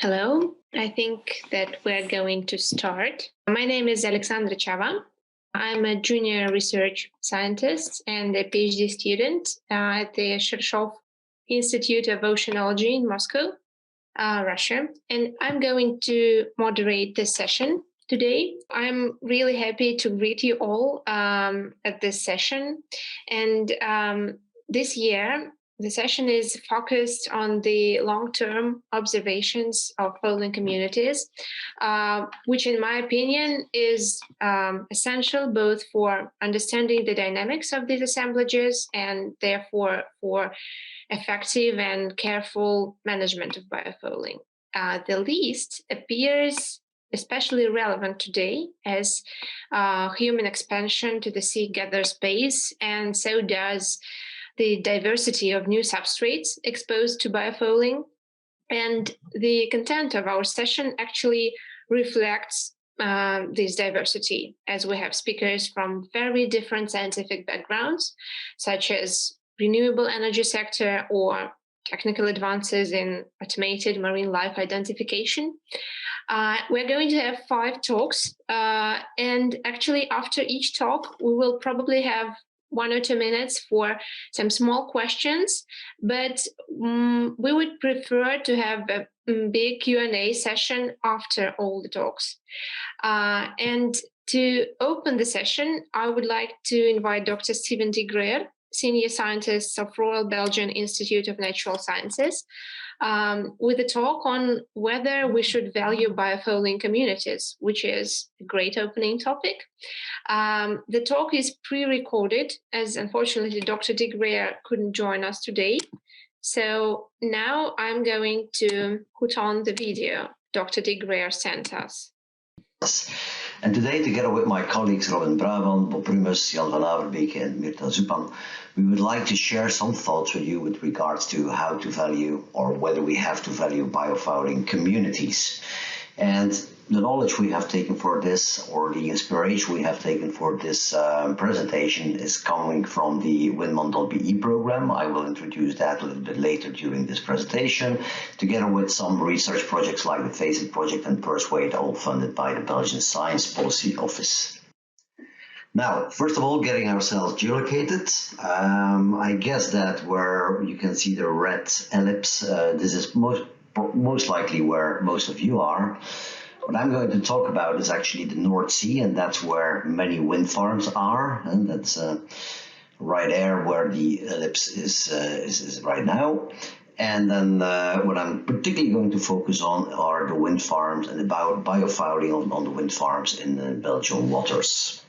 Hello, I think that we're going to start. My name is Alexandra Chava. I'm a junior research scientist and a PhD student at the Shirshov Institute of Oceanology in Moscow, Russia. And I'm going to moderate this session today. I'm really happy to greet you all at this session. And this year, the session is focused on the long-term observations of folding communities, which in my opinion is essential both for understanding the dynamics of these assemblages and therefore for effective and careful management of biofouling. The list appears especially relevant today as human expansion to the sea gathers pace, and so does the diversity of new substrates exposed to biofouling. And the content of our session actually reflects this diversity, as we have speakers from very different scientific backgrounds, such as renewable energy sector or technical advances in automated marine life identification. We're going to have 5 talks, and actually after each talk, we will probably have 1 or 2 minutes for some small questions, but we would prefer to have a big Q&A session after all the talks. And to open the session, I would like to invite Dr. Steven de Greer, Senior Scientist of Royal Belgian Institute of Natural Sciences, with a talk on whether we should value biofouling communities, which is a great opening topic. The talk is pre-recorded, as unfortunately Dr. de Greer couldn't join us today. So now I'm going to put on the video Dr. de Greer sent us. And today, together with my colleagues Robin Brabant, Bob Rumus, Jan van Averbeek and Mirta Zupan, we would like to share some thoughts with you with regards to how to value or whether we have to value biofouling communities. And the knowledge we have taken for this, or the inspiration we have taken for this presentation, is coming from the Windman.be program. I will introduce that a little bit later during this presentation, together with some research projects like the FACEIT project and Persuade, all funded by the Belgian Science Policy Office. Now, first of all, getting ourselves geolocated. I guess that where you can see the red ellipse, this is most likely where most of you are. What I'm going to talk about is actually the North Sea, and that's where many wind farms are, and that's right there where the ellipse is right now. And then what I'm particularly going to focus on are the wind farms and about biofouling on the wind farms in the Belgian waters.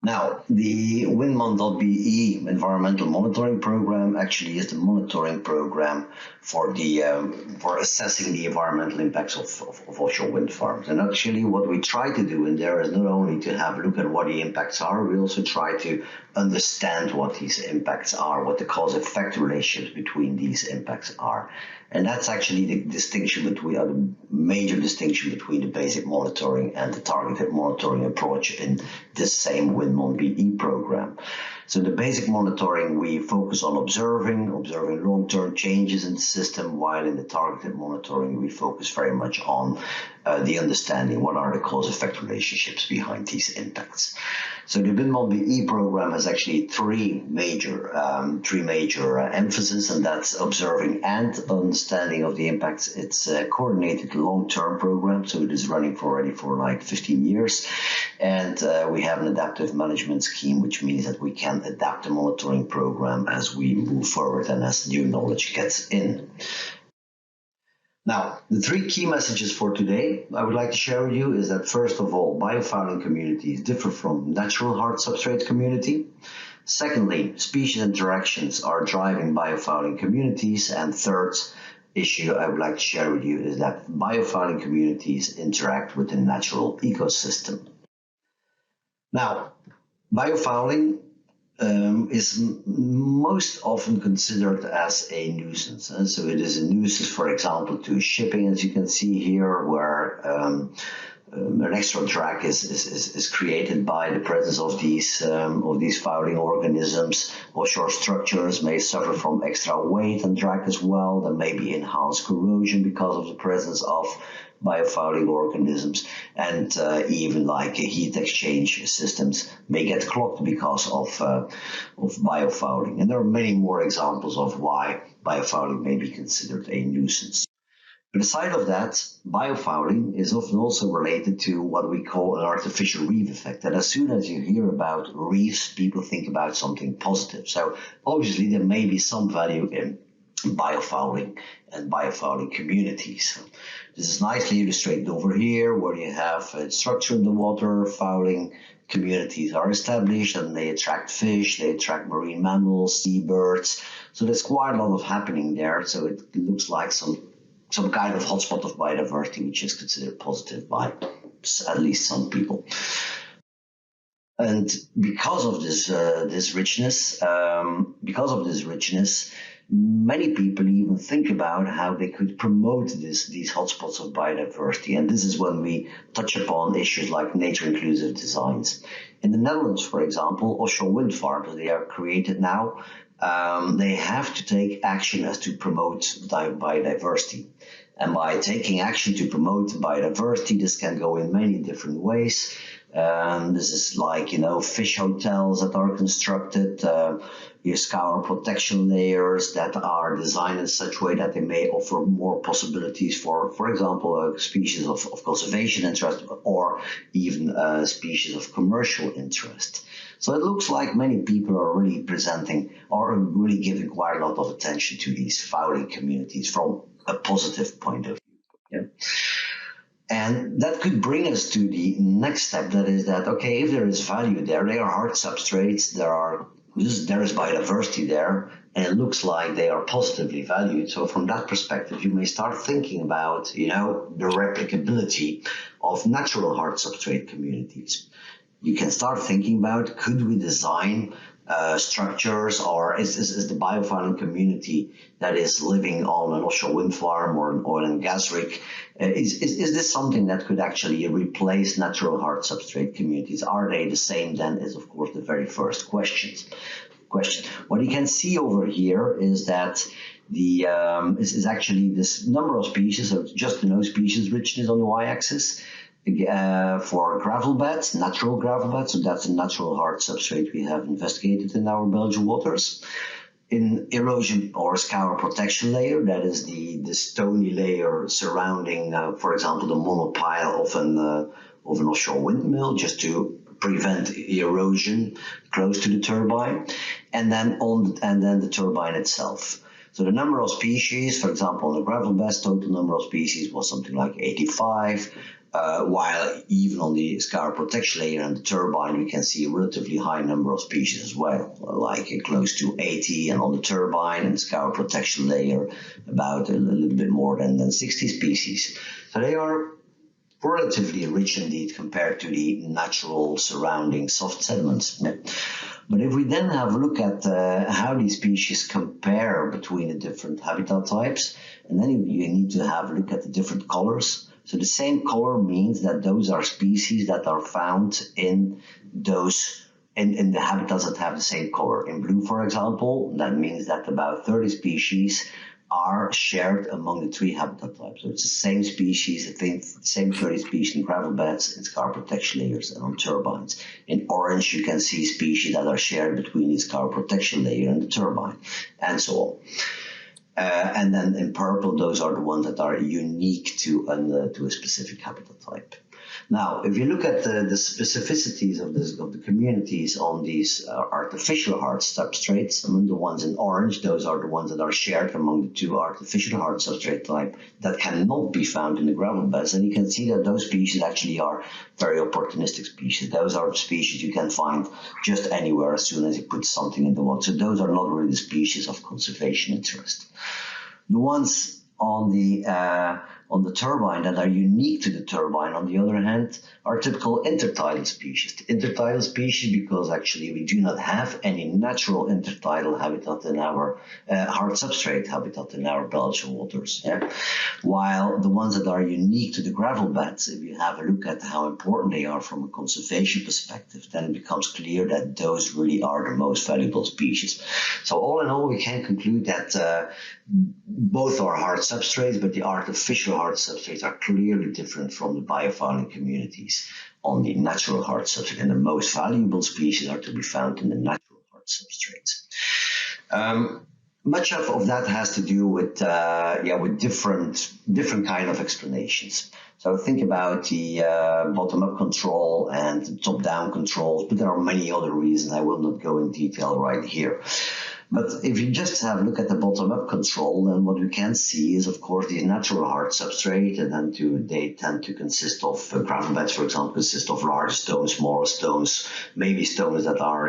Now, the Windman.be environmental monitoring program actually is the monitoring program for assessing the environmental impacts of offshore wind farms. And actually what we try to do in there is not only to have a look at what the impacts are, we also try to understand what these impacts are, what the cause-effect relationships between these impacts are. And that's actually the distinction between the major distinction between the basic monitoring and the targeted monitoring approach in this same Windman.be program. So the basic monitoring, we focus on observing long-term changes in the system, while in the targeted monitoring, we focus very much on the understanding what are the cause-effect relationships behind these impacts. So the Windman.be program has actually three major emphases, and that's observing and understanding of the impacts. It's a coordinated long-term program, so it is running already for like 15 years, and we have an adaptive management scheme, which means that we can adapt the monitoring program as we move forward and as new knowledge gets in. Now, the 3 key messages for today I would like to share with you is that, first of all, biofouling communities differ from natural hard substrate community. Secondly, species interactions are driving biofouling communities. And third issue I would like to share with you is that biofouling communities interact with the natural ecosystem. Now, biofouling is most often considered as a nuisance. So it is a nuisance, for example, to shipping, as you can see here, where an extra drag is created by the presence of these fouling organisms. Offshore structures may suffer from extra weight and drag as well. There may be enhanced corrosion because of the presence of biofouling organisms, and even like heat exchange systems may get clogged because of biofouling. And there are many more examples of why biofouling may be considered a nuisance. But aside of that, biofouling is often also related to what we call an artificial reef effect. And as soon as you hear about reefs, people think about something positive. So obviously there may be some value in biofouling and biofouling communities. This is nicely illustrated over here, where you have a structure in the water, fouling communities are established, and they attract fish, they attract marine mammals, seabirds. So there's quite a lot of happening there. So it looks like some kind of hotspot of biodiversity, which is considered positive by at least some people. And because of this richness, many people even think about how they could promote these hotspots of biodiversity. And this is when we touch upon issues like nature-inclusive designs. In the Netherlands, for example, offshore wind farms, they are created now. They have to take action as to promote biodiversity. And by taking action to promote biodiversity, this can go in many different ways. This is like, fish hotels that are constructed, scour protection layers that are designed in such a way that they may offer more possibilities for example, a species of conservation interest or even a species of commercial interest. So it looks like many people are really presenting or really giving quite a lot of attention to these fouling communities from a positive point of view. Yeah. And that could bring us to the next step, that is that, okay, if there is value there are hard substrates, there is biodiversity there, and it looks like they are positively valued. So from that perspective, you may start thinking about, the replicability of natural hard substrate communities. You can start thinking about, could we design structures, or is the biofouling community that is living on an offshore wind farm or an oil and gas rig, is this something that could actually replace natural hard substrate communities? Are they the same then, is of course the very first question. What you can see over here is that is actually this number of species, so just the no species richness on the y-axis. For gravel beds, natural gravel beds, so that's a natural hard substrate we have investigated in our Belgian waters. In erosion or scour protection layer, that is the stony layer surrounding, for example, the monopile of an offshore windmill, just to prevent erosion close to the turbine, and then the turbine itself. So the number of species, for example, on the gravel beds, total number of species was something like 85. While even on the scour protection layer and the turbine, we can see a relatively high number of species as well, like close to 80, and on the turbine and scour protection layer, about a little bit more than 60 species. So they are relatively rich indeed compared to the natural surrounding soft sediments. But if we then have a look at how these species compare between the different habitat types, and then you need to have a look at the different colors. So the same color means that those are species that are found in in the habitats that have the same color. In blue, for example, that means that about 30 species are shared among the three habitat types. So it's the same species, the same 30 species in gravel beds, in scour protection layers, and on turbines. In orange, you can see species that are shared between the scour protection layer and the turbine, and so on. And then in purple, those are the ones that are unique to a specific habitat type. Now, if you look at the specificities of the communities on these artificial hard substrates, the ones in orange, those are the ones that are shared among the two artificial hard substrate type that cannot be found in the gravel beds. And you can see that those species actually are very opportunistic species. Those are species you can find just anywhere as soon as you put something in the water. So those are not really the species of conservation interest. The ones on the on the turbine that are unique to the turbine, on the other hand, are typical intertidal species. The intertidal species because actually we do not have any natural intertidal habitat in our hard substrate habitat in our Belgian waters. Yeah? While the ones that are unique to the gravel beds, if you have a look at how important they are from a conservation perspective, then it becomes clear that those really are the most valuable species. So all in all, we can conclude that both are hard substrates, but the artificial hard substrates are clearly different from the biofouling communities on the natural hard substrate, and the most valuable species are to be found in the natural hard substrates. Much of that has to do with different kind of explanations. So think about the bottom-up control and top-down controls, but there are many other reasons. I will not go in detail right here. But if you just have a look at the bottom-up control, then what we can see is, of course, the natural hard substrate, and then they tend to consist of gravel beds, for example, consist of large stones, smaller stones, maybe stones that are,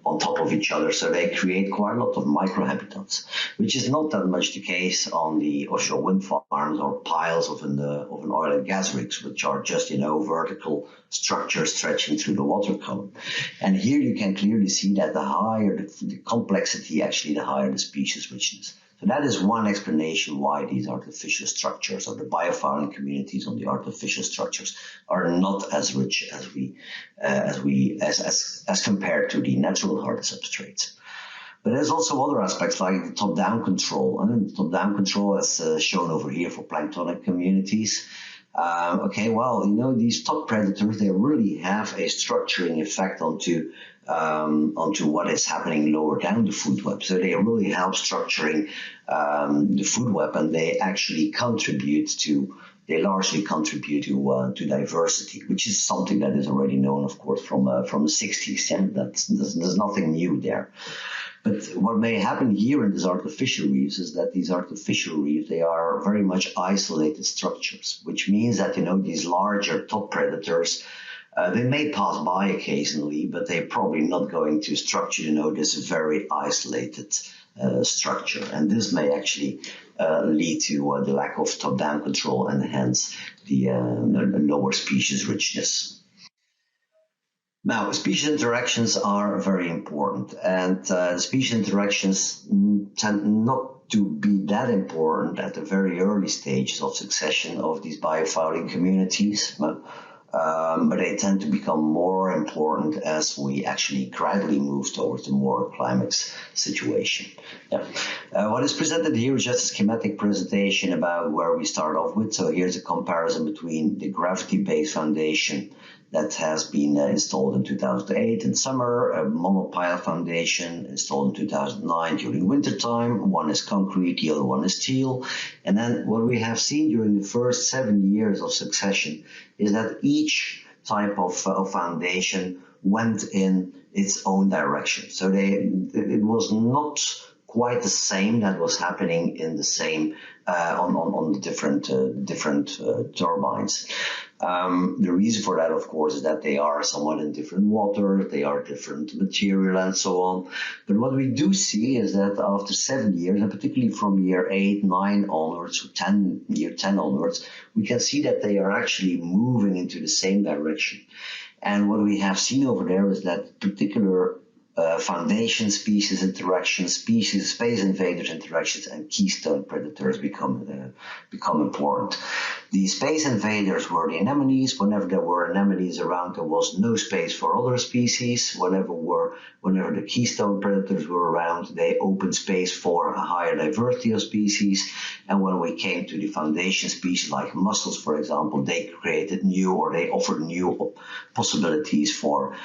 on top of each other. So they create quite a lot of microhabitats, which is not that much the case on the offshore wind farms or piles of an oil and gas rigs, which are just, vertical structures stretching through the water column. And here you can clearly see that the higher the complexity, actually, the higher the species richness. So that is one explanation why these artificial structures, or the biofouling communities on the artificial structures, are not as rich as compared to the natural hard substrates. But there's also other aspects like the top-down control. And the top-down control, as shown over here for planktonic communities. These top predators, they really have a structuring effect onto what is happening lower down the food web. So they really help structuring the food web, and they actually largely contribute to diversity, which is something that is already known, of course, from the 60s. Yeah? There's nothing new there. But what may happen here in these artificial reefs is that these artificial reefs, they are very much isolated structures, which means that, these larger top predators, they may pass by occasionally, but they're probably not going to structure, this very isolated structure. And this may actually lead to the lack of top-down control and hence the lower species richness. Now, species interactions are very important, and species interactions tend not to be that important at the very early stages of succession of these biofouling communities, but they tend to become more important as we actually gradually move towards a more climax situation. Yeah. What is presented here is just a schematic presentation about where we start off with. So here's a comparison between the gravity-based foundation that has been installed in 2008 in summer, a monopile foundation installed in 2009 during wintertime. One is concrete, the other one is steel. And then what we have seen during the first 7 years of succession is that each type of foundation went in its own direction. So it was not quite the same that was happening in the same on the different turbines. The reason for that, of course, is that they are somewhat in different water, they are different material and so on. But what we do see is that after 7 years, and particularly from year 8, 9 onwards, year 10 onwards, we can see that they are actually moving into the same direction. And what we have seen over there is that particular foundation species interactions, space invaders interactions, and keystone predators become important. The space invaders were the anemones. Whenever there were anemones around, there was no space for other species. Whenever the keystone predators were around, they opened space for a higher diversity of species. And when we came to the foundation species like mussels, for example, they offered new possibilities for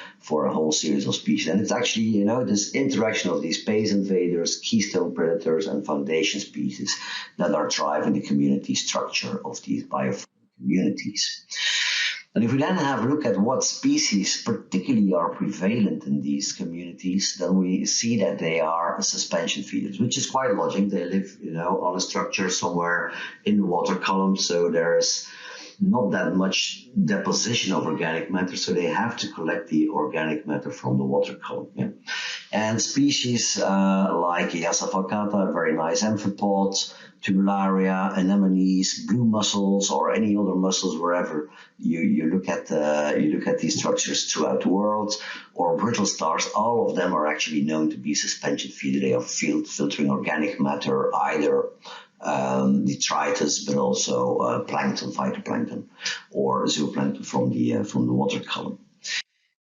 a whole series of species. And it's actually, this interaction of these space invaders, keystone predators, and foundation species that are driving the community structure of these biofouling communities. And if we then have a look at what species particularly are prevalent in these communities, then we see that they are suspension feeders, which is quite logical. They live, on a structure somewhere in the water column, so there's not that much deposition of organic matter, so they have to collect the organic matter from the water column. Yeah. And species like Yassa falcata, very nice amphipods, tubularia, anemones, blue mussels, or any other mussels wherever you look at these structures throughout the world, or brittle stars, all of them are actually known to be suspension feeder. They are filtering organic matter, either detritus, but also plankton, phytoplankton, or zooplankton from the water column.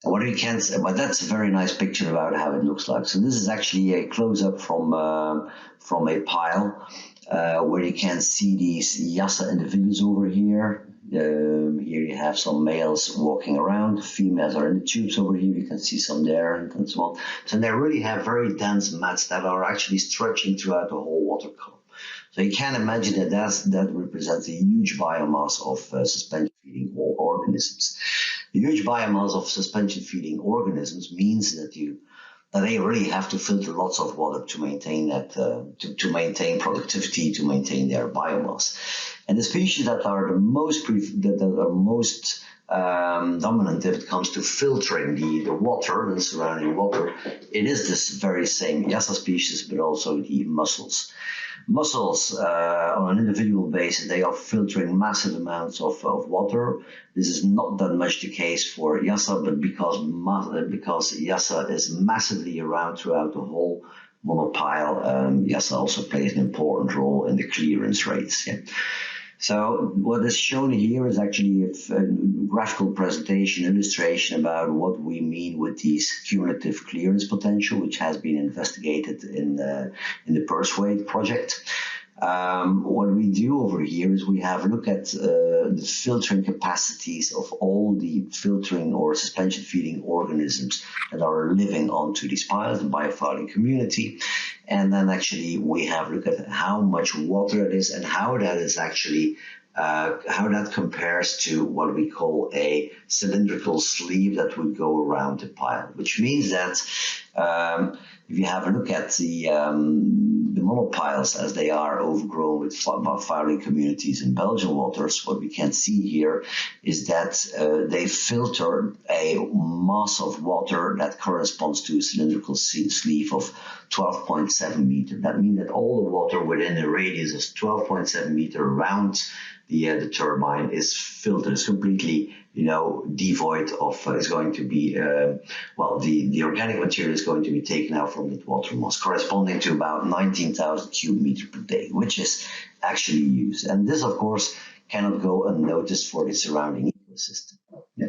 And what you can say, but that's a very nice picture about how it looks like. So this is actually a close-up from a pile where you can see these Yassa individuals over here. Here you have some males walking around, females are in the tubes over here, you can see some there and so on. So they really have very dense mats that are actually stretching throughout the whole water column. So you can imagine that represents a huge biomass of suspension feeding organisms. The huge biomass of suspension feeding organisms means that they really have to filter lots of water to maintain that, to maintain productivity, to maintain their biomass. And the species that are the most dominant if it comes to filtering the water, the surrounding water, it is this very same Yassa species, but also the mussels. Mussels, on an individual basis, they are filtering massive amounts of water. This is not that much the case for Yassa, but because Yassa is massively around throughout the whole monopile, Yassa also plays an important role in the clearance rates. Yeah. So what is shown here is actually a graphical presentation, illustration about what we mean with these cumulative clearance potential, which has been investigated in the Persuade project. What we do over here is we have a look at the filtering capacities of all the filtering or suspension feeding organisms that are living onto these piles, the biofouling community. And then actually we have a look at how much water it is and how that is actually how that compares to what we call a cylindrical sleeve that would go around the pile, which means that if you have a look at the monopiles as they are overgrown with fouling communities in Belgian waters, what we can see here is that they filter a mass of water that corresponds to a cylindrical sleeve of 12.7 meters. That means that all the water within a radius of 12.7 meters around the turbine is filtered, is completely devoid of, is going to be, the organic material is going to be taken out from that water mass, corresponding to about 19,000 cubic meters per day, which is actually used. And this, of course, cannot go unnoticed for the surrounding ecosystem. Yeah.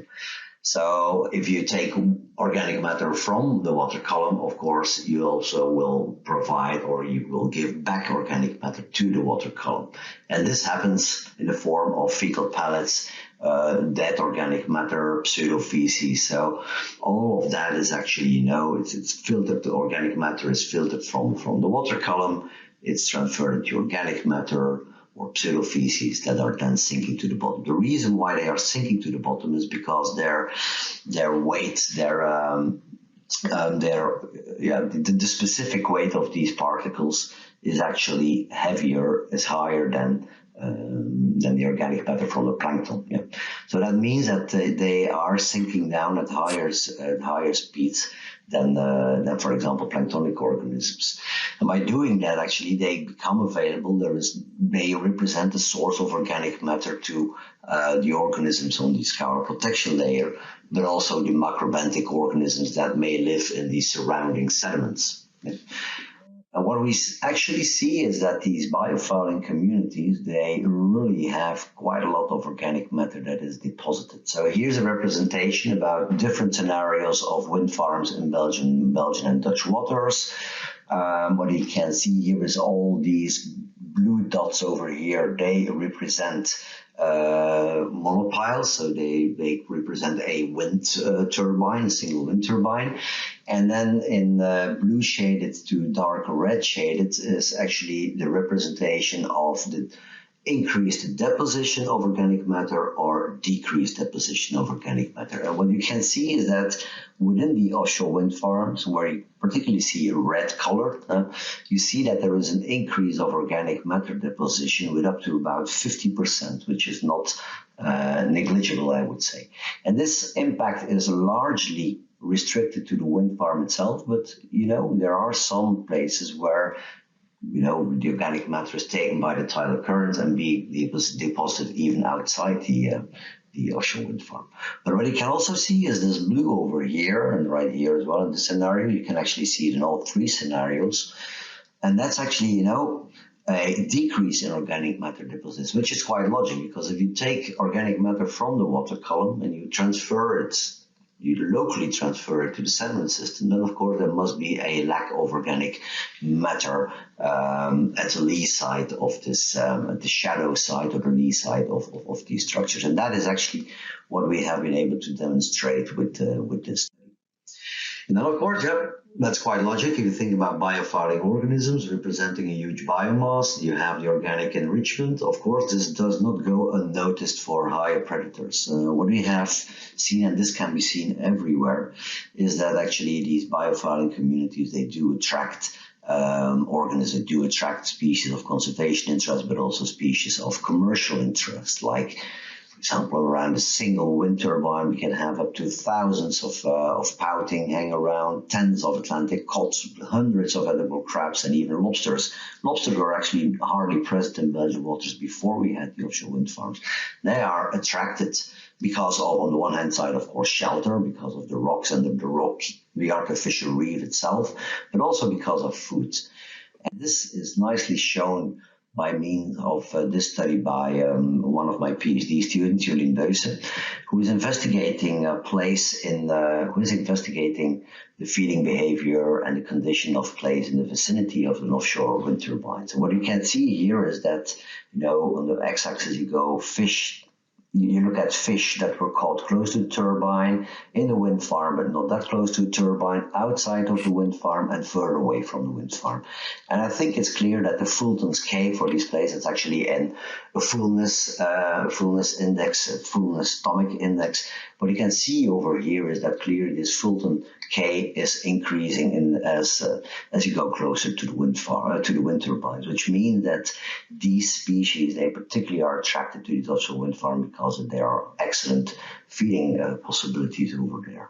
So if you take organic matter from the water column, of course, you also will provide or you will give back organic matter to the water column. And this happens in the form of fecal pellets, dead organic matter, pseudofeces. So all of that is actually, it's filtered. The organic matter is filtered from the water column. It's transferred into organic matter or pseudofeces that are then sinking to the bottom. The reason why they are sinking to the bottom is because their weight, the specific weight of these particles is actually heavier, is higher than the organic matter from the plankton. Yeah. So that means that they are sinking down at higher speeds than for example, planktonic organisms. And by doing that, actually, they become available. They represent a source of organic matter to the organisms on the scour protection layer, but also the macrobenthic organisms that may live in the surrounding sediments. Yeah. And what we actually see is that these biofouling communities, they really have quite a lot of organic matter that is deposited. So here's a representation about different scenarios of wind farms in Belgian and Dutch waters. What you can see here is all these blue dots over here. They represent monopiles, so they represent a wind turbine, a single wind turbine. And then in blue shaded to dark red shaded is actually the representation of the increased deposition of organic matter or decreased deposition of organic matter. And what you can see is that within the offshore wind farms, where you particularly see a red color, you see that there is an increase of organic matter deposition with up to about 50%, which is not negligible, I would say. And this impact is largely restricted to the wind farm itself, but there are some places where the organic matter is taken by the tidal current and be deposited even outside the offshore wind farm. But what you can also see is this blue over here and right here as well in the scenario. You can actually see it in all three scenarios. And that's actually, a decrease in organic matter deposits, which is quite logical, because if you take organic matter from the water column and you locally transfer it to the sediment system, then of course there must be a lack of organic matter at the lee side of this, the shadow side or the lee side of these structures. And that is actually what we have been able to demonstrate with this. And then of course, that's quite logical. If you think about biofouling organisms representing a huge biomass, you have the organic enrichment. Of course, this does not go unnoticed for higher predators. What we have seen, and this can be seen everywhere, is that actually these biofouling communities, they do attract organisms, do attract species of conservation interest, but also species of commercial interest, like, for example, around a single wind turbine, we can have up to thousands of pouting hang around, tens of Atlantic cods, hundreds of edible crabs, and even lobsters. Lobsters were actually hardly present in Belgian waters before we had the offshore wind farms. They are attracted because of, on the one hand side, of course, shelter, because of the rocks under the rock, the artificial reef itself, but also because of food. And this is nicely shown by means of this study by one of my PhD students, Julian Beusen, who is investigating the feeding behavior and the condition of plays in the vicinity of an offshore wind turbine. So what you can see here is that, on the x-axis you go fish. You look at fish that were caught close to the turbine, in the wind farm, but not that close to the turbine, outside of the wind farm and further away from the wind farm. And I think it's clear that the Fulton's K for these places is actually a fullness index, a fullness stomach index. What you can see over here is that clearly this Fulton K is increasing as you go closer to the wind farm, to the wind turbines, which means that these species, they particularly are attracted to these offshore wind farms because there are excellent feeding possibilities over there.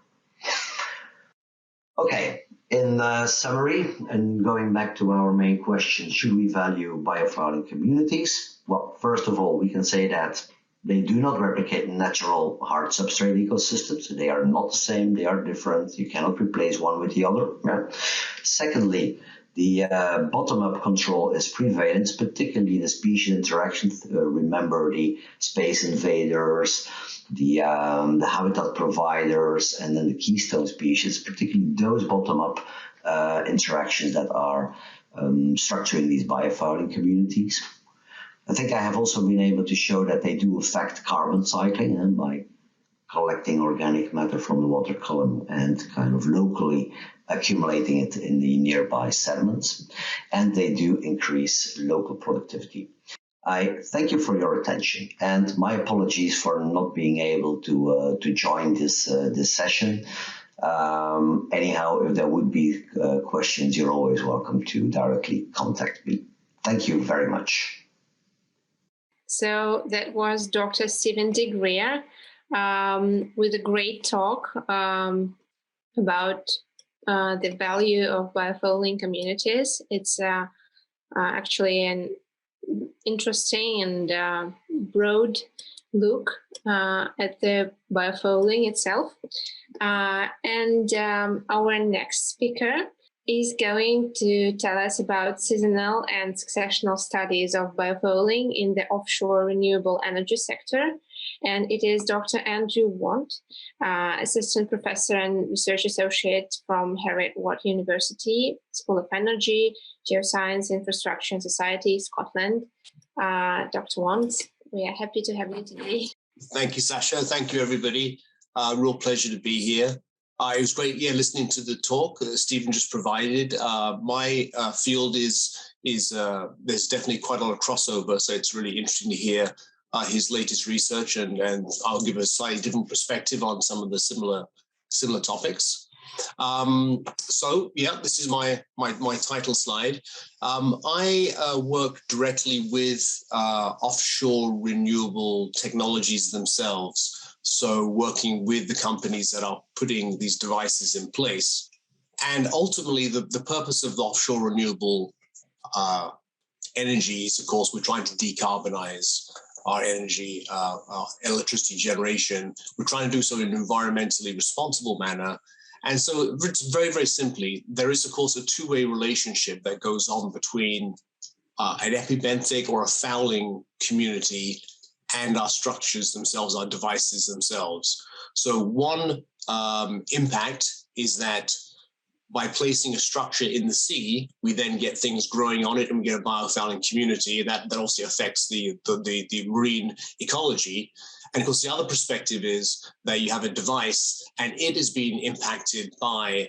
Okay, in summary, and going back to our main question, should we value biofouling communities? Well, first of all, we can say that they do not replicate natural hard substrate ecosystems. They are not the same, they are different. You cannot replace one with the other. Yeah? Secondly, the bottom-up control is prevalent, particularly the species interactions. Remember the space invaders, the habitat providers, and then the keystone species, particularly those bottom-up interactions that are structuring these biofouling communities. I think I have also been able to show that they do affect carbon cycling, and by collecting organic matter from the water column and kind of locally accumulating it in the nearby sediments, and they do increase local productivity. I thank you for your attention, and my apologies for not being able to join this session. Anyhow, if there would be questions, you're always welcome to directly contact me. Thank you very much. So that was Dr. Steven de Greer with a great talk about the value of biofouling communities. It's actually an interesting and broad look at the biofouling itself. And our next speaker is going to tell us about seasonal and successional studies of biofouling in the offshore renewable energy sector. And it is Dr. Andrew Want, Assistant Professor and Research Associate from Heriot-Watt University, School of Energy, Geoscience, Infrastructure and Society, Scotland. Dr. Want, we are happy to have you today. Thank you, Sasha. Thank you, everybody. Real pleasure to be here. It was great, listening to the talk Stephen just provided. My field is there's definitely quite a lot of crossover, so it's really interesting to hear his latest research, and I'll give a slightly different perspective on some of the similar topics. This is my title slide. I work directly with offshore renewable technologies themselves. So working with the companies that are putting these devices in place. And ultimately, the purpose of the offshore renewable energy is, of course, we're trying to decarbonize our energy, our electricity generation. We're trying to do so in an environmentally responsible manner. And so very, very simply, there is, of course, a two-way relationship that goes on between an epibenthic or a fouling community and our structures themselves, our devices themselves. So one impact is that by placing a structure in the sea, we then get things growing on it, and we get a biofouling community. That also affects the marine ecology. And of course, the other perspective is that you have a device and it is being impacted by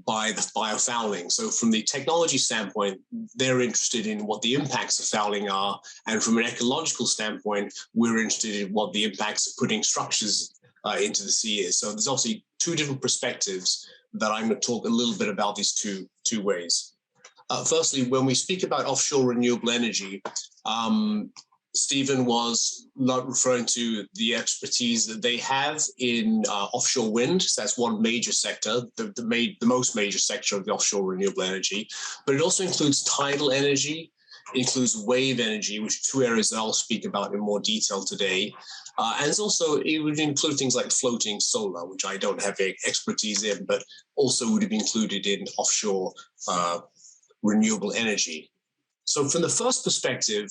the biofouling. So from the technology standpoint, they're interested in what the impacts of fouling are. And from an ecological standpoint, we're interested in what the impacts of putting structures into the sea is. So there's obviously two different perspectives that I'm going to talk a little bit about these two ways. Firstly, when we speak about offshore renewable energy, Stephen was not referring to the expertise that they have in offshore wind. So that's one major sector, the most major sector of the offshore renewable energy. But it also includes tidal energy, it includes wave energy, which are two areas that I'll speak about in more detail today. And it would include things like floating solar, which I don't have expertise in, but also would be included in offshore renewable energy. So from the first perspective,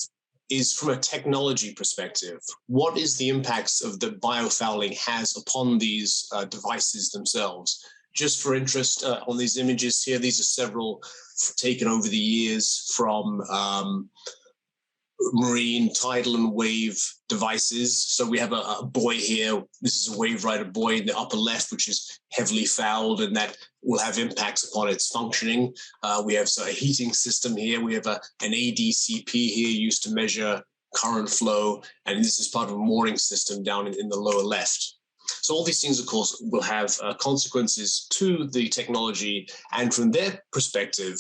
is from a technology perspective, what is the impacts of the biofouling has upon these devices themselves? Just for interest on these images here, these are several taken over the years from marine tidal and wave devices. So we have a buoy here. This is a wave rider buoy in the upper left, which is heavily fouled, and that will have impacts upon its functioning. We have a heating system here. We have an ADCP here used to measure current flow, and this is part of a mooring system down in the lower left. So all these things, of course, will have consequences to the technology, and from their perspective,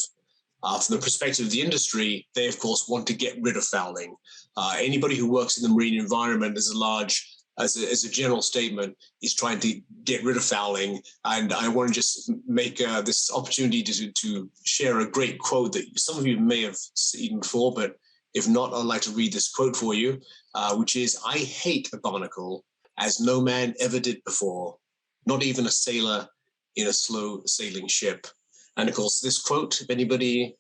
from the perspective of the industry, they, of course, want to get rid of fouling. Anybody who works in the marine environment as a general statement is trying to get rid of fouling. And I want to just make this opportunity to share a great quote that some of you may have seen before, but if not, I'd like to read this quote for you, which is, "I hate a barnacle as no man ever did before, not even a sailor in a slow sailing ship." And of course, this quote, if anybody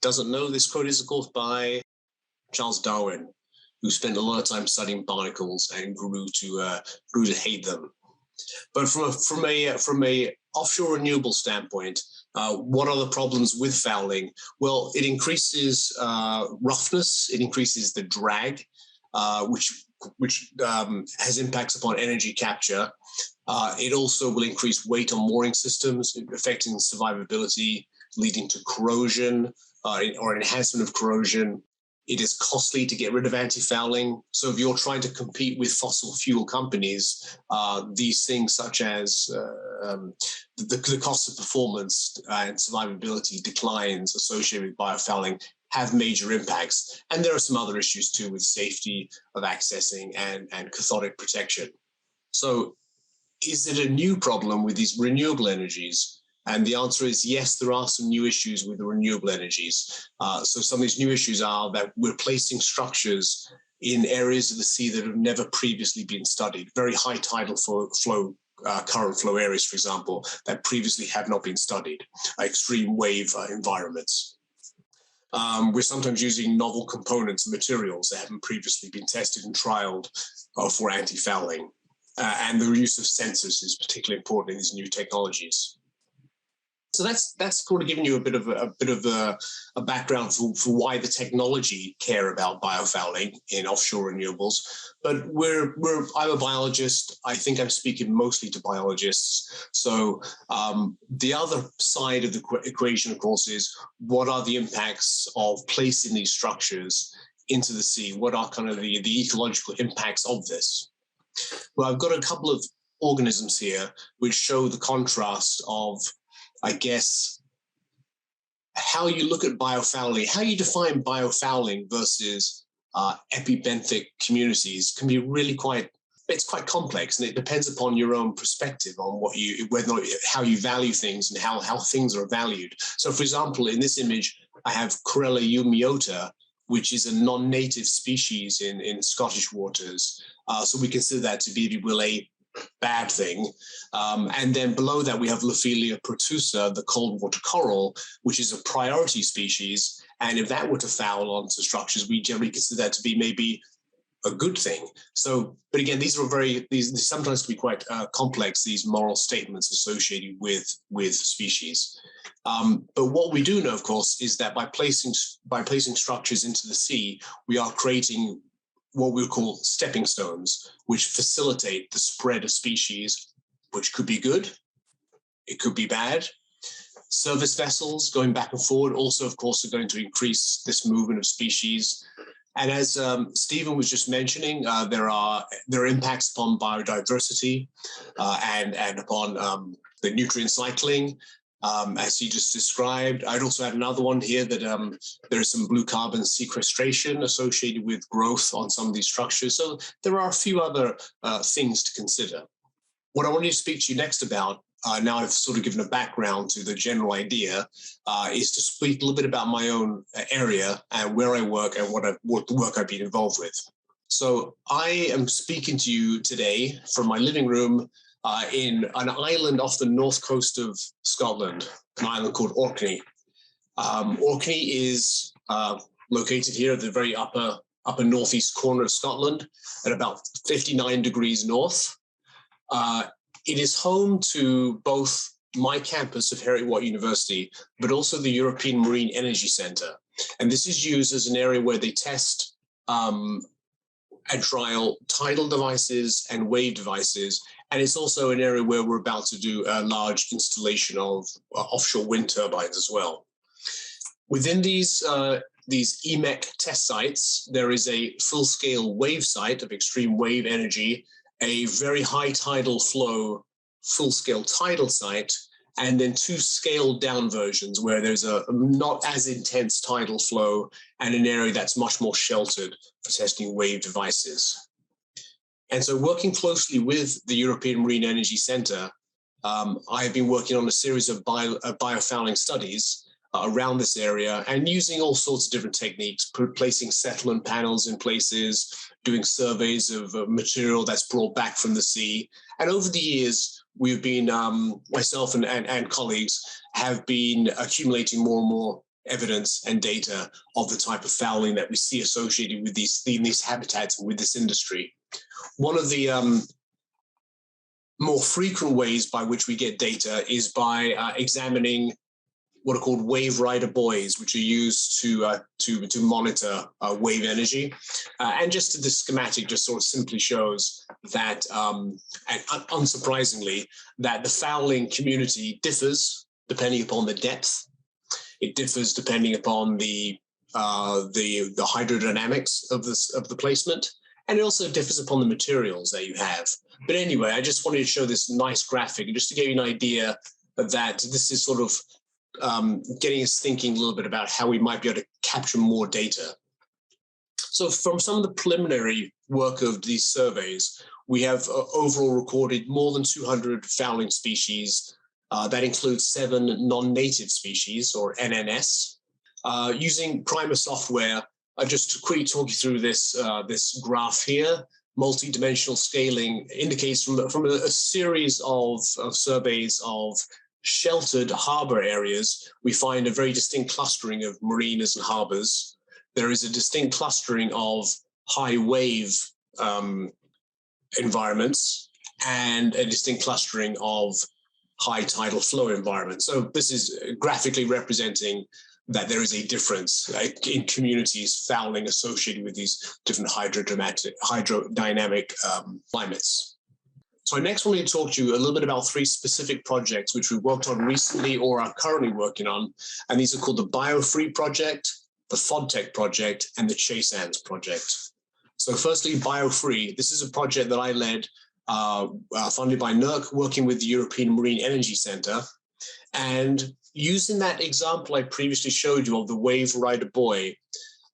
doesn't know, this quote is, of course, by Charles Darwin, who spent a lot of time studying barnacles and grew to hate them. But from a offshore renewable standpoint, what are the problems with fouling? Well, it increases roughness, it increases the drag, which has impacts upon energy capture. It also will increase weight on mooring systems, affecting survivability, leading to corrosion or enhancement of corrosion. It is costly to get rid of anti-fouling. So if you're trying to compete with fossil fuel companies, these things such as the cost of performance and survivability declines associated with biofouling have major impacts. And there are some other issues too with safety of accessing and cathodic protection. So is it a new problem with these renewable energies? And the answer is yes, there are some new issues with the renewable energies. So some of these new issues are that we're placing structures in areas of the sea that have never previously been studied, very high tidal flow, current flow areas, for example, that previously have not been studied, extreme wave environments. We're sometimes using novel components and materials that haven't previously been tested and trialed for anti-fouling. And the use of sensors is particularly important in these new technologies. So that's sort of giving you a bit of a background for why the technology care about biofouling in offshore renewables. But I'm a biologist. I think I'm speaking mostly to biologists. So the other side of the equation, of course, is what are the impacts of placing these structures into the sea? What are kind of the ecological impacts of this? Well, I've got a couple of organisms here which show the contrast of, I guess, how you look at biofouling, how you define biofouling versus epibenthic communities can be really it's quite complex, and it depends upon your own perspective on how you value things and how things are valued. So, for example, in this image, I have Corella eumiota, which is a non-native species in Scottish waters. So we consider that to be, if you will, a bad thing. And then below that, we have Lophelia protusa, the cold water coral, which is a priority species. And if that were to foul onto structures, we generally consider that to be maybe a good thing. So, but again, these sometimes can be quite complex, these moral statements associated with species. But what we do know, of course, is that by placing structures into the sea, we are creating what we call stepping stones, which facilitate the spread of species, which could be good, it could be bad. Service vessels going back and forward also, of course, are going to increase this movement of species. And as Stephen was just mentioning, there are impacts upon biodiversity and upon the nutrient cycling, as he just described. I'd also add another one here that there's some blue carbon sequestration associated with growth on some of these structures. So there are a few other things to consider. What I wanted to speak to you next about, now I've sort of given a background to the general idea, is to speak a little bit about my own area and where I work and what the work I've been involved with. So I am speaking to you today from my living room in an island off the north coast of Scotland, an island called Orkney. Orkney is located here at the very upper northeast corner of Scotland at about 59 degrees north. It is home to both my campus of Heriot-Watt University, but also the European Marine Energy Centre. And this is used as an area where they test and trial tidal devices and wave devices. And it's also an area where we're about to do a large installation of offshore wind turbines as well. Within these EMEC test sites, there is a full-scale wave site of extreme wave energy, a very high tidal flow, full-scale tidal site, and then two scaled down versions where there's a not as intense tidal flow and an area that's much more sheltered for testing wave devices. And so working closely with the European Marine Energy Centre, I've been working on a series of biofouling studies around this area and using all sorts of different techniques, placing settlement panels in places, doing surveys of material that's brought back from the sea. And over the years, we've been, myself and colleagues have been accumulating more and more evidence and data of the type of fouling that we see associated with these habitats and with this industry. One of the more frequent ways by which we get data is by examining what are called wave rider buoys, which are used to monitor wave energy. And just the schematic just sort of simply shows that, and unsurprisingly, that the fouling community differs depending upon the depth. It differs depending upon the hydrodynamics of the placement, and it also differs upon the materials that you have. But anyway, I just wanted to show this nice graphic just to give you an idea that this is sort of getting us thinking a little bit about how we might be able to capture more data. So from some of the preliminary work of these surveys, we have overall recorded more than 200 fouling species. That includes 7 non-native species, or NNS. Using Primer software, just to quickly talk you through this graph here. Multi-dimensional scaling indicates from a series of surveys of sheltered harbor areas, we find a very distinct clustering of marinas and harbors. There is a distinct clustering of high wave environments and a distinct clustering of high tidal flow environment. So this is graphically representing that there is a difference in communities fouling associated with these different hydrodynamic climates. So I next wanted to talk to you a little bit about 3 specific projects which we worked on recently or are currently working on. And these are called the BioFree Project, the FODTech Project, and the Chasans Project. So firstly, BioFree. This is a project that I led, funded by NERC, working with the European Marine Energy Center. And using that example I previously showed you of the wave rider buoy,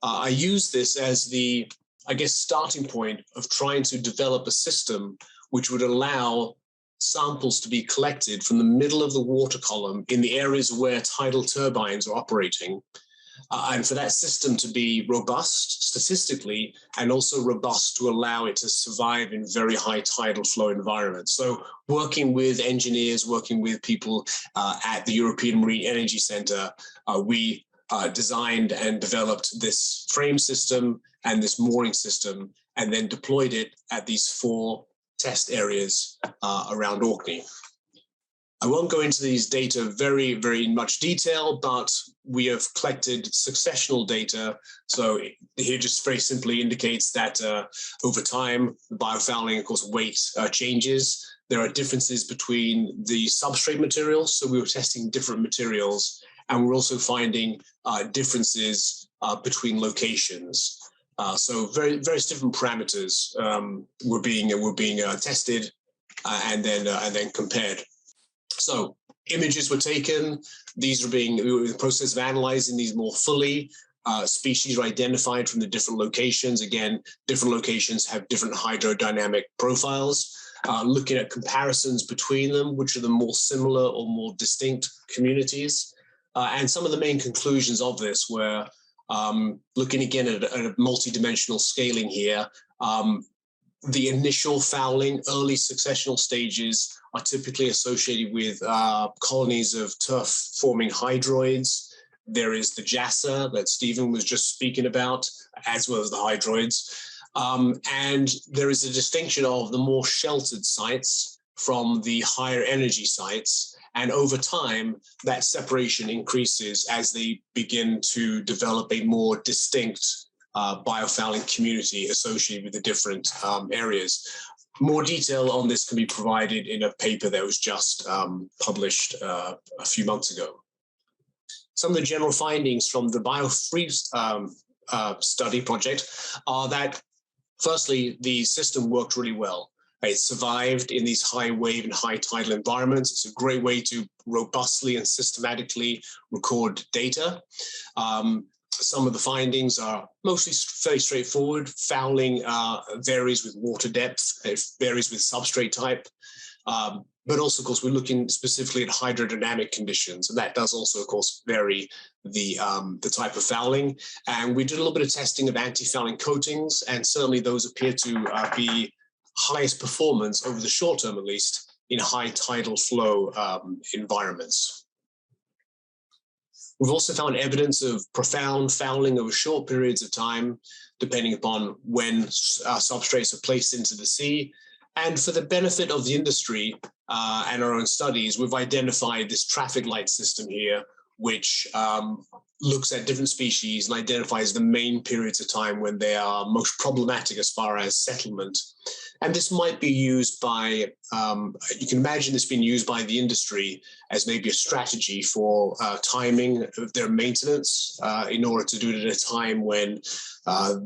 I use this as the, I guess, starting point of trying to develop a system which would allow samples to be collected from the middle of the water column in the areas where tidal turbines are operating. And for that system to be robust statistically and also robust to allow it to survive in very high tidal flow environments. So working with engineers, working with people at the European Marine Energy Center, we designed and developed this frame system and this mooring system, and then deployed it at these 4 test areas around Orkney. I won't go into these data very, very much detail, but we have collected successional data. So here just very simply indicates that over time, the biofouling, of course, weight changes. There are differences between the substrate materials. So we were testing different materials, and we're also finding differences between locations. So various different parameters were being tested and then compared. So images were taken. These we were in the process of analyzing these more fully. Species are identified from the different locations. Again, different locations have different hydrodynamic profiles. Looking at comparisons between them, which are the more similar or more distinct communities. And some of the main conclusions of this were looking again at a multidimensional scaling here. The initial fouling, early successional stages are typically associated with colonies of turf-forming hydroids. There is the jassa that Stephen was just speaking about, as well as the hydroids. And there is a distinction of the more sheltered sites from the higher energy sites. And over time, that separation increases as they begin to develop a more distinct biofouling community associated with the different areas. More detail on this can be provided in a paper that was just published a few months ago. Some of the general findings from the BioFree study project are that, firstly, the system worked really well. It survived in these high wave and high tidal environments. It's a great way to robustly and systematically record data. Some of the findings are mostly very straightforward. Fouling varies with water depth, it varies with substrate type. But also, of course, we're looking specifically at hydrodynamic conditions, and that does also, of course, vary the type of fouling. And we did a little bit of testing of anti-fouling coatings, and certainly those appear to be highest performance over the short term, at least, in high tidal flow environments. We've also found evidence of profound fouling over short periods of time, depending upon when substrates are placed into the sea. And for the benefit of the industry and our own studies, we've identified this traffic light system here, which looks at different species and identifies the main periods of time when they are most problematic as far as settlement. And this might be used by, you can imagine this being used by the industry as maybe a strategy for timing of their maintenance in order to do it at a time when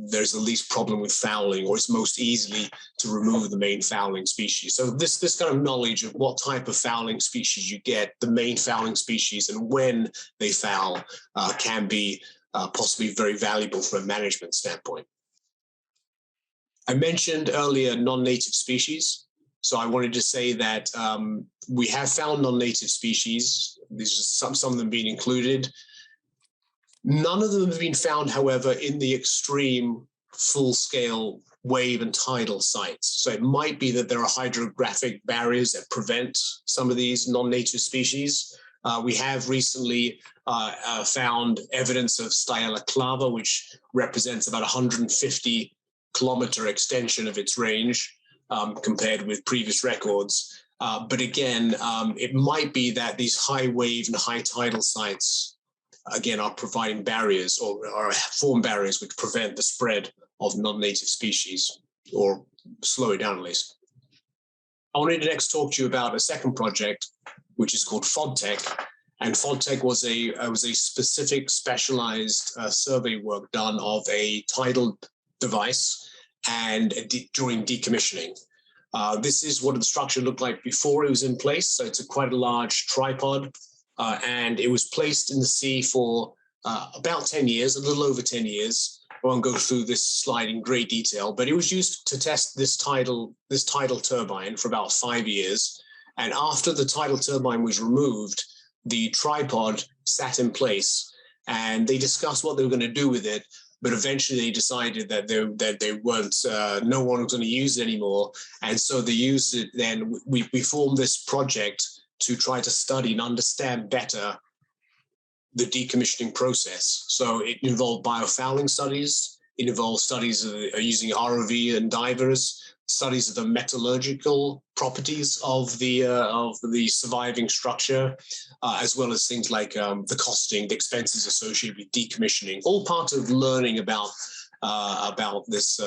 there's the least problem with fouling, or it's most easily to remove the main fouling species. So this kind of knowledge of what type of fouling species you get, the main fouling species, and when they foul can be possibly very valuable from a management standpoint. I mentioned earlier non-native species. So I wanted to say that we have found non-native species. These are some of them being included. None of them have been found, however, in the extreme full-scale wave and tidal sites. So it might be that there are hydrographic barriers that prevent some of these non-native species. We have recently found evidence of Stiella clava, which represents about 150 kilometer extension of its range compared with previous records. But again, it might be that these high wave and high tidal sites, again, are providing barriers or form barriers which prevent the spread of non-native species or slow it down at least. I wanted to next talk to you about a second project, which is called FODTech. And FODTech was a specific specialized survey work done of a tidal device and during decommissioning. This is what the structure looked like before it was in place. So it's quite a large tripod, and it was placed in the sea for about 10 years, a little over 10 years. I won't go through this slide in great detail, but it was used to test this tidal turbine for about 5 years. And after the tidal turbine was removed, the tripod sat in place, and they discussed what they were going to do with it. But eventually they decided that they weren't, no one was going to use it anymore. And so they used it then. We formed this project to try to study and understand better the decommissioning process. So it involved biofouling studies. It involved studies of using ROV and divers, studies of the metallurgical properties of the surviving structure, as well as things like the costing, the expenses associated with decommissioning, all part of learning about this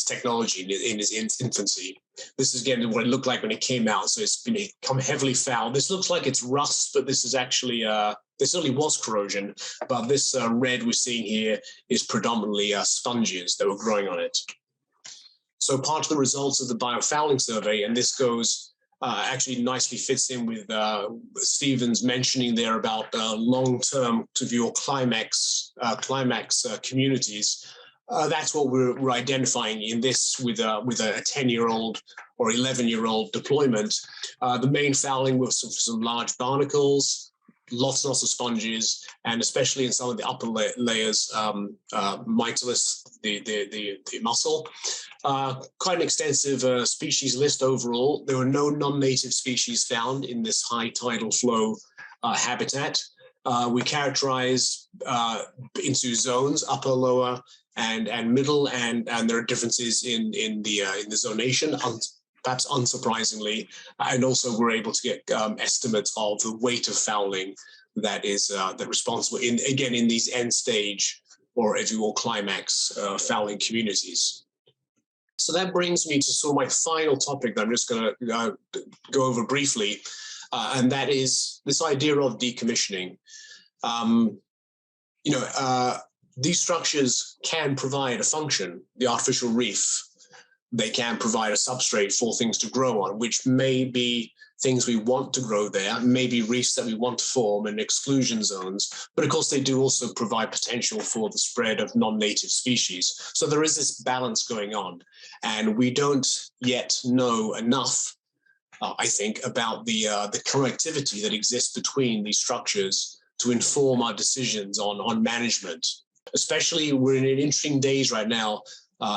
technology in its infancy. This is again what it looked like when it came out. So it's become heavily fouled. This looks like it's rust, but this is actually there certainly was corrosion. But this red we're seeing here is predominantly sponges that were growing on it. So part of the results of the biofouling survey, and this goes actually nicely fits in with Stephen's mentioning there about long-term to view climax communities. That's what we're identifying in this with a 10-year-old or 11-year-old deployment. The main fouling was some large barnacles, lots and lots of sponges, and especially in some of the upper layers, Mytilus, the mussel. Quite an extensive species list overall. There were no non-native species found in this high tidal flow habitat. We characterized into zones, upper, lower, and middle, and there are differences in the zonation, perhaps unsurprisingly, and also we're able to get estimates of the weight of fouling that is responsible in these end stage, or if you will, climax fouling communities. So that brings me to sort of my final topic that I'm just going to go over briefly, and that is this idea of decommissioning. These structures can provide a function, the artificial reef. They can provide a substrate for things to grow on, which may be things we want to grow there, maybe reefs that we want to form and exclusion zones. But of course, they do also provide potential for the spread of non-native species. So there is this balance going on. And we don't yet know enough, I think, about the connectivity that exists between these structures to inform our decisions on management. Especially, we're in interesting days right now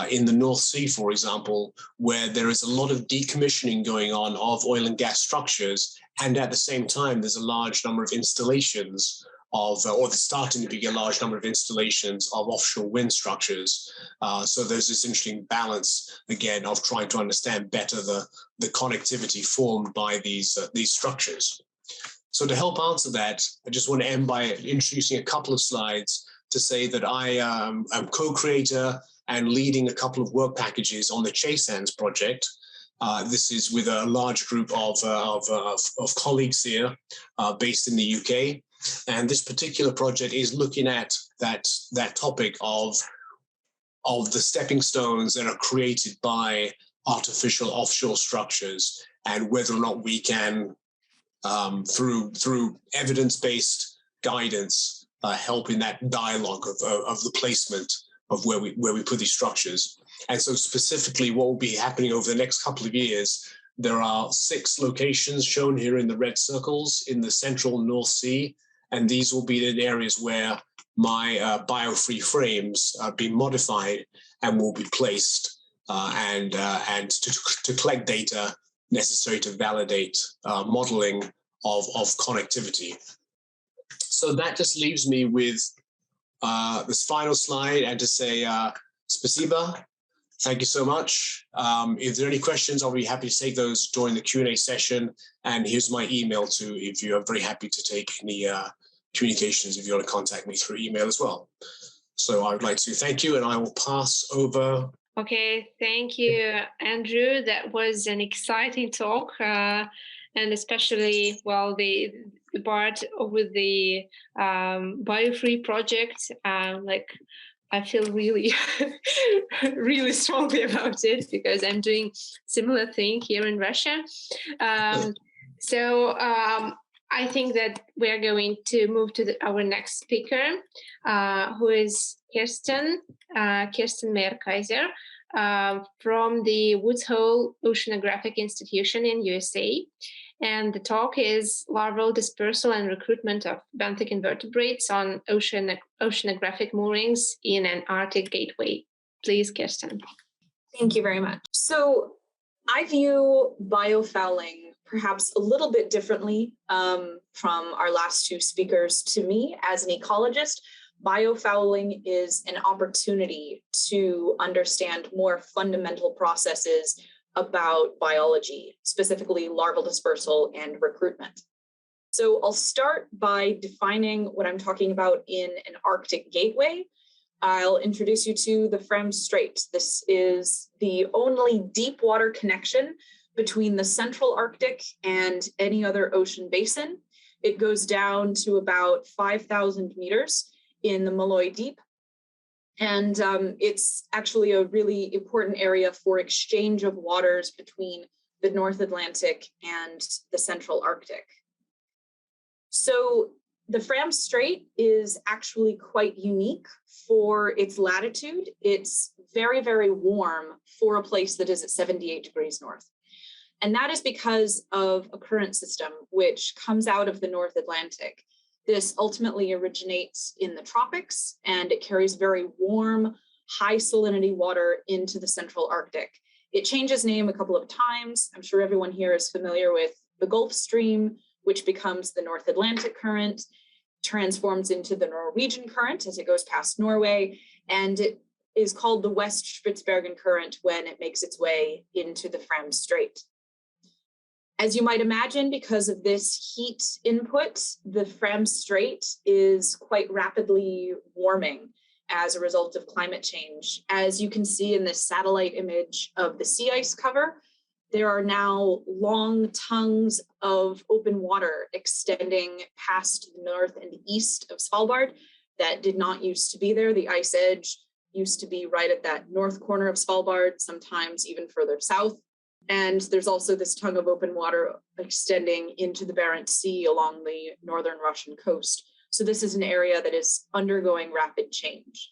in the North Sea, for example, where there is a lot of decommissioning going on of oil and gas structures. And at the same time, there's a large number of installations or there's starting to be a large number of installations of offshore wind structures. So there's this interesting balance, again, of trying to understand better the connectivity formed by these structures. So to help answer that, I just want to end by introducing a couple of slides to say that I am co-creator and leading a couple of work packages on the Chase Hands project. This is with a large group of colleagues here based in the UK. And this particular project is looking at that topic of the stepping stones that are created by artificial offshore structures, and whether or not we can, through evidence-based guidance, help in that dialogue of the placement of where we put these structures. And so specifically what will be happening over the next couple of years, there are 6 locations shown here in the red circles in the central North Sea. And these will be the areas where my biofree frames are being modified and will be placed and to collect data necessary to validate modeling of connectivity. So that just leaves me with this final slide and to say spasiba. Thank you so much. If there are any questions, I'll be happy to take those during the Q&A session. And here's my email too, if you are very happy to take any communications if you want to contact me through email as well. So I would like to thank you, and I will pass over. Okay, thank you, Andrew. That was an exciting talk, and especially, well, the part with the biofree project, like I feel really, really strongly about it because I'm doing similar thing here in Russia. I think that we're going to move to our next speaker, who is Kirstin Meyer-Kaiser from the Woods Hole Oceanographic Institution in USA. And the talk is Larval Dispersal and Recruitment of Benthic Invertebrates on Oceanographic Moorings in an Arctic Gateway. Please, Kirstin. Thank you very much. So I view biofouling perhaps a little bit differently from our last two speakers. To me, as an ecologist, biofouling is an opportunity to understand more fundamental processes about biology, specifically larval dispersal and recruitment. So I'll start by defining what I'm talking about in an Arctic gateway. I'll introduce you to the Fram Strait. This is the only deep water connection between the central Arctic and any other ocean basin. It goes down to about 5,000 meters in the Malloy Deep. And it's actually a really important area for exchange of waters between the North Atlantic and the central Arctic. So the Fram Strait is actually quite unique for its latitude. It's very, very warm for a place that is at 78 degrees north. And that is because of a current system which comes out of the North Atlantic. This ultimately originates in the tropics, and it carries very warm, high salinity water into the central Arctic. It changes name a couple of times. I'm sure everyone here is familiar with the Gulf Stream, which becomes the North Atlantic current, transforms into the Norwegian current as it goes past Norway, and it is called the West Spitsbergen current when it makes its way into the Fram Strait. As you might imagine, because of this heat input, the Fram Strait is quite rapidly warming as a result of climate change. As you can see in this satellite image of the sea ice cover, there are now long tongues of open water extending past the north and east of Svalbard that did not used to be there. The ice edge used to be right at that north corner of Svalbard, sometimes even further south. And there's also this tongue of open water extending into the Barents Sea along the northern Russian coast. So this is an area that is undergoing rapid change.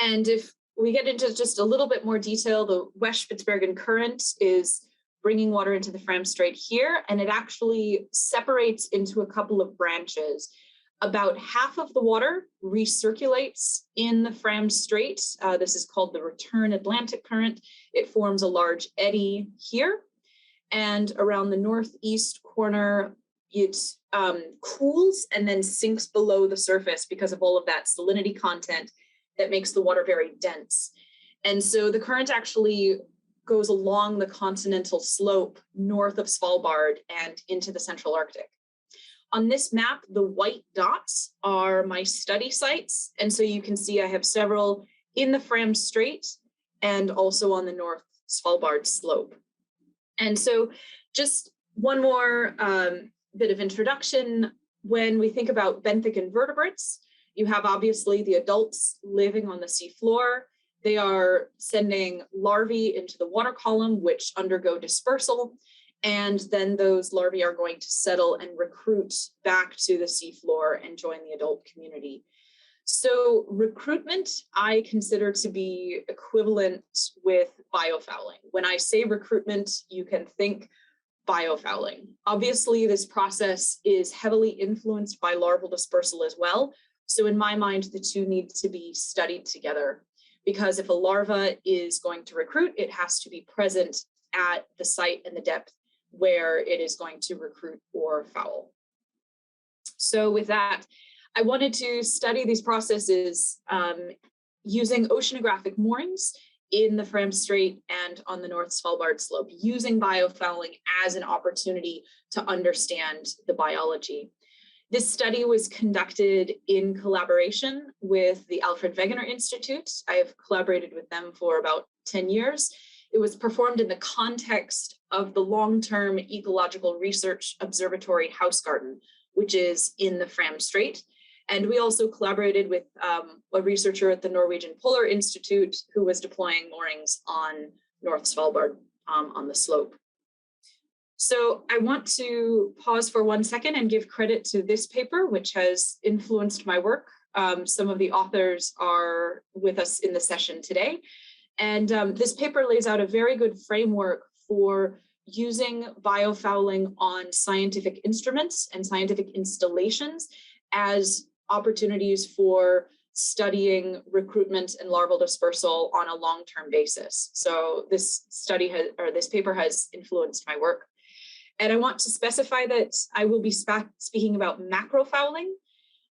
And if we get into just a little bit more detail, the West Spitsbergen current is bringing water into the Fram Strait here, and it actually separates into a couple of branches. About half of the water recirculates in the Fram Strait. This is called the return Atlantic current. It forms a large eddy here. And around the northeast corner, it cools and then sinks below the surface because of all of that salinity content that makes the water very dense. And so the current actually goes along the continental slope north of Svalbard and into the central Arctic. On this map, the white dots are my study sites. And so you can see I have several in the Fram Strait and also on the North Svalbard slope. And so just one more bit of introduction. When we think about benthic invertebrates, you have obviously the adults living on the seafloor. They are sending larvae into the water column, which undergo dispersal. And then those larvae are going to settle and recruit back to the seafloor and join the adult community. So recruitment, I consider to be equivalent with biofouling. When I say recruitment, you can think biofouling. Obviously, this process is heavily influenced by larval dispersal as well. So in my mind, the two need to be studied together, because if a larva is going to recruit, it has to be present at the site and the depth where it is going to recruit or foul. So with that, I wanted to study these processes using oceanographic moorings in the Fram Strait and on the North Svalbard slope, using biofouling as an opportunity to understand the biology. This study was conducted in collaboration with the Alfred Wegener Institute. I've collaborated with them for about 10 years. It was performed in the context of the long-term Ecological Research Observatory House Garden, which is in the Fram Strait. And we also collaborated with a researcher at the Norwegian Polar Institute who was deploying moorings on North Svalbard on the slope. So I want to pause for 1 second and give credit to this paper, which has influenced my work. Some of the authors are with us in the session today. And this paper lays out a very good framework for using biofouling on scientific instruments and scientific installations as opportunities for studying recruitment and larval dispersal on a long-term basis. So this paper has influenced my work. And I want to specify that I will be speaking about macrofouling.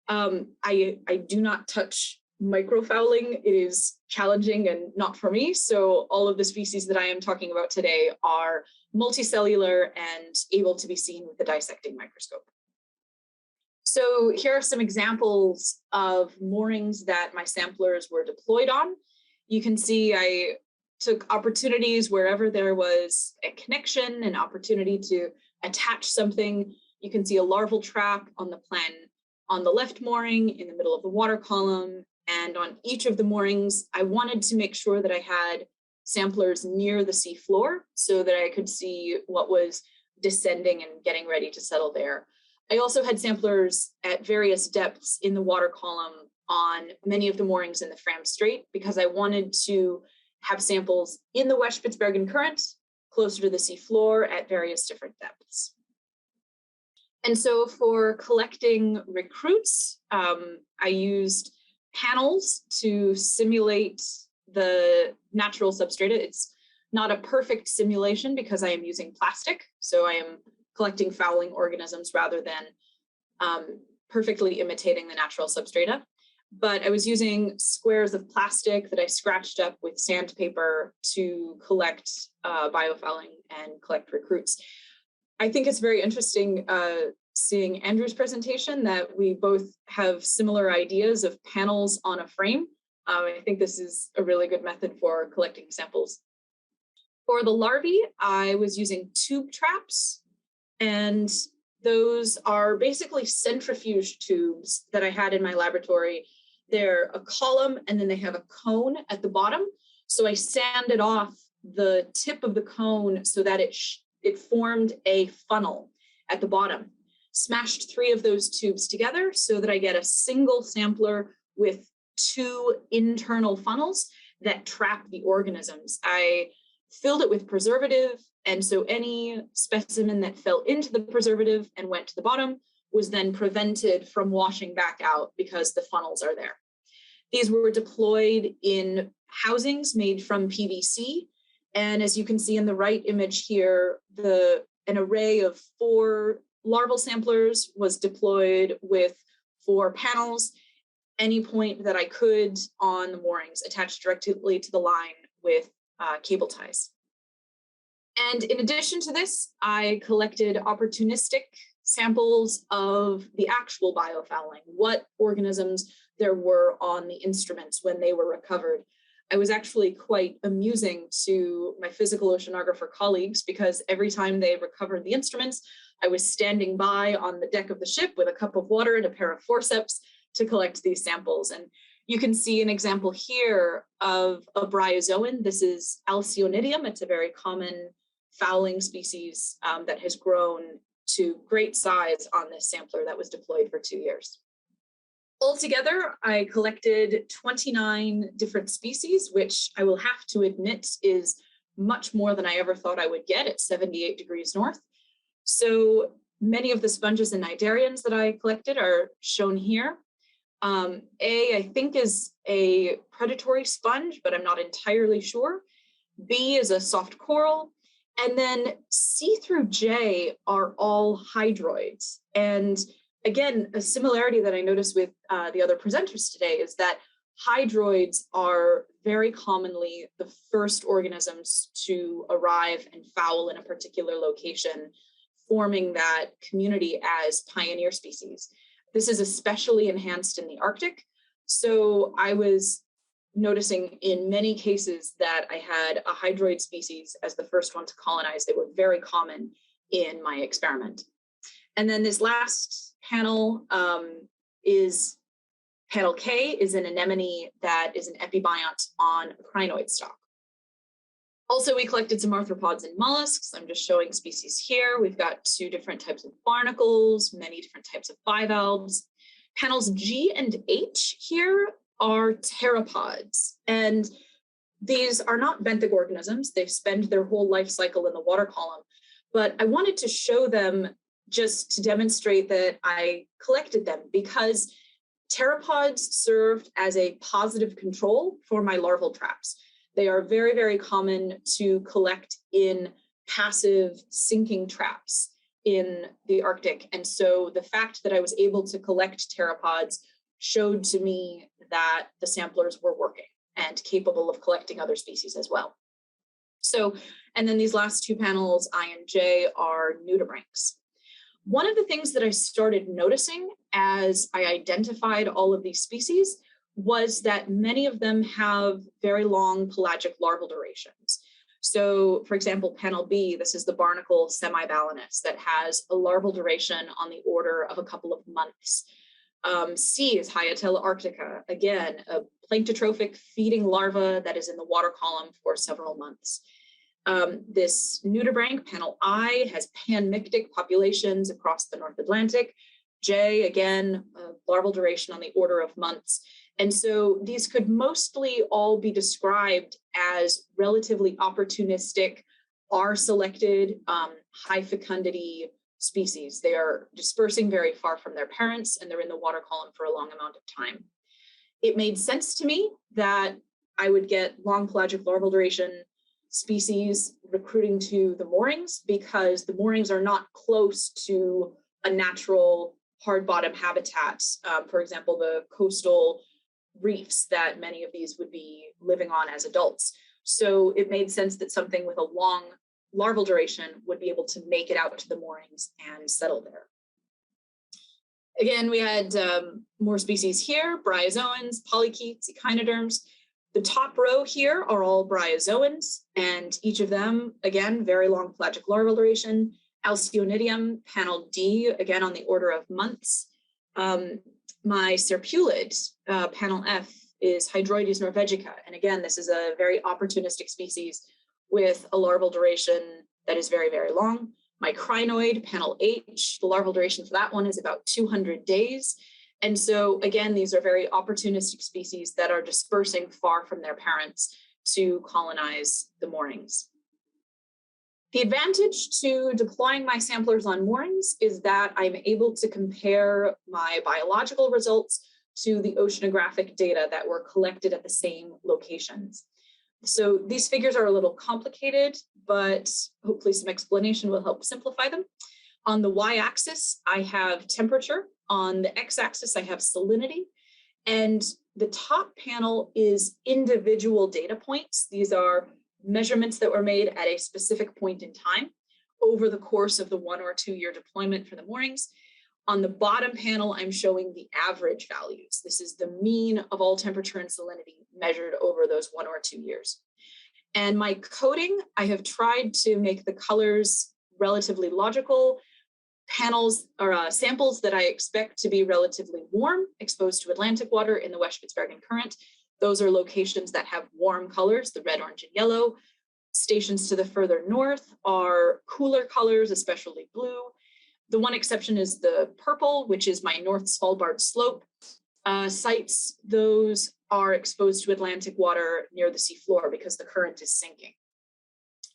I do not touch microfouling. It is challenging and not for me. So all of the species that I am talking about today are multicellular and able to be seen with the dissecting microscope. So here are some examples of moorings that my samplers were deployed on. You can see I took opportunities wherever there was a connection, an opportunity to attach something. You can see a larval trap on the plan on the left mooring in the middle of the water column. And on each of the moorings, I wanted to make sure that I had samplers near the sea floor so that I could see what was descending and getting ready to settle there. I also had samplers at various depths in the water column on many of the moorings in the Fram Strait because I wanted to have samples in the West Spitsbergen Current, closer to the sea floor at various different depths. And so for collecting recruits, I used panels to simulate the natural substrata. It's not a perfect simulation because I am using plastic. So I am collecting fouling organisms rather than perfectly imitating the natural substrata. But I was using squares of plastic that I scratched up with sandpaper to collect biofouling and collect recruits. I think it's very interesting seeing Andrew's presentation that we both have similar ideas of panels on a frame. I think this is a really good method for collecting samples. For the larvae, I was using tube traps, and those are basically centrifuge tubes that I had in my laboratory. They're a column and then they have a cone at the bottom. So I sanded off the tip of the cone so that it formed a funnel at the bottom. Smashed 3 of those tubes together so that I get a single sampler with 2 internal funnels that trap the organisms. I filled it with preservative, and so any specimen that fell into the preservative and went to the bottom was then prevented from washing back out because the funnels are there. These were deployed in housings made from PVC. And as you can see in the right image here, an array of 4 larval samplers was deployed with 4 panels, any point that I could on the moorings, attached directly to the line with cable ties. And in addition to this, I collected opportunistic samples of the actual biofouling, what organisms there were on the instruments when they were recovered. I was actually quite amusing to my physical oceanographer colleagues because every time they recovered the instruments, I was standing by on the deck of the ship with a cup of water and a pair of forceps to collect these samples. And you can see an example here of a bryozoan. This is Alcyonidium. It's a very common fouling species that has grown to great size on this sampler that was deployed for 2 years. Altogether, I collected 29 different species, which I will have to admit is much more than I ever thought I would get at 78 degrees north. So many of the sponges and cnidarians that I collected are shown here. I think is a predatory sponge, but I'm not entirely sure. B is a soft coral. And then C through J are all hydroids. And again, a similarity that I noticed with the other presenters today is that hydroids are very commonly the first organisms to arrive and foul in a particular location, forming that community as pioneer species. This is especially enhanced in the Arctic. So I was noticing in many cases that I had a hydroid species as the first one to colonize. They were very common in my experiment. And then this last panel is panel K, is an anemone that is an epibiont on a crinoid stalk. Also, we collected some arthropods and mollusks. I'm just showing species here. We've got 2 different types of barnacles, many different types of bivalves. Panels G and H here are pteropods. And these are not benthic organisms. They spend their whole life cycle in the water column. But I wanted to show them just to demonstrate that I collected them, because pteropods served as a positive control for my larval traps. They are very, very common to collect in passive sinking traps in the Arctic. And so the fact that I was able to collect pteropods showed to me that the samplers were working and capable of collecting other species as well. So, and then these last 2 panels, I and J, are nudibranchs. One of the things that I started noticing as I identified all of these species was that many of them have very long pelagic larval durations. So, for example, panel B, this is the barnacle semibalanus that has a larval duration on the order of a couple of months. C is Hyatella arctica, again, a planktotrophic feeding larva that is in the water column for several months. This nudibranch, panel I, has panmictic populations across the North Atlantic. J, again, larval duration on the order of months. And so these could mostly all be described as relatively opportunistic, R-selected, high fecundity species. They are dispersing very far from their parents, and they're in the water column for a long amount of time. It made sense to me that I would get long pelagic larval duration species recruiting to the moorings, because the moorings are not close to a natural hard bottom habitat. For example, the coastal reefs that many of these would be living on as adults. So it made sense that something with a long larval duration would be able to make it out to the moorings and settle there. Again, we had more species here: bryozoans, polychaetes, echinoderms. The top row here are all bryozoans, and each of them, again, very long pelagic larval duration. Alcyonidium, panel D, again on the order of months. My serpulid, panel F, is Hydroides norvegica. And again, this is a very opportunistic species with a larval duration that is very, very long. My crinoid, panel H, the larval duration for that one is about 200 days. And so again, these are very opportunistic species that are dispersing far from their parents to colonize the moorings. The advantage to deploying my samplers on moorings is that I'm able to compare my biological results to the oceanographic data that were collected at the same locations. So these figures are a little complicated, but hopefully some explanation will help simplify them. On the y-axis, I have temperature. On the x-axis, I have salinity. And the top panel is individual data points. These are measurements that were made at a specific point in time over the course of the 1 or 2 year deployment for the moorings. On the bottom panel, I'm showing the average values. This is the mean of all temperature and salinity measured over those 1 or 2 years. And my coding, I have tried to make the colors relatively logical. Panels or samples that I expect to be relatively warm, exposed to Atlantic water in the West Spitsbergen Current. Those are locations that have warm colors, the red, orange, and yellow. Stations to the further north are cooler colors, especially blue. The one exception is the purple, which is my North Svalbard slope sites. Those are exposed to Atlantic water near the seafloor because the current is sinking.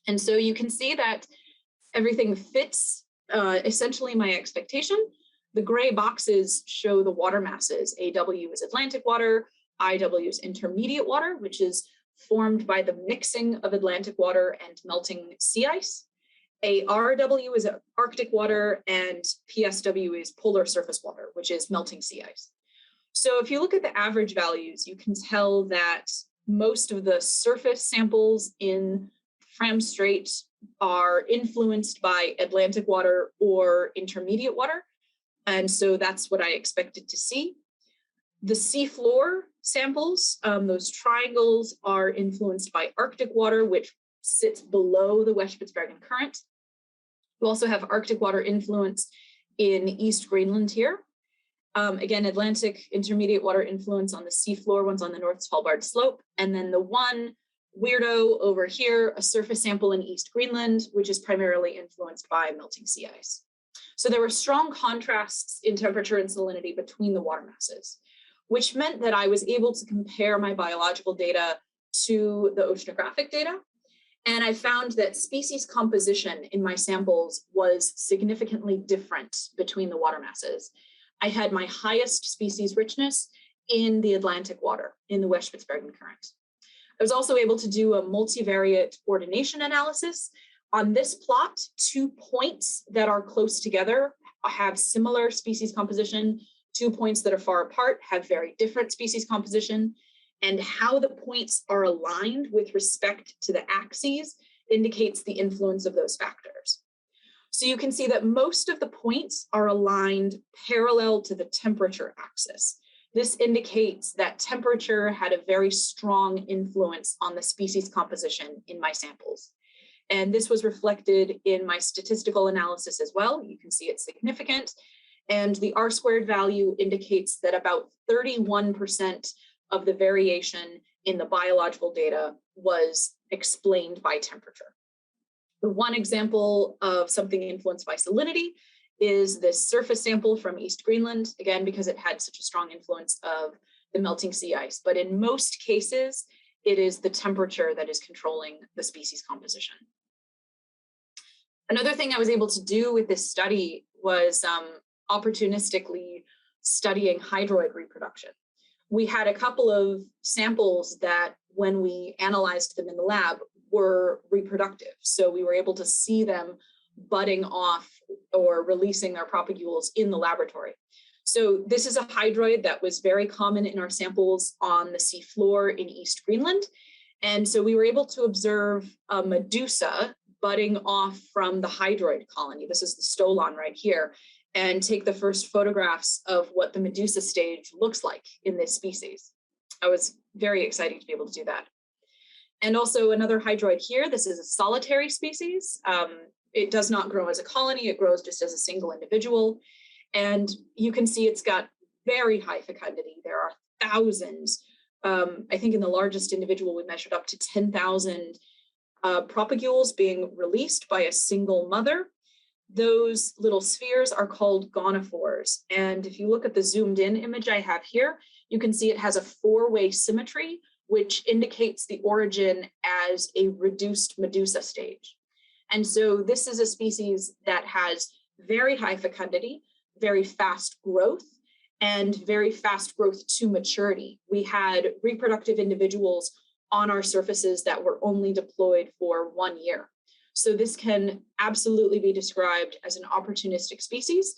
And so you can see that everything fits essentially my expectation. The gray boxes show the water masses. AW is Atlantic water, IW is intermediate water, which is formed by the mixing of Atlantic water and melting sea ice. ARW is Arctic water, and PSW is polar surface water, which is melting sea ice. So if you look at the average values, you can tell that most of the surface samples in Fram Strait are influenced by Atlantic water or intermediate water. And so that's what I expected to see. The seafloor samples, those triangles, are influenced by Arctic water, which sits below the West Spitsbergen current. You also have Arctic water influence in East Greenland here. Again, Atlantic intermediate water influence on the seafloor, one's on the North Svalbard slope. And then the one weirdo over here, a surface sample in East Greenland, which is primarily influenced by melting sea ice. So there were strong contrasts in temperature and salinity between the water masses, which meant that I was able to compare my biological data to the oceanographic data. And I found that species composition in my samples was significantly different between the water masses. I had my highest species richness in the Atlantic water, in the West Spitsbergen current. I was also able to do a multivariate ordination analysis. On this plot, 2 points that are close together have similar species composition. 2 points that are far apart have very different species composition. And how the points are aligned with respect to the axes indicates the influence of those factors. So you can see that most of the points are aligned parallel to the temperature axis. This indicates that temperature had a very strong influence on the species composition in my samples. And this was reflected in my statistical analysis as well. You can see it's significant. And the R-squared value indicates that about 31% of the variation in the biological data was explained by temperature. The one example of something influenced by salinity is this surface sample from East Greenland, again, because it had such a strong influence of the melting sea ice. But in most cases, it is the temperature that is controlling the species composition. Another thing I was able to do with this study was opportunistically studying hydroid reproduction. We had a couple of samples that, when we analyzed them in the lab, were reproductive. So we were able to see them budding off or releasing their propagules in the laboratory. So this is a hydroid that was very common in our samples on the seafloor in East Greenland. And so we were able to observe a medusa budding off from the hydroid colony. This is the stolon right here, and take the first photographs of what the medusa stage looks like in this species. I was very excited to be able to do that. And also another hydroid here. This is a solitary species. It does not grow as a colony. It grows just as a single individual. And you can see it's got very high fecundity. There are thousands. I think in the largest individual, we measured up to 10,000 propagules being released by a single mother. Those little spheres are called gonophores. And if you look at the zoomed in image I have here, you can see it has a 4-way symmetry, which indicates the origin as a reduced medusa stage. And so this is a species that has very high fecundity, very fast growth, and very fast growth to maturity. We had reproductive individuals on our surfaces that were only deployed for 1 year. So this can absolutely be described as an opportunistic species,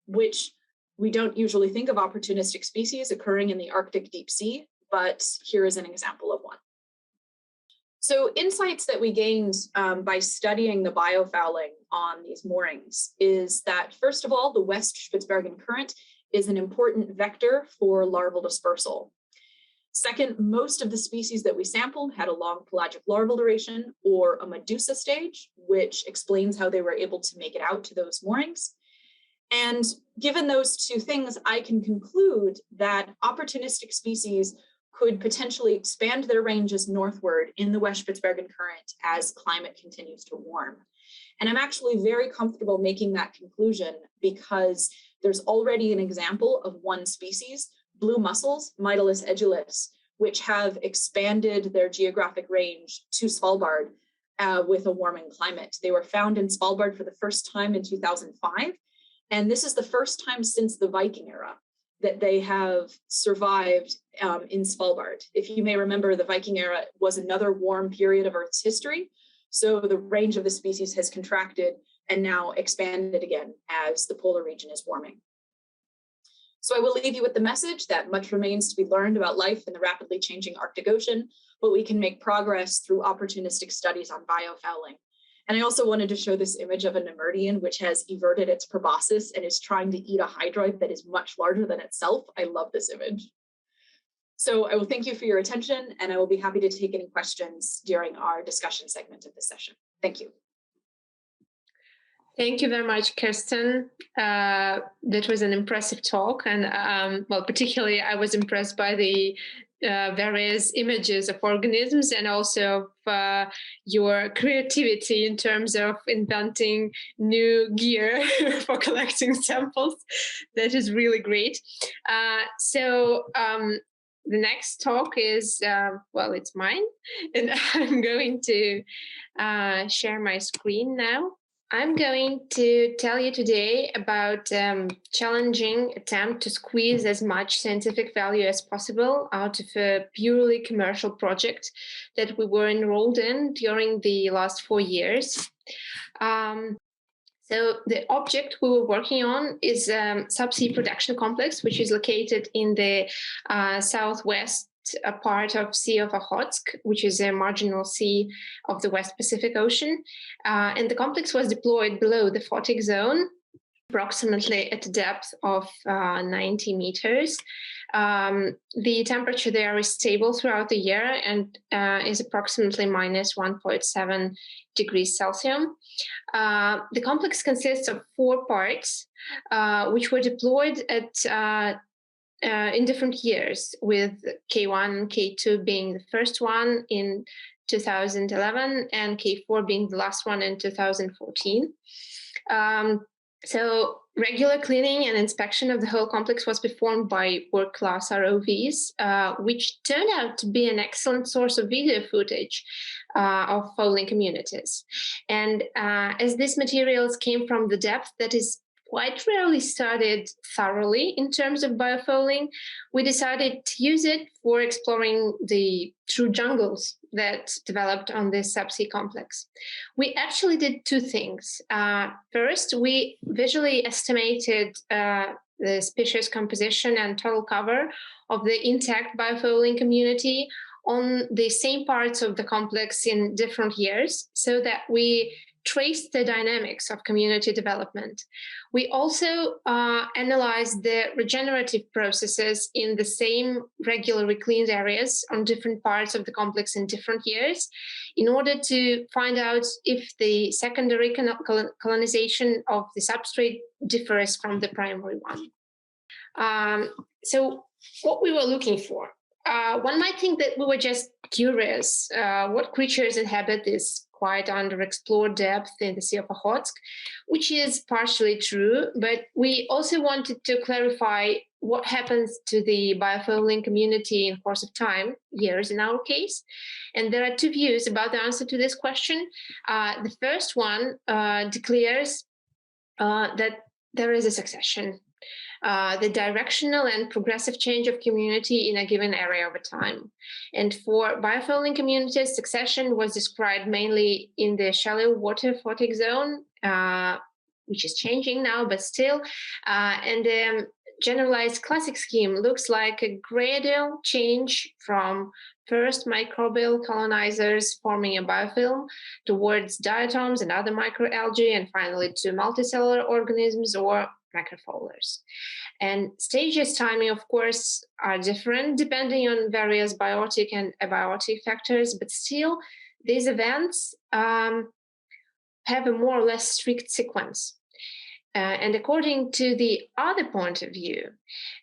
which we don't usually think of opportunistic species occurring in the Arctic deep sea, but here is an example of one. So insights that we gained by studying the biofouling on these moorings is that, first of all, the West Spitsbergen current is an important vector for larval dispersal. Second, most of the species that we sampled had a long pelagic larval duration or a medusa stage, which explains how they were able to make it out to those moorings. And given those two things, I can conclude that opportunistic species could potentially expand their ranges northward in the West Spitsbergen current as climate continues to warm. And I'm actually very comfortable making that conclusion because there's already an example of one species, blue mussels, Mytilus edulis, which have expanded their geographic range to Svalbard with a warming climate. They were found in Svalbard for the first time in 2005. And this is the first time since the Viking era that they have survived in Svalbard. If you may remember, the Viking era was another warm period of Earth's history. So the range of the species has contracted and now expanded again as the polar region is warming. So I will leave you with the message that much remains to be learned about life in the rapidly changing Arctic Ocean, but we can make progress through opportunistic studies on biofouling. And I also wanted to show this image of a Nemertean, which has everted its proboscis and is trying to eat a hydroid that is much larger than itself. I love this image. So I will thank you for your attention, and I will be happy to take any questions during our discussion segment of this session. Thank you. Thank you very much, Kirstin. That was an impressive talk. And well, particularly I was impressed by the various images of organisms and also of your creativity in terms of inventing new gear for collecting samples. That is really great. The next talk is, well, it's mine, and I'm going to share my screen now. I'm going to tell you today about challenging attempt to squeeze as much scientific value as possible out of a purely commercial project that we were enrolled in during the last 4 years. So the object we were working on is subsea production complex, which is located in the southwest a part of Sea of Okhotsk, which is a marginal sea of the West Pacific Ocean. And the complex was deployed below the photic zone, approximately at a depth of 90 meters. The temperature there is stable throughout the year and is approximately minus 1.7 degrees Celsius. The complex consists of 4 parts, which were deployed at in different years, with K1 and K2 being the first one in 2011 and K4 being the last one in 2014. So regular cleaning and inspection of the whole complex was performed by world-class ROVs, which turned out to be an excellent source of video footage of fouling communities. And as these materials came from the depth that is quite rarely studied thoroughly in terms of biofouling, we decided to use it for exploring the true jungles that developed on this subsea complex. We actually did 2 things. First, we visually estimated the species composition and total cover of the intact biofouling community on the same parts of the complex in different years, so that we trace the dynamics of community development. We also analyzed the regenerative processes in the same regularly cleaned areas on different parts of the complex in different years, in order to find out if the secondary colonization of the substrate differs from the primary one. So what we were looking for. One might think that we were just curious what creatures inhabit this quite underexplored depth in the Sea of Okhotsk, which is partially true, but we also wanted to clarify what happens to the biofouling community in course of time, years in our case. And there are 2 views about the answer to this question. The first one declares that there is a succession, the directional and progressive change of community in a given area over time. And for biofouling communities, succession was described mainly in the shallow water photic zone, which is changing now, but still. And the generalized classic scheme looks like a gradual change from first microbial colonizers forming a biofilm towards diatoms and other microalgae, and finally to multicellular organisms or macrofoulers. And stages timing, of course, are different depending on various biotic and abiotic factors, but still these events have a more or less strict sequence. And according to the other point of view,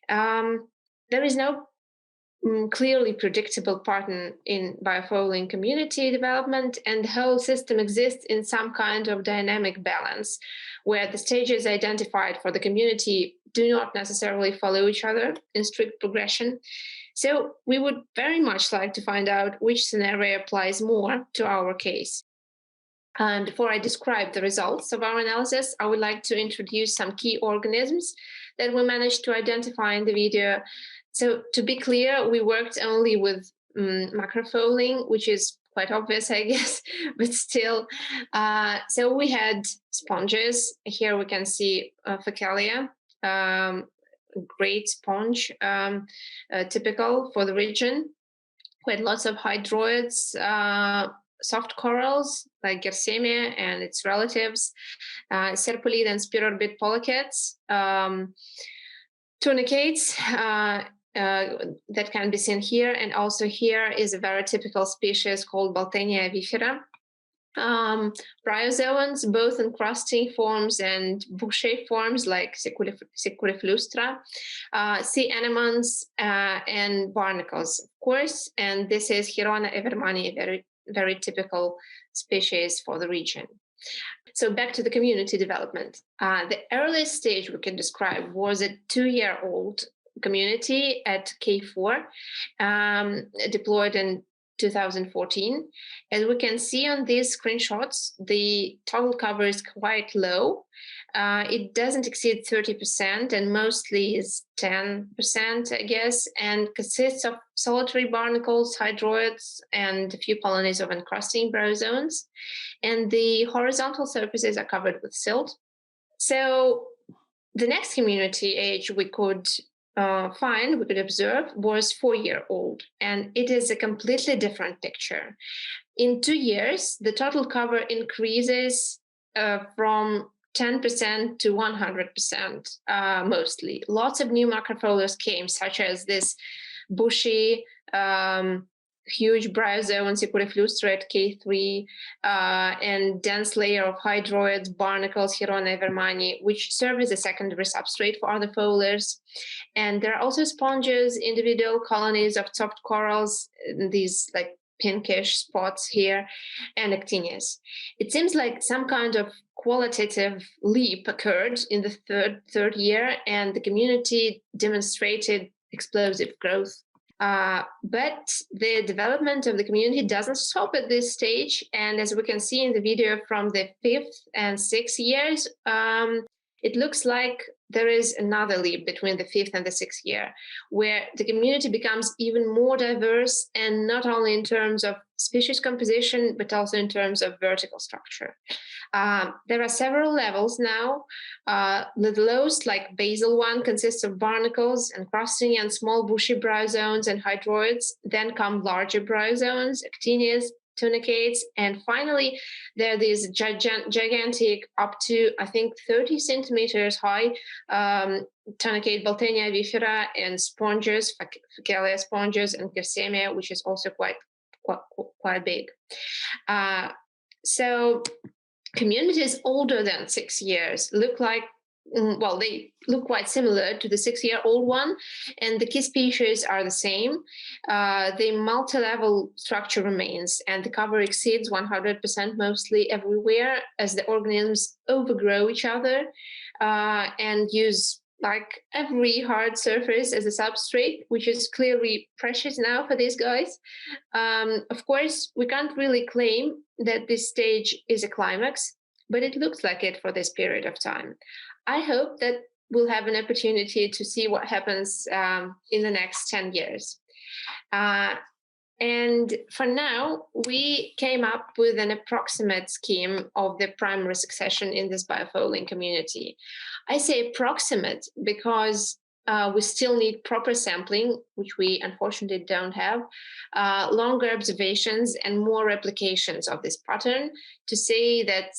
there is no clearly predictable pattern in biofouling community development, and the whole system exists in some kind of dynamic balance, where the stages identified for the community do not necessarily follow each other in strict progression. So we would very much like to find out which scenario applies more to our case. And before I describe the results of our analysis, I would like to introduce some key organisms that we managed to identify in the video. So to be clear, we worked only with macrofouling, which is quite obvious, I guess, but still. So we had sponges. Here we can see Facalia, great sponge, typical for the region. We had lots of hydroids, soft corals like Gersemia and its relatives, serpulid and spirorbid polychaetes, tunicates that can be seen here. And also here is a very typical species called Baltenia avifera. Bryozoans, both in crusting forms and book-shaped forms like Securiflustra, sea anemones, and barnacles, of course. And this is Hirona evermanni, a very, very typical species for the region. So back to the community development. The earliest stage we can describe was a 2-year-old community at K4, deployed in 2014. As we can see on these screenshots, the total cover is quite low. It doesn't exceed 30% and mostly is 10%, I guess, and consists of solitary barnacles, hydroids, and a few colonies of encrusting bryozoans. And the horizontal surfaces are covered with silt. So the next community age we could observe was 4-year-old, and it is a completely different picture. In 2 years, the total cover increases from 10% to 100%, mostly. Lots of new macropholos came, such as this bushy, huge bryozoan Securiflustra at K3, and dense layer of hydroids, barnacles, Hirona evermanni, which serve as a secondary substrate for other foliars. And there are also sponges, individual colonies of soft corals, these like pinkish spots here, and actinias. It seems like some kind of qualitative leap occurred in the third year, and the community demonstrated explosive growth. But the development of the community doesn't stop at this stage. And as we can see in the video from the 5th and 6th years, it looks like there is another leap between the 5th and the 6th year, where the community becomes even more diverse, and not only in terms of species composition, but also in terms of vertical structure. There are several levels now. The lowest, like basal one, consists of barnacles, encrusting, and small bushy bryozoans and hydroids. Then come larger bryozoans, actinias, tunicates, and finally there are these gigantic, up to I think 30 centimeters high, tunicate Baltenia avifera and sponges, Facalia sponges, and Gersemia, which is also quite big. So communities older than 6 years look like, well, they look quite similar to the 6-year-old one, and the key species are the same. The multi-level structure remains, and the cover exceeds 100% mostly everywhere, as the organisms overgrow each other and use like every hard surface as a substrate, which is clearly precious now for these guys. Of course, we can't really claim that this stage is a climax, but it looks like it for this period of time. I hope that we'll have an opportunity to see what happens in the next 10 years. And for now, we came up with an approximate scheme of the primary succession in this biofouling community. I say approximate because we still need proper sampling, which we unfortunately don't have, longer observations and more replications of this pattern to say to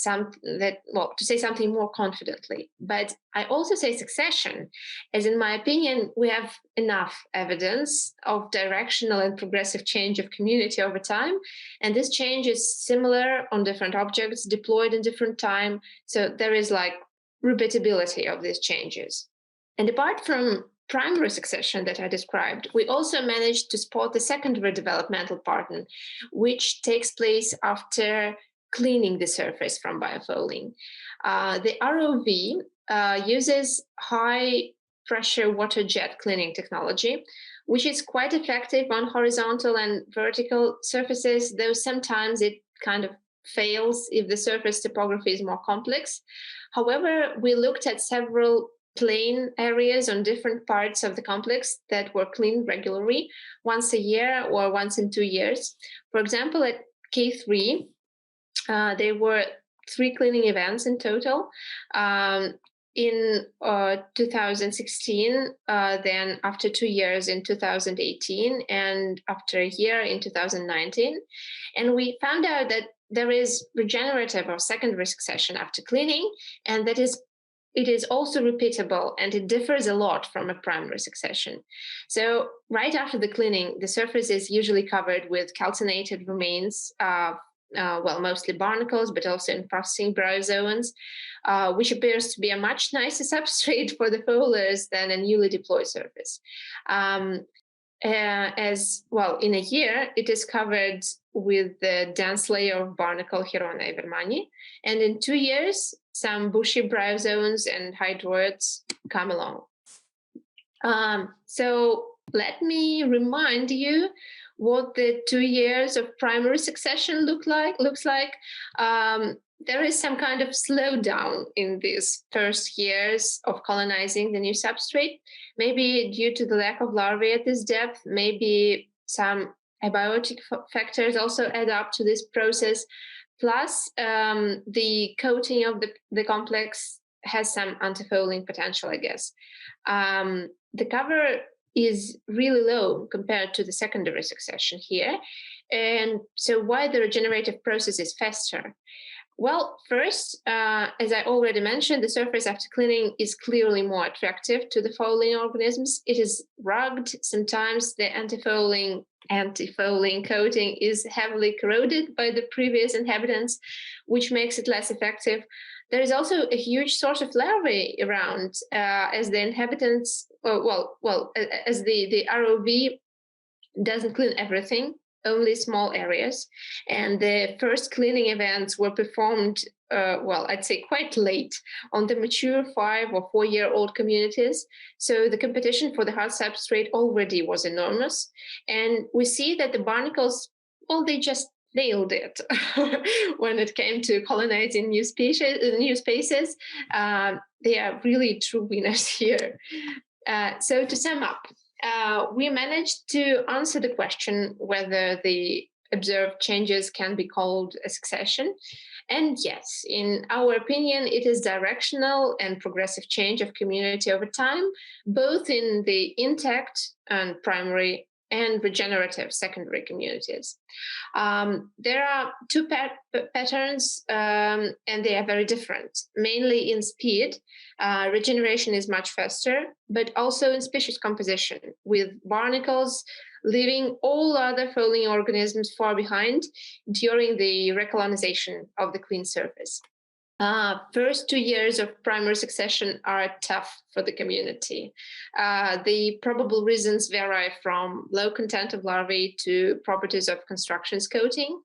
say something more confidently. But I also say succession, as in my opinion, we have enough evidence of directional and progressive change of community over time. And this change is similar on different objects deployed in different time. So there is like repeatability of these changes. And apart from primary succession that I described, we also managed to spot the secondary developmental pattern, which takes place after cleaning the surface from biofouling. The ROV uses high pressure water jet cleaning technology, which is quite effective on horizontal and vertical surfaces, though sometimes it kind of fails if the surface topography is more complex. However, we looked at several plain areas on different parts of the complex that were cleaned regularly, once a year or once in 2 years. For example, at K3, there were 3 cleaning events in total. in 2016, then after 2 years in 2018, and after a year in 2019. And we found out that there is regenerative or secondary succession after cleaning, and that it is also repeatable, and it differs a lot from a primary succession. So right after the cleaning, the surface is usually covered with calcinated remains, mostly barnacles, but also in processing bryozoans, which appears to be a much nicer substrate for the foliars than a newly deployed surface. As well, in a year, it is covered with the dense layer of barnacle Hirona evermanni, and in 2 years, some bushy bryozoans and hydroids come along. So let me remind you what the 2 years of primary succession looks like. There is some kind of slowdown in these first years of colonizing the new substrate, maybe due to the lack of larvae at this depth, maybe some abiotic factors also add up to this process. Plus, the coating of the complex has some antifouling potential, I guess. The cover is really low compared to the secondary succession here. And so why the regenerative process is faster? Well, first, as I already mentioned, the surface after cleaning is clearly more attractive to the fouling organisms. It is rugged. Sometimes the antifouling coating is heavily corroded by the previous inhabitants, which makes it less effective. There is also a huge source of larvae around, as the inhabitants, as the ROV doesn't clean everything, only small areas. And the first cleaning events were performed, I'd say quite late on the mature 5 or 4 year old communities. So the competition for the hard substrate already was enormous. And we see that the barnacles, they just nailed it when it came to colonizing new spaces. They are really true winners here. So to sum up, we managed to answer the question whether the observed changes can be called a succession. And yes, in our opinion, it is directional and progressive change of community over time, both in the intact and primary and regenerative secondary communities. There are two patterns, and they are very different, mainly in speed. Regeneration is much faster, but also in species composition, with barnacles leaving all other fouling organisms far behind during the recolonization of the clean surface. First 2 years of primary succession are tough for the community. The probable reasons vary from low content of larvae to properties of constructions coating.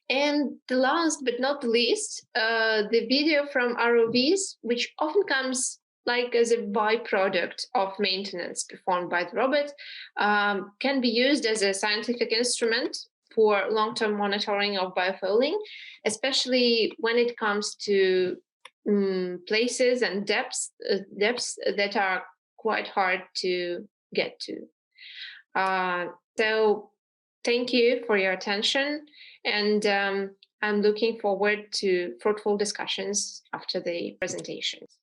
And the last but not the least, the video from ROVs, which often comes like as a byproduct of maintenance performed by the robot, can be used as a scientific instrument for long-term monitoring of biofouling, especially when it comes to places and depths that are quite hard to get to. So thank you for your attention, and I'm looking forward to fruitful discussions after the presentations.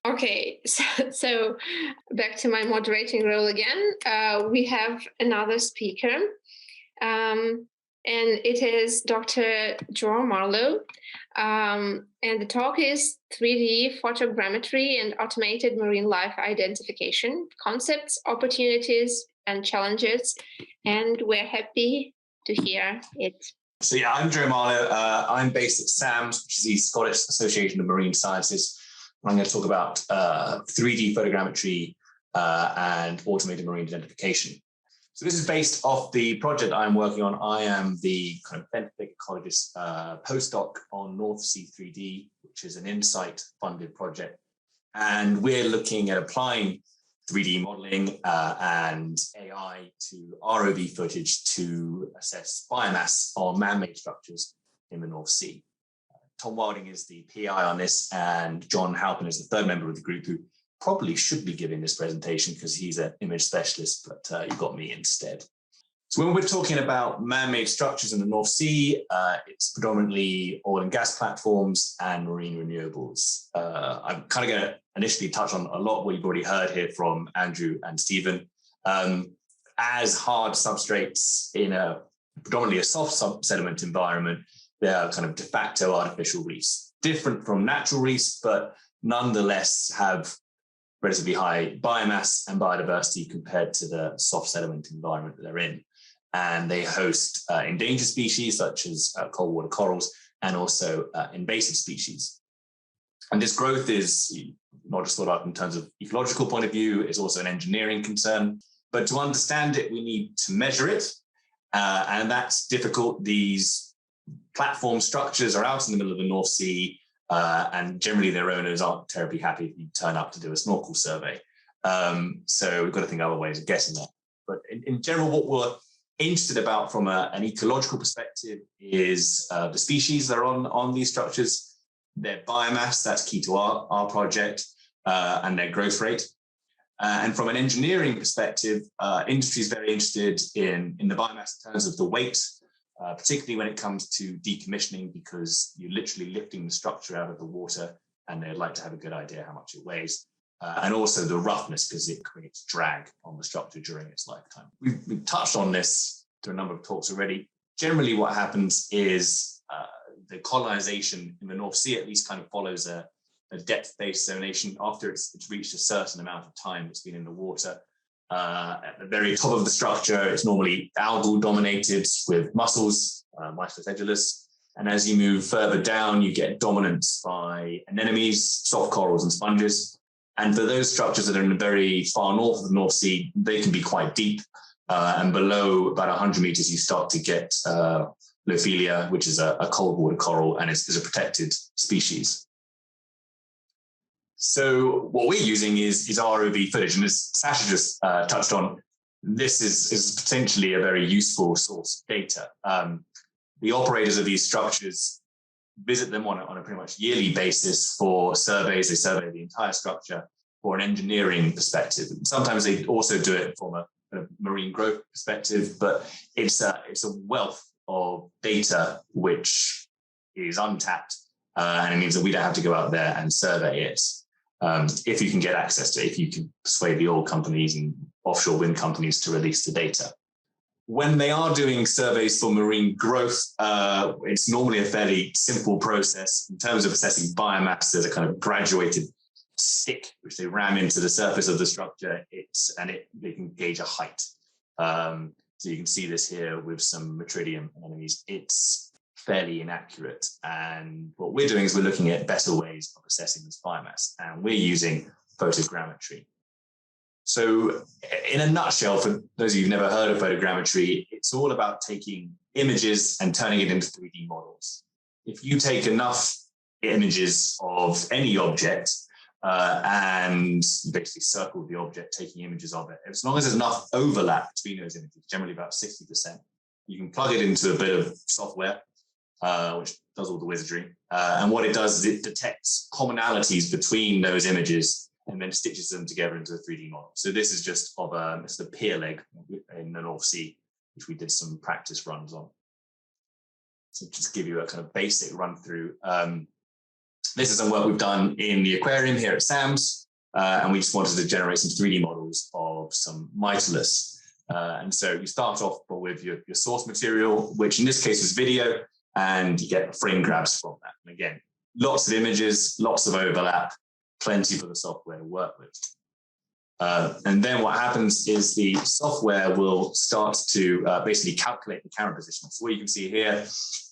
Okay, so back to my moderating role again. We have another speaker. And it is Dr. Joe Marlow. And the talk is 3D photogrammetry and automated marine life identification, concepts, opportunities, and challenges. And we're happy to hear it. So yeah, I'm Joe Marlow. I'm based at SAMS, which is the Scottish Association of Marine Sciences. I'm going to talk about 3D photogrammetry and automated marine identification. So this is based off the project I'm working on. I am the kind of benthic ecologist postdoc on North Sea 3D, which is an Insight-funded project. And we're looking at applying 3D modeling and AI to ROV footage to assess biomass on man-made structures in the North Sea. Tom Wilding is the PI on this, and John Halpin is the third member of the group who probably should be giving this presentation because he's an image specialist, but you got me instead. So when we're talking about man-made structures in the North Sea, it's predominantly oil and gas platforms and marine renewables. I'm kind of going to initially touch on a lot of what you've already heard here from Andrew and Stephen. As hard substrates in a predominantly a soft sediment environment, they are kind of de facto artificial reefs, different from natural reefs, but nonetheless have relatively high biomass and biodiversity compared to the soft sediment environment that they're in. And they host endangered species such as cold water corals and also invasive species. And this growth is not just thought of in terms of ecological point of view, it's also an engineering concern. But to understand it, we need to measure it. And that's difficult. These platform structures are out in the middle of the North Sea, and generally their owners aren't terribly happy if you turn up to do a snorkel survey. So we've got to think of other ways of getting there. But in general, what we're interested about from an ecological perspective is the species that are on these structures, their biomass, that's key to our project, and their growth rate. And from an engineering perspective, industry is very interested in the biomass in terms of the weight, particularly when it comes to decommissioning, because you're literally lifting the structure out of the water and they'd like to have a good idea how much it weighs. And also the roughness, because it creates drag on the structure during its lifetime. We've touched on this through a number of talks already. Generally, what happens is the colonization in the North Sea at least kind of follows a depth-based zonation after it's reached a certain amount of time it's been in the water. At the very top of the structure, it's normally algal dominated with mussels, Mycetes edulis. And as you move further down, you get dominance by anemones, soft corals, and sponges. And for those structures that are in the very far north of the North Sea, they can be quite deep. And below about 100 meters, you start to get Lophelia, which is a cold water coral, and is a protected species. So what we're using is ROV footage, and as Sasha just touched on, this is potentially a very useful source of data. The operators of these structures visit them on a pretty much yearly basis for surveys. They survey the entire structure for an engineering perspective. Sometimes they also do it from a marine growth perspective, but it's a wealth of data which is untapped, and it means that we don't have to go out there and survey it. If you can get access to it, if you can persuade the oil companies and offshore wind companies to release the data. When they are doing surveys for marine growth, it's normally a fairly simple process. In terms of assessing biomass, there's a kind of graduated stick which they ram into the surface of the structure. They can gauge a height. So you can see this here with some Metridium anemones. It's fairly inaccurate. And what we're doing is we're looking at better ways of assessing this biomass, and we're using photogrammetry. So in a nutshell, for those of you who've never heard of photogrammetry, it's all about taking images and turning it into 3D models. If you take enough images of any object and you basically circle the object, taking images of it, as long as there's enough overlap between those images, generally about 60%, you can plug it into a bit of software, which does all the wizardry. And what it does is it detects commonalities between those images and then stitches them together into a 3D model. So this is just of it's the pier leg in the North Sea, which we did some practice runs on. So just give you a kind of basic run through. This is some work we've done in the aquarium here at SAMS, and we just wanted to generate some 3D models of some Mytilus. And so you start off with your source material, which in this case is video, and you get frame grabs from that. And again, lots of images, lots of overlap, plenty for the software to work with. And then what happens is the software will start to basically calculate the camera position. So what you can see here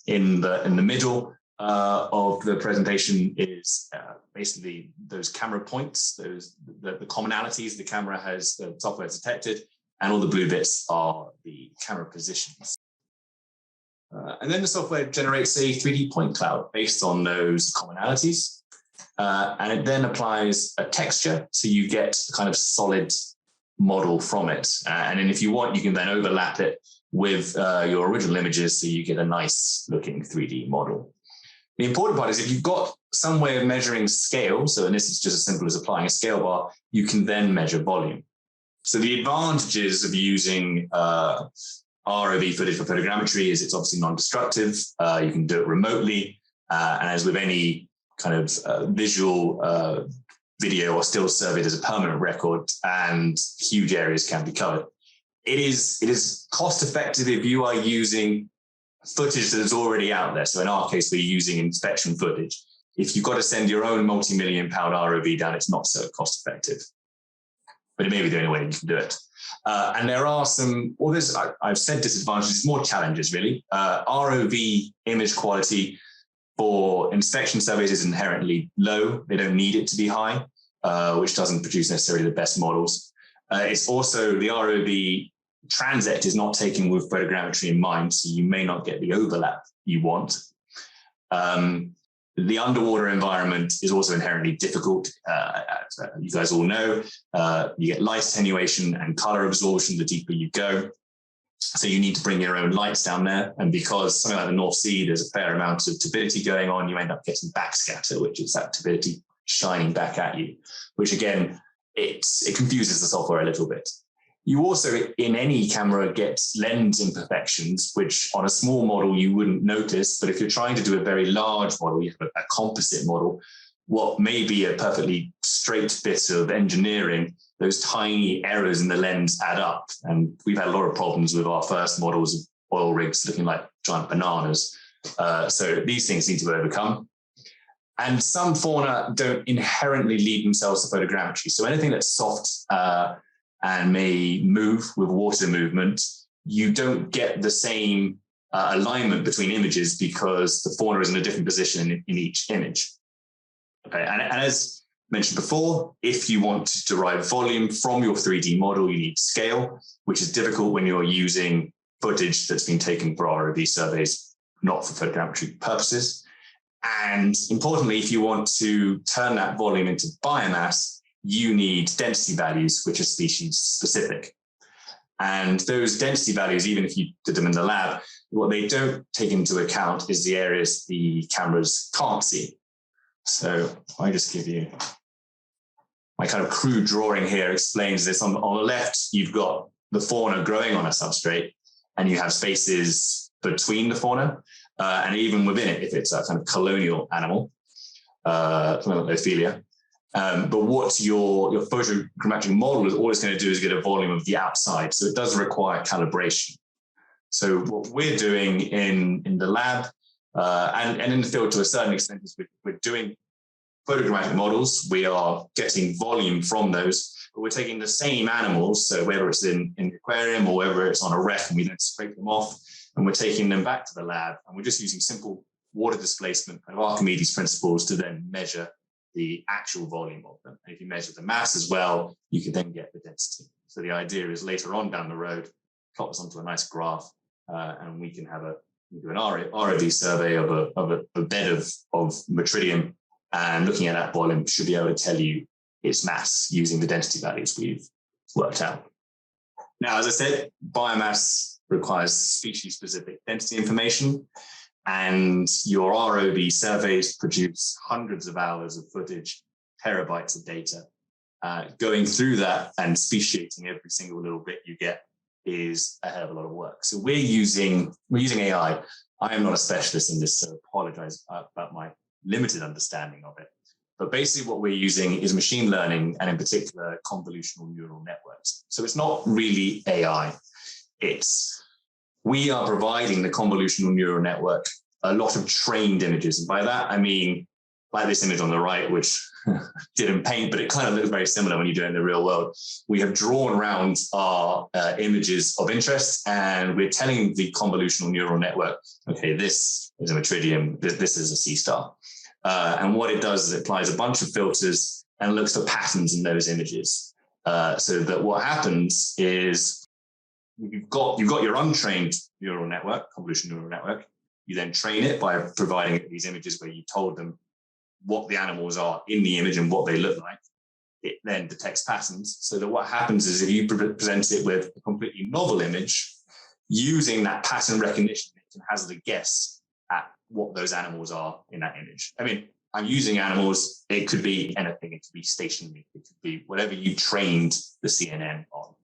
in the middle of the presentation is basically those camera points, the commonalities the camera has, the software has detected, and all the blue bits are the camera positions. And then the software generates a 3D point cloud based on those commonalities. And it then applies a texture, so you get a kind of solid model from it. And then if you want, you can then overlap it with your original images, so you get a nice looking 3D model. The important part is if you've got some way of measuring scale, so and this is just as simple as applying a scale bar, you can then measure volume. So the advantages of using ROV footage for photogrammetry is it's obviously non-destructive. You can do it remotely. And as with any kind of visual video or still survey, there's a permanent record and huge areas can be covered. It is cost effective if you are using footage that is already out there. So in our case, we're using inspection footage. If you've got to send your own multi-million pound ROV down, it's not so cost effective. But it may be the only way you can do it. And there are some, I've said disadvantages, more challenges really. ROV image quality for inspection surveys is inherently low. They don't need it to be high, which doesn't produce necessarily the best models. It's also the ROV transect is not taken with photogrammetry in mind, so you may not get the overlap you want. The underwater environment is also inherently difficult. As you guys all know, you get light attenuation and color absorption the deeper you go. So you need to bring your own lights down there. And because something like the North Sea, there's a fair amount of turbidity going on, you end up getting backscatter, which is that turbidity shining back at you, which again, it confuses the software a little bit. You also, in any camera, get lens imperfections, which on a small model you wouldn't notice. But if you're trying to do a very large model, you have a composite model, what may be a perfectly straight bit of engineering, those tiny errors in the lens add up. And we've had a lot of problems with our first models of oil rigs looking like giant bananas. So these things need to be overcome. And some fauna don't inherently lead themselves to photogrammetry. So anything that's soft and may move with water movement, you don't get the same alignment between images because the fauna is in a different position in each image. Okay, and as mentioned before, if you want to derive volume from your 3D model, you need scale, which is difficult when you're using footage that's been taken for ROV surveys, not for photogrammetry purposes. And importantly, if you want to turn that volume into biomass, you need density values, which are species specific. And those density values, even if you did them in the lab, what they don't take into account is the areas the cameras can't see. So I just give you my kind of crude drawing here explains this. On the left, you've got the fauna growing on a substrate, and you have spaces between the fauna, and even within it, if it's a kind of colonial animal, something like Ophelia. But what your photogrammetric model is always going to do is get a volume of the outside. So it does require calibration. So what we're doing in the lab and in the field to a certain extent is we're doing photogrammetric models. We are getting volume from those, but we're taking the same animals. So whether it's in the aquarium or whether it's on a wreck and we don't scrape them off, and we're taking them back to the lab, and we're just using simple water displacement and Archimedes principles to then measure the actual volume of them. And if you measure the mass as well, you can then get the density. So the idea is later on down the road, plot this onto a nice graph, and we can do an ROV survey of a bed of Metridium, and looking at that volume should be able to tell you its mass using the density values we've worked out. Now, as I said, biomass requires species-specific density information, and your ROV surveys produce hundreds of hours of footage, terabytes of data. Going through that and speciating every single little bit you get is a hell of a lot of work. So we're using AI. I am not a specialist in this, so apologize about my limited understanding of it. But basically what we're using is machine learning, and in particular, convolutional neural networks. So it's not really AI. We are providing the convolutional neural network a lot of trained images. And by that, I mean, like this image on the right, which didn't paint, but it kind of looks very similar when you do it in the real world. We have drawn around our images of interest, and we're telling the convolutional neural network, okay, this is a Metridium, this is a sea star. And what it does is it applies a bunch of filters and looks for patterns in those images. So that what happens is you've got your untrained neural network, convolutional neural network. You then train it by providing it these images where you told them what the animals are in the image and what they look like. It then detects patterns. So that what happens is if you present it with a completely novel image, using that pattern recognition, it can hazard a guess at what those animals are in that image. I mean, I'm using animals. It could be anything. It could be stationary. It could be whatever you trained the CNN on.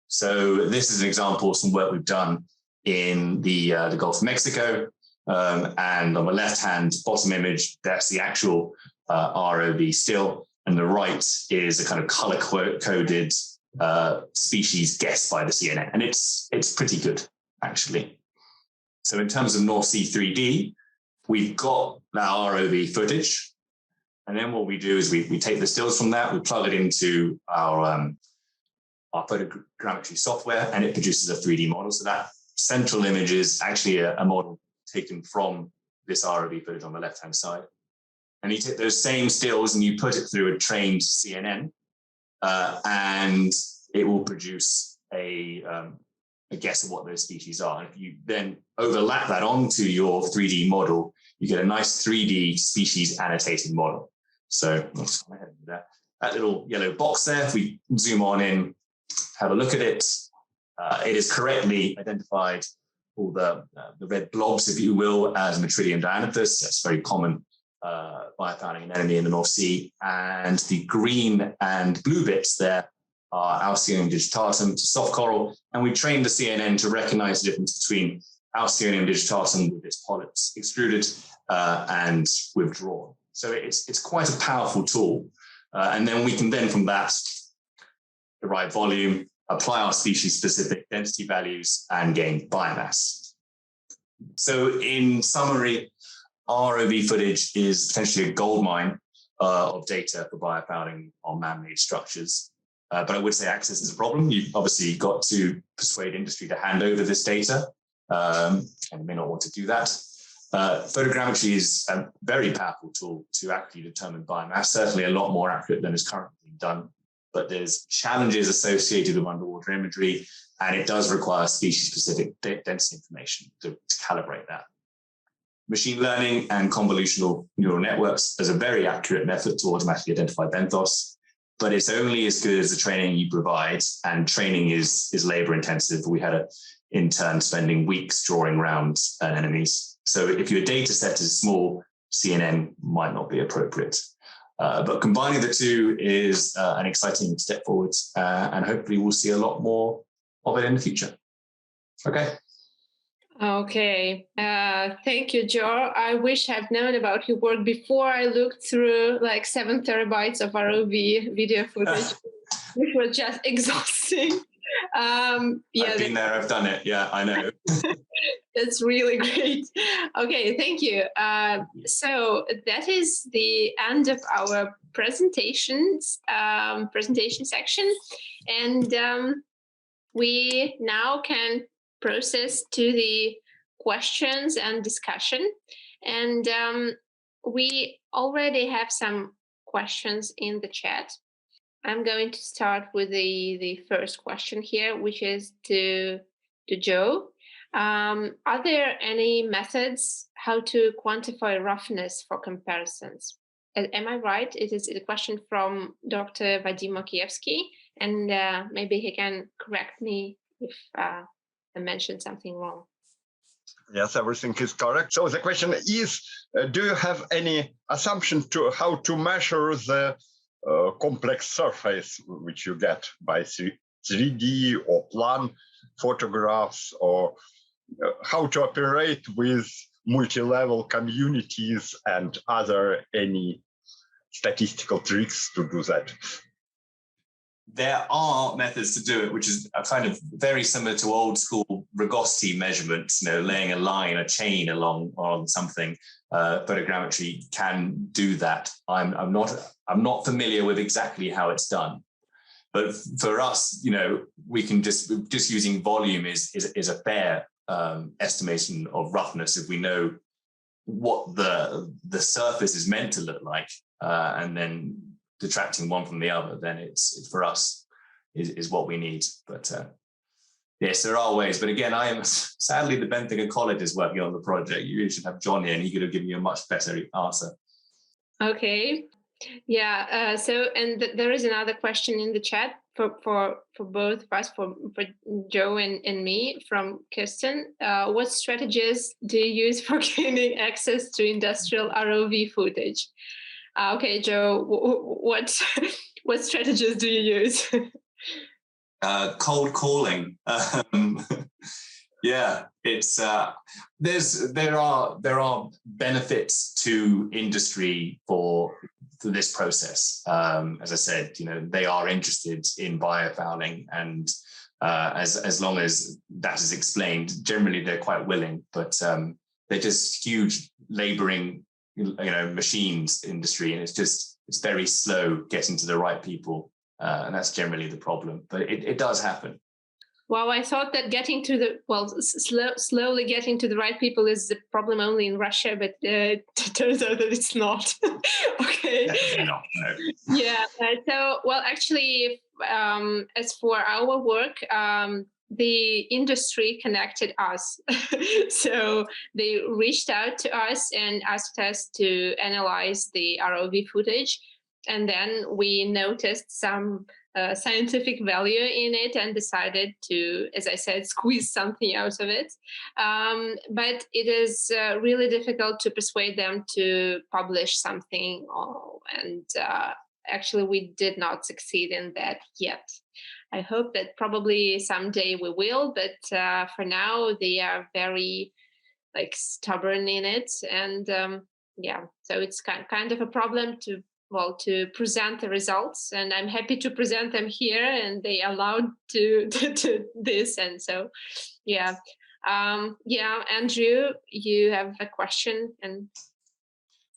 So this is an example of some work we've done in the Gulf of Mexico. And on the left-hand bottom image, that's the actual ROV still. And the right is a kind of color-coded species guessed by the CNN. And it's pretty good, actually. So in terms of North Sea 3D, we've got that ROV footage. And then what we do is we take the stills from that, we plug it into our photogrammetry software, and it produces a 3D model. So that central image is actually a model taken from this ROV footage on the left-hand side. And you take those same stills and you put it through a trained CNN, and it will produce a guess of what those species are. And if you then overlap that onto your 3D model, you get a nice 3D species annotated model. So let's go ahead and do that. That little yellow box there, if we zoom on in, have a look at it, it is correctly identified all the red blobs, if you will, as Metridium dianthus. That's very common biofouling anemone in the North Sea. And the green and blue bits there are Alcyonium digitatum, soft coral. And we trained the CNN to recognize the difference between Alcyonium digitatum with its polyps extruded and withdrawn. So it's quite a powerful tool. And then we can then from that derive volume, apply our species-specific density values, and gain biomass. So in summary, ROV footage is potentially a goldmine of data for biofouling on man-made structures. But I would say access is a problem. You've obviously got to persuade industry to hand over this data, and you may not want to do that. Photogrammetry is a very powerful tool to actually determine biomass, certainly a lot more accurate than is currently being done. But there's challenges associated with underwater imagery, and it does require species-specific density information to calibrate that. Machine learning and convolutional neural networks is a very accurate method to automatically identify benthos, but it's only as good as the training you provide, and training is labor-intensive. We had an intern spending weeks drawing around anemones. So if your data set is small, CNN might not be appropriate. But combining the two is an exciting step forward, and hopefully we'll see a lot more of it in the future. Okay. Okay. Thank you, Joe. I wish I've known about your work before I looked through like 7 terabytes of ROV video footage, which was just exhausting. I've been there, I've done it. Yeah, I know. That's really great. Okay, thank you. So that is the end of our presentation section. And we now can process to the questions and discussion. And we already have some questions in the chat. I'm going to start with the first question here, which is to Joe. Are there any methods how to quantify roughness for comparisons? Am I right? It is a question from Dr. Vadim Makievsky, and maybe he can correct me if I mentioned something wrong. Yes, everything is correct. So the question is, do you have any assumption to how to measure the complex surface which you get by 3D or plan photographs, or how to operate with multi-level communities and other any statistical tricks to do that? There are methods to do it, which is a kind of very similar to old school rugosity measurements, laying a line, a chain along on something. Photogrammetry can do that. I'm not familiar with exactly how it's done, but for us, we can just using volume is a fair estimation of roughness if we know what the surface is meant to look like, and then detracting one from the other, then it's for us is what we need. But yes, there are ways. But again, I am sadly the Benthic ecologist working on the project. You should have John here, and he could have given you a much better answer. Okay. Yeah. There is another question in the chat for both of us, for Joe and me, from Kirstin. What strategies do you use for gaining access to industrial ROV footage? Okay, Joe, what strategies do you use? Cold calling. Yeah, it's there are benefits to industry for this process. As I said, they are interested in biofouling, and as long as that is explained, generally they're quite willing. But they're just huge laboring, machines industry, and it's very slow getting to the right people, and that's generally the problem. But it does happen. Well, I thought that slowly getting to the right people is the problem only in Russia, but it turns out that it's not. Okay. Definitely not. No. Yeah. So, well, actually, as for our work, the industry connected us. So they reached out to us and asked us to analyze the ROV footage. And then we noticed some scientific value in it and decided to, as I said, squeeze something out of it. But it is really difficult to persuade them to publish something. And actually, we did not succeed in that yet. I hope that probably someday we will, but for now, they are very stubborn in it. And so it's kind of a problem to present the results, and I'm happy to present them here, and they allowed to this. And so, Andrew, you have a question? And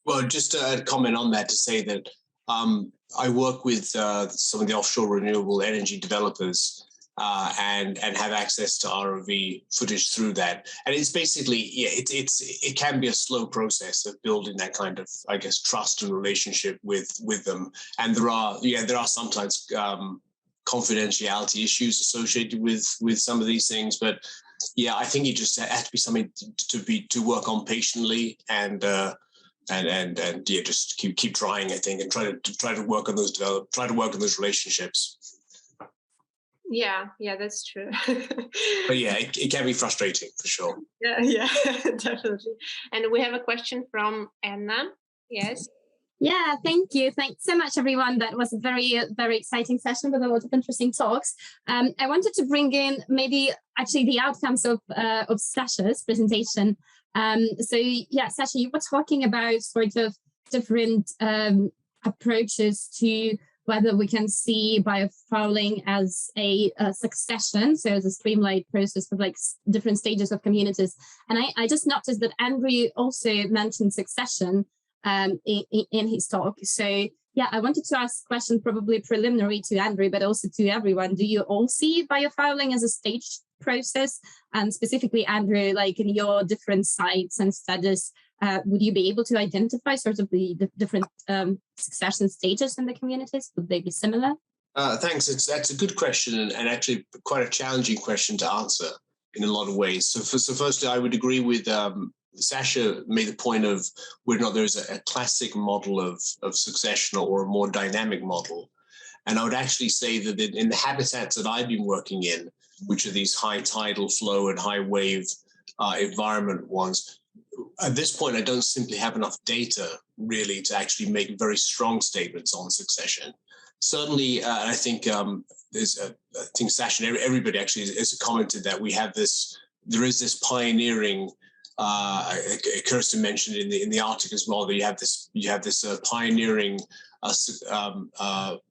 well, just a comment on that to say that I work with some of the offshore renewable energy developers and have access to ROV footage through that. And it's basically, it can be a slow process of building that kind of, I guess, trust and relationship with them. And there are sometimes confidentiality issues associated with some of these things. But yeah, I think it just has to be something to work on patiently and just keep trying, I think, and try to work on those relationships. Yeah, that's true. But yeah, it can be frustrating for sure. Yeah, definitely. And we have a question from Anna. Yes. Yeah, thank you. Thanks so much, everyone. That was a very, very exciting session with a lot of interesting talks. I wanted to bring in maybe actually the outcomes of Sasha's presentation. Sasha, you were talking about sort of different approaches to whether we can see biofouling as a succession, so as a streamlined process with different stages of communities. And I just noticed that Andrew also mentioned succession in his talk. So yeah, I wanted to ask a question probably preliminary to Andrew, but also to everyone. Do you all see biofouling as a staged process? And specifically, Andrew, in your different sites and studies, would you be able to identify sort of the different succession stages in the communities? Would they be similar? Thanks. That's a good question and actually quite a challenging question to answer in a lot of ways. So firstly, I would agree with Sasha made the point of whether or not there's a classic model of succession or a more dynamic model. And I would actually say that in the habitats that I've been working in, which are these high tidal flow and high wave environment ones, at this point, I don't simply have enough data really to actually make very strong statements on succession. Certainly, I think Sasha and everybody actually has commented that there is this pioneering. Kirstin mentioned in the article as well that you have this pioneering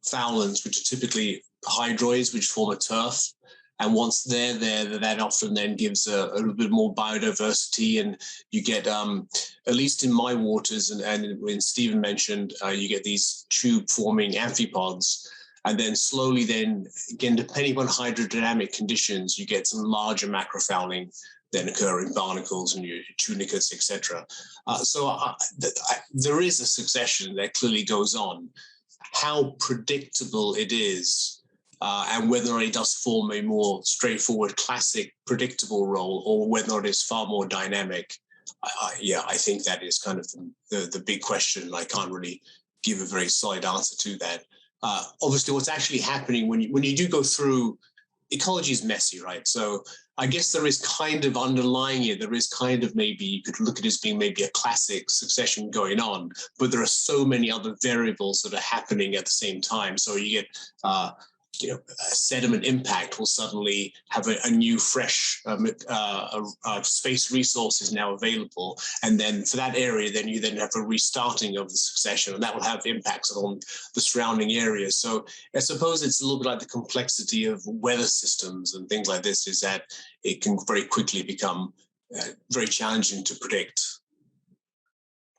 fowlings, which are typically hydroids, which form a turf. And once they're there, that often then gives a little bit more biodiversity, and you get, at least in my waters, and when Stephen mentioned, you get these tube-forming amphipods, and then slowly, then again, depending on hydrodynamic conditions, you get some larger macrofouling then occur in barnacles and your tunicates, etc. There is a succession that clearly goes on. How predictable it is. And whether or not it does form a more straightforward, classic, predictable role, or whether or not it's far more dynamic, I think that is kind of the big question. I can't really give a very solid answer to that. Obviously, what's actually happening when you do go through, ecology is messy, right? So I guess there is kind of underlying it, there is kind of maybe you could look at it as being maybe a classic succession going on, but there are so many other variables that are happening at the same time. So you get sediment impact will suddenly have a new, fresh space resources now available. And then for that area, then you have a restarting of the succession, and that will have impacts on the surrounding areas. So I suppose it's a little bit like the complexity of weather systems and things like this, is that it can very quickly become very challenging to predict.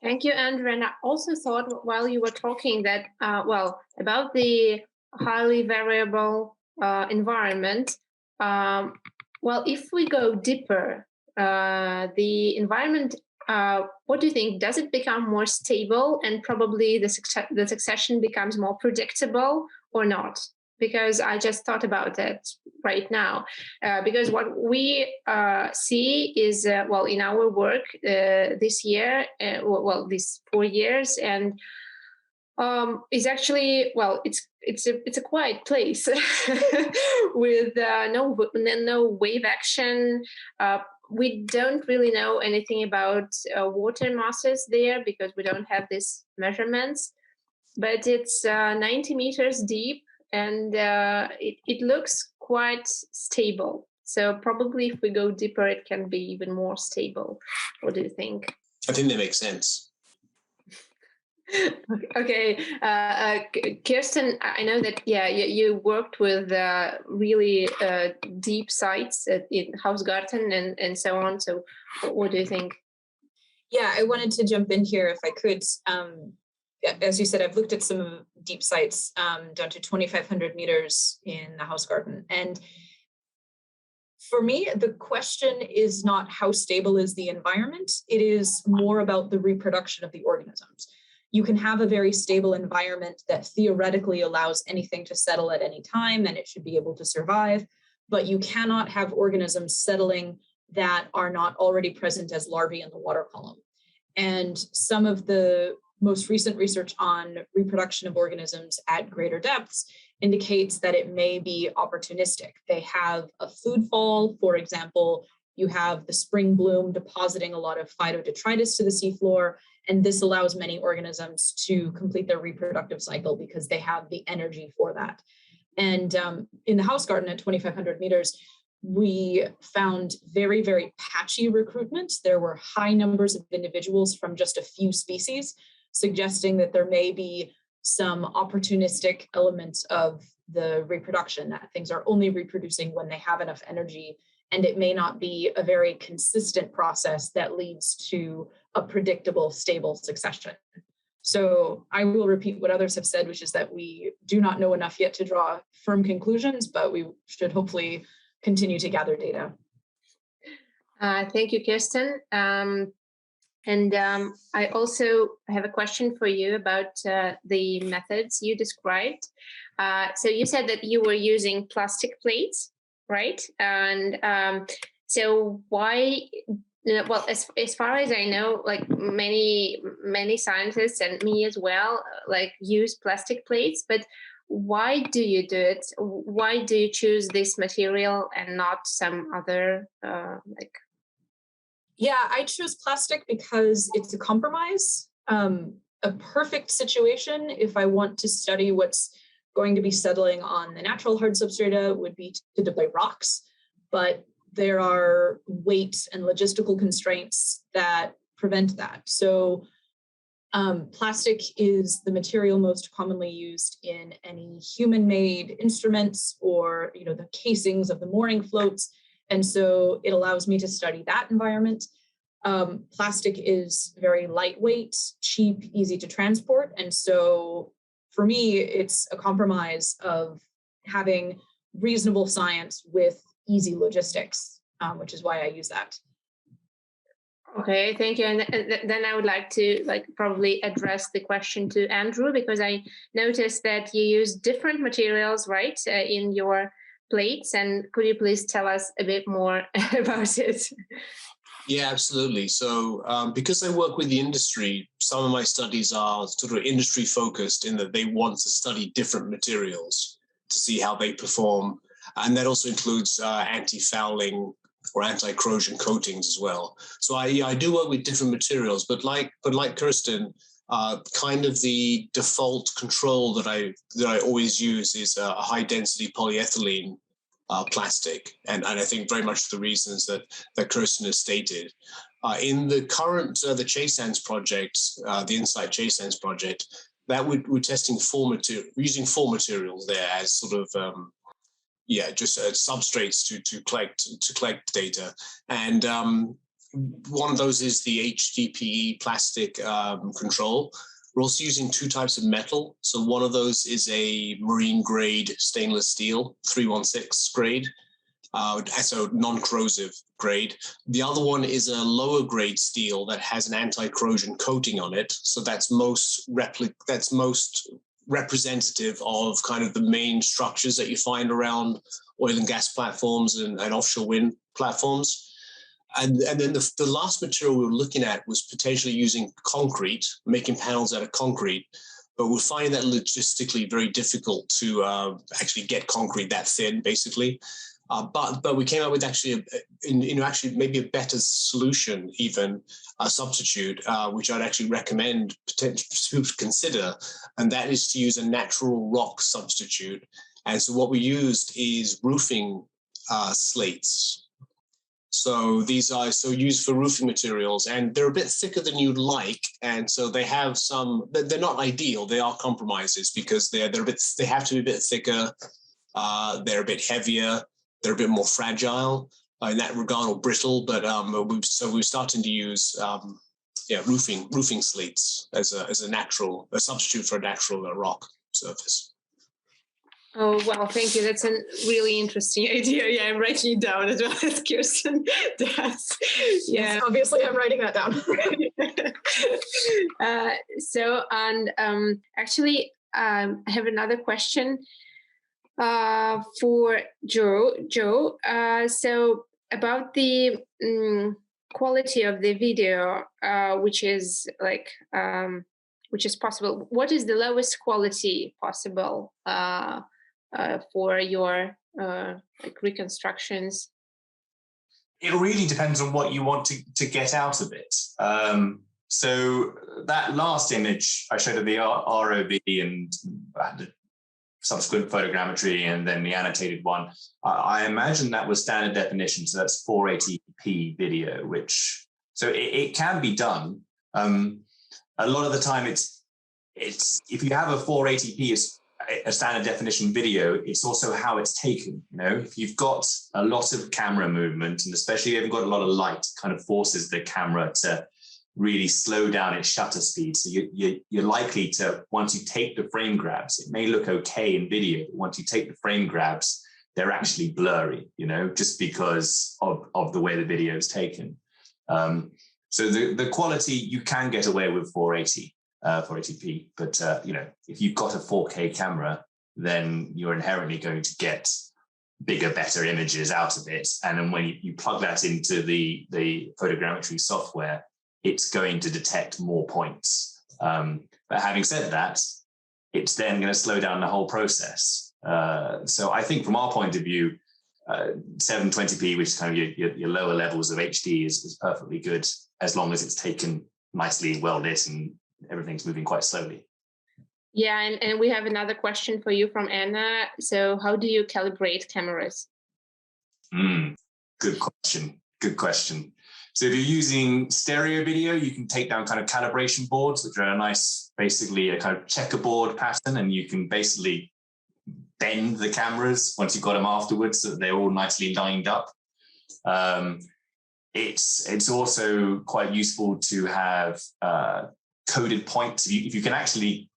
Thank you, Andrew. And I also thought while you were talking that, about the highly variable environment, if we go deeper, the environment, what do you think? Does it become more stable and probably the succession becomes more predictable or not? Because I just thought about that right now. Because what we see is, in our work this year, these 4 years, and is actually, it's a quiet place with no wave action. We don't really know anything about water masses there because we don't have these measurements, but it's 90 meters deep. And it looks quite stable. So probably if we go deeper, it can be even more stable. What do you think? I think that makes sense. Okay. Kirstin, I know that, you worked with really deep sites in Hausgarten and so on. So what do you think? Yeah, I wanted to jump in here if I could. As you said, I've looked at some deep sites down to 2,500 meters in the Hausgarten. And for me, the question is not how stable is the environment. It is more about the reproduction of the organisms. You can have a very stable environment that theoretically allows anything to settle at any time and it should be able to survive, but you cannot have organisms settling that are not already present as larvae in the water column. And some of the most recent research on reproduction of organisms at greater depths indicates that it may be opportunistic. They have a food fall, for example, you have the spring bloom depositing a lot of phytodetritus to the seafloor, and this allows many organisms to complete their reproductive cycle because they have the energy for that. And in the Hausgarten at 2,500 meters, we found very, very patchy recruitment. There were high numbers of individuals from just a few species, suggesting that there may be some opportunistic elements of the reproduction, that things are only reproducing when they have enough energy, and it may not be a very consistent process that leads to a predictable, stable succession. So I will repeat what others have said, which is that we do not know enough yet to draw firm conclusions, but we should hopefully continue to gather data. Thank you, Kirstin. And I also have a question for you about the methods you described. So you said that you were using plastic plates, right? And so why? Well, as far as I know, like many scientists and me as well, like use plastic plates. But why do you do it? Why do you choose this material and not some other Yeah, I chose plastic because it's a compromise. A perfect situation if I want to study what's going to be settling on the natural hard substrata would be to deploy rocks, but there are weight and logistical constraints that prevent that. So plastic is the material most commonly used in any human-made instruments or the casings of the mooring floats. And so it allows me to study that environment. Plastic is very lightweight, cheap, easy to transport. And so for me, it's a compromise of having reasonable science with easy logistics, which is why I use that. Okay, thank you. And then I would like to probably address the question to Andrew, because I noticed that you use different materials, right, in your plates. And could you please tell us a bit more about it? Yeah, absolutely. So because I work with the industry, some of my studies are sort of industry focused in that they want to study different materials to see how they perform. And that also includes anti-fouling or anti-corrosion coatings as well. So I do work with different materials, but like Kirstin, kind of the default control that I always use is a high density polyethylene plastic, and I think very much for the reasons that Kirstin has stated. In the current the Chasans project, the Insight Chasans project, that we're testing using four materials there as sort of just substrates to collect data, and one of those is the HDPE plastic control. We're also using two types of metal. So one of those is a marine grade stainless steel, 316 grade, so non-corrosive grade. The other one is a lower grade steel that has an anti-corrosion coating on it. So that's most representative of kind of the main structures that you find around oil and gas platforms and offshore wind platforms. And then the last material we were looking at was potentially using concrete, making panels out of concrete, but we're finding that logistically very difficult to actually get concrete that thin, basically. But we came up with actually maybe a better solution, even a substitute, which I'd actually recommend potentially to consider, and that is to use a natural rock substitute. And so what we used is roofing slates. So these are used for roofing materials, and they're a bit thicker than you'd like, and so they have some. They're not ideal. They are compromises because they have to be a bit thicker. They're a bit heavier. They're a bit more fragile in that regard, or brittle. But we're starting to use roofing slates as a substitute for a natural rock surface. Oh, wow, thank you. That's a really interesting idea. Yeah, I'm writing it down as well as Kirstin does. Yeah, yes, obviously I'm writing that down. Actually, I have another question for Joe. So about the quality of the video, which is possible. What is the lowest quality possible for your reconstructions? It really depends on what you want to get out of it. So that last image I showed of the ROV and the subsequent photogrammetry and then the annotated one, I imagine that was standard definition. So that's 480p video, so it can be done. A lot of the time it's if you have a 480p a standard definition video, it's also how it's taken. If you've got a lot of camera movement, and especially if you've got a lot of light, it kind of forces the camera to really slow down its shutter speed. So you're likely to, once you take the frame grabs, it may look okay in video, but once you take the frame grabs, they're actually blurry, just because of the way the video is taken. So the quality, you can get away with 480p, but if you've got a 4K camera, then you're inherently going to get bigger, better images out of it. And then when you plug that into the photogrammetry software, it's going to detect more points. But having said that, it's then going to slow down the whole process. So I think from our point of view, 720p, which is kind of your lower levels of HD, is perfectly good as long as it's taken nicely, well lit, and everything's moving quite slowly. Yeah, and we have another question for you from Anna. So how do you calibrate cameras? Good question. So if you're using stereo video, you can take down kind of calibration boards, which are basically a kind of checkerboard pattern, and you can basically bend the cameras once you've got them afterwards so that they're all nicely lined up. It's also quite useful to have coded points. If you can actually,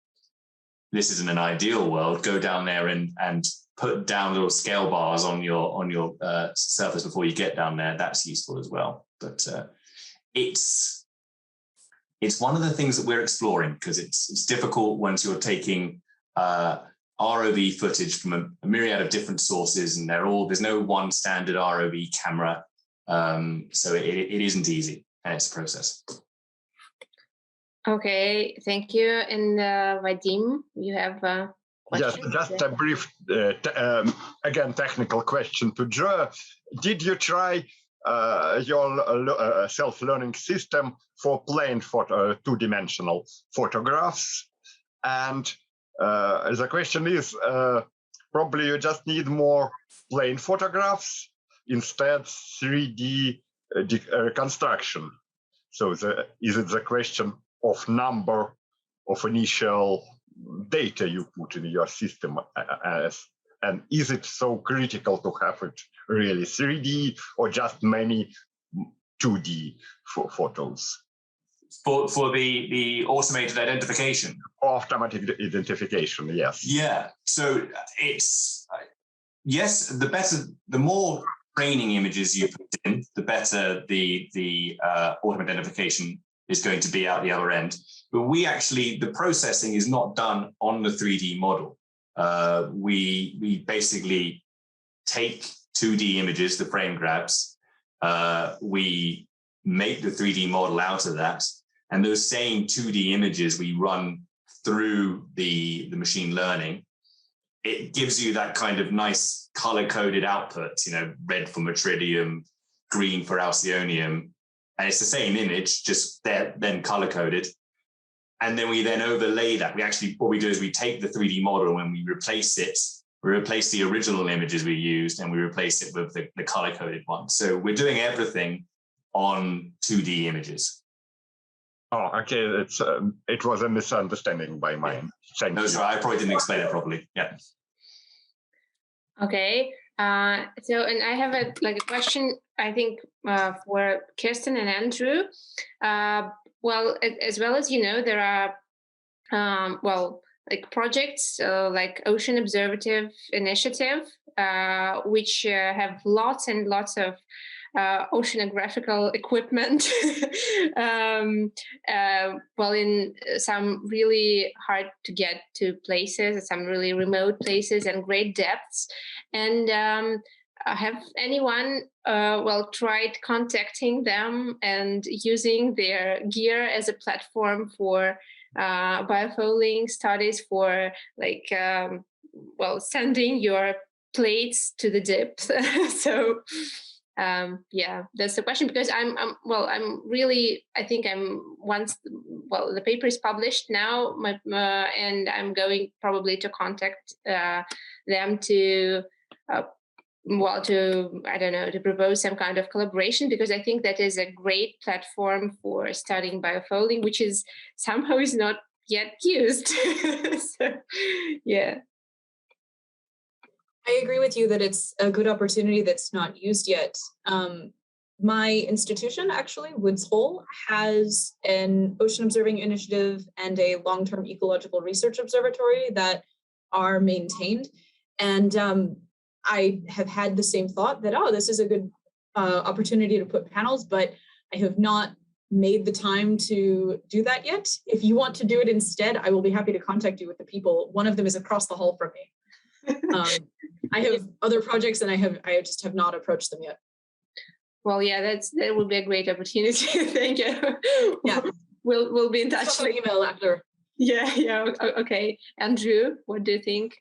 this isn't an ideal world, go down there and put down little scale bars on your surface before you get down there. That's useful as well. But it's one of the things that we're exploring, because it's difficult once you're taking ROV footage from a myriad of different sources, and there's no one standard ROV camera. So it isn't easy, and it's a process. Okay, thank you. And Vadim, you have a question? Yes, just a brief, again, technical question to Joe. Did you try your self-learning system for plain two-dimensional photographs. And the question is, probably you just need more plain photographs instead 3D reconstruction. So is it the question of number of initial data you put in your system, and is it so critical to have it really 3D or just many 2D photos? For the automated identification? Automatic identification, yes. Yeah, so it's, yes, the more training images you put in, the better the automated identification is going to be out the other end. But the processing is not done on the 3D model. We basically take 2D images, the frame grabs, we make the 3D model out of that, and those same 2D images we run through the machine learning. It gives you that kind of nice color-coded output, red for Metridium, green for Alcyonium, and it's the same image, just then color-coded. And then we overlay that. What we do is we take the 3D model and we replace it. We replace the original images we used and we replace it with the color-coded one. So we're doing everything on 2D images. Oh, okay. It was a misunderstanding by mine. Thank you. Sorry, I probably didn't explain it properly. Yeah. Okay. So, and I have a question, I think, for Kirstin and Andrew. Well, as well as there are projects like Ocean Observative Initiative, which have lots and lots of oceanographical equipment. In some really hard to get to places, some really remote places, and great depths. And have anyone tried contacting them and using their gear as a platform for biofouling studies, for sending your plates to the depth? So that's the question, because the paper is published now, and I'm going probably to contact them to propose some kind of collaboration, because I think that is a great platform for studying biofouling, which is somehow is not yet used. So, yeah. I agree with you that it's a good opportunity that's not used yet. My institution, actually, Woods Hole, has an ocean observing initiative and a long-term ecological research observatory that are maintained. And I have had the same thought that, this is a good opportunity to put panels, but I have not made the time to do that yet. If you want to do it instead, I will be happy to contact you with the people. One of them is across the hall from me. I have other projects and I just have not approached them yet. Well, yeah, that would be a great opportunity. Thank you. Yeah, we'll be in touch. Email after. Yeah. Okay, Andrew, what do you think?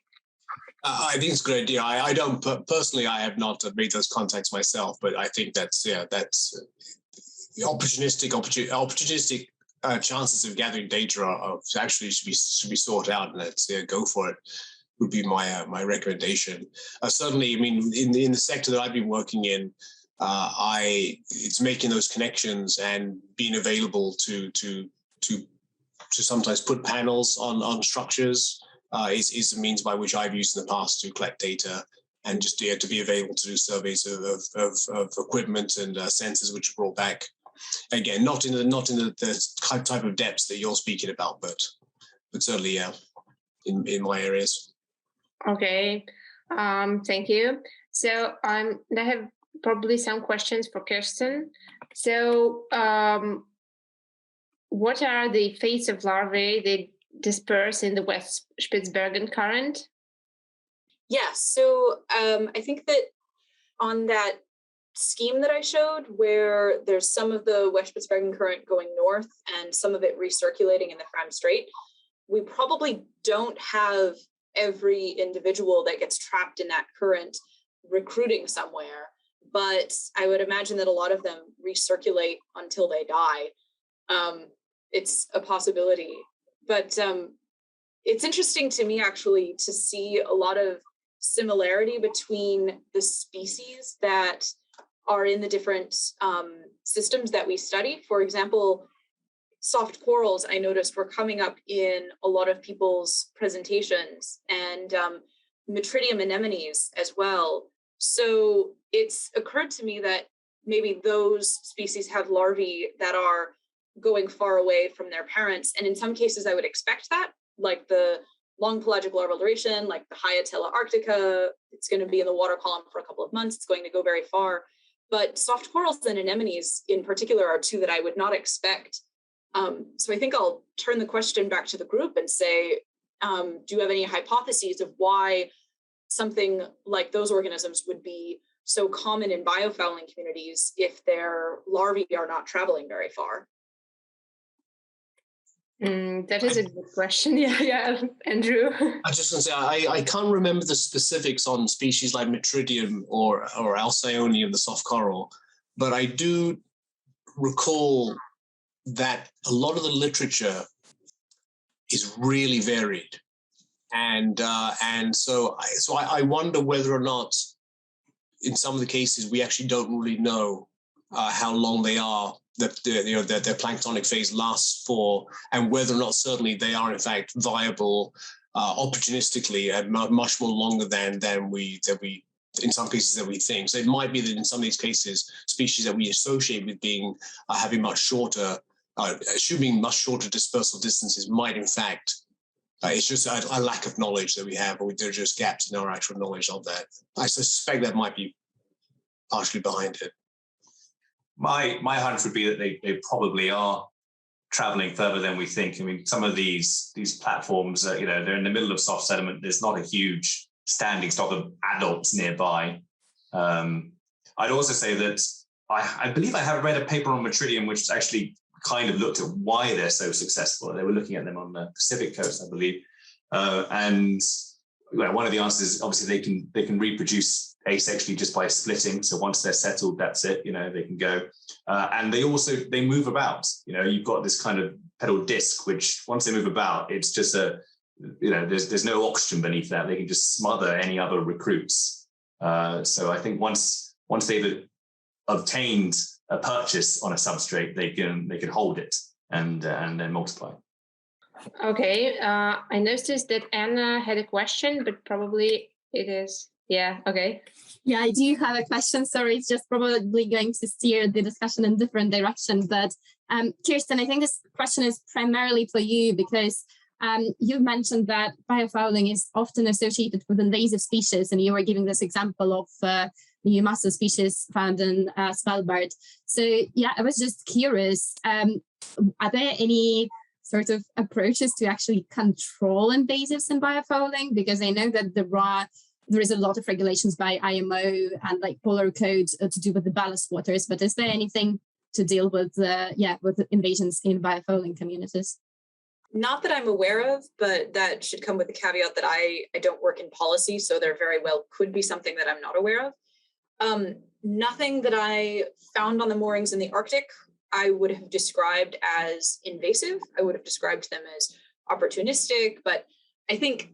I think it's a great idea. I don't personally. I have not made those contacts myself, but I think that's opportunistic chances of gathering data are actually should be sought out, and let's go for it. Would be my recommendation. Certainly, I mean, in the sector that I've been working in, it's making those connections and being available to sometimes put panels on structures is a means by which I've used in the past to collect data and just to be available to do surveys of equipment and sensors which are brought back. Again, not in the type of depths that you're speaking about, but certainly, in my areas. Okay, thank you. So I have probably some questions for Kirstin. So what are the fates of larvae that disperse in the West Spitsbergen current? Yeah, so I think that on that scheme that I showed, where there's some of the West Spitsbergen current going north and some of it recirculating in the Fram Strait, we probably don't have every individual that gets trapped in that current recruiting somewhere, but I would imagine that a lot of them recirculate until they die. It's a possibility, but it's interesting to me actually to see a lot of similarity between the species that are in the different systems that we study. For example, soft corals, I noticed, were coming up in a lot of people's presentations, and Metridium anemones as well. So it's occurred to me that maybe those species have larvae that are going far away from their parents. And in some cases, I would expect that, like the long pelagic larval duration, like the Hyatella arctica, it's going to be in the water column for a couple of months. It's going to go very far. But soft corals and anemones in particular are two that I would not expect. So I think I'll turn the question back to the group and say, do you have any hypotheses of why something like those organisms would be so common in biofouling communities if their larvae are not traveling very far? That is a good question. Yeah, Andrew. I just want to say, I can't remember the specifics on species like Metridium or Alcyonium, the soft coral, but I do recall that a lot of the literature is really varied. And so I wonder whether or not, in some of the cases, we actually don't really know how long they are, their planktonic phase lasts for, and whether or not certainly they are in fact viable opportunistically and much more longer than we in some cases that we think. So it might be that in some of these cases, species that we associate with being having much shorter, assuming much shorter dispersal distances might in fact. It's just a lack of knowledge that we have, or there are just gaps in our actual knowledge of that. I suspect that might be partially behind it. My hunch would be that they probably are traveling further than we think. I mean, some of these platforms, they're in the middle of soft sediment. There's not a huge standing stock of adults nearby. I'd also say that I believe I have read a paper on Metridium, which actually kind of looked at why they're so successful. They were looking at them on the Pacific coast, I believe. And one of the answers is obviously they can reproduce asexually just by splitting. So once they're settled, that's it. They can go. And they move about. You've got this kind of pedal disc, which once they move about, it's just there's no oxygen beneath that. They can just smother any other recruits. So I think once they've obtained a purchase on a substrate, they can hold it and then multiply. Okay, I noticed that Anna had a question, but probably it is, yeah, okay. Yeah, I do have a question. Sorry, it's just probably going to steer the discussion in different directions. But Kirstin, I think this question is primarily for you because you mentioned that biofouling is often associated with invasive species, and you were giving this example of the mussel species found in Svalbard. So yeah, I was just curious, are there any sort of approaches to actually control invasives in biofouling? Because I know that there is a lot of regulations by IMO and like polar code to do with the ballast waters, but is there anything to deal with invasions in biofouling communities? Not that I'm aware of, but that should come with the caveat that I don't work in policy, so there very well could be something that I'm not aware of. Nothing that I found on the moorings in the Arctic I would have described as invasive. I would have described them as opportunistic, but I think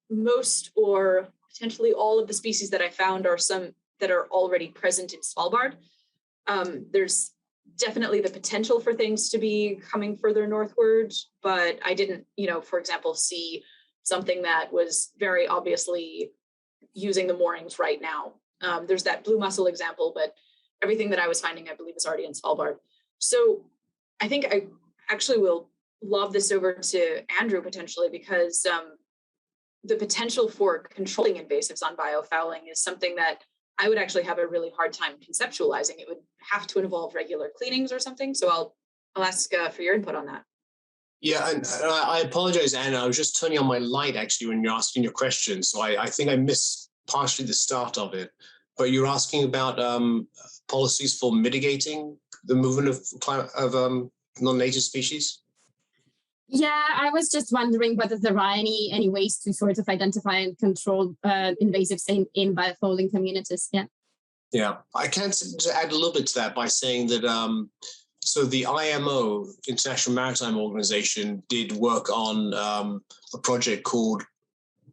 most or potentially all of the species that I found are some that are already present in Svalbard. There's definitely the potential for things to be coming further northward, but I didn't, for example, see something that was very obviously using the moorings right now. There's that blue mussel example, but everything that I was finding, I believe, is already in Svalbard. So I think I actually will lob this over to Andrew potentially, because the potential for controlling invasives on biofouling is something that I would actually have a really hard time conceptualizing. It would have to involve regular cleanings or something. So I'll ask for your input on that. Yeah, and I apologize, Anna. I was just turning on my light actually when you're asking your question. So I think I missed partially the start of it. But you're asking about policies for mitigating the movement of non-native species? Yeah, I was just wondering whether there are any ways to sort of identify and control invasives in biofouling communities. Yeah. Yeah, I can add a little bit to that by saying that so the IMO, International Maritime Organization, did work on a project called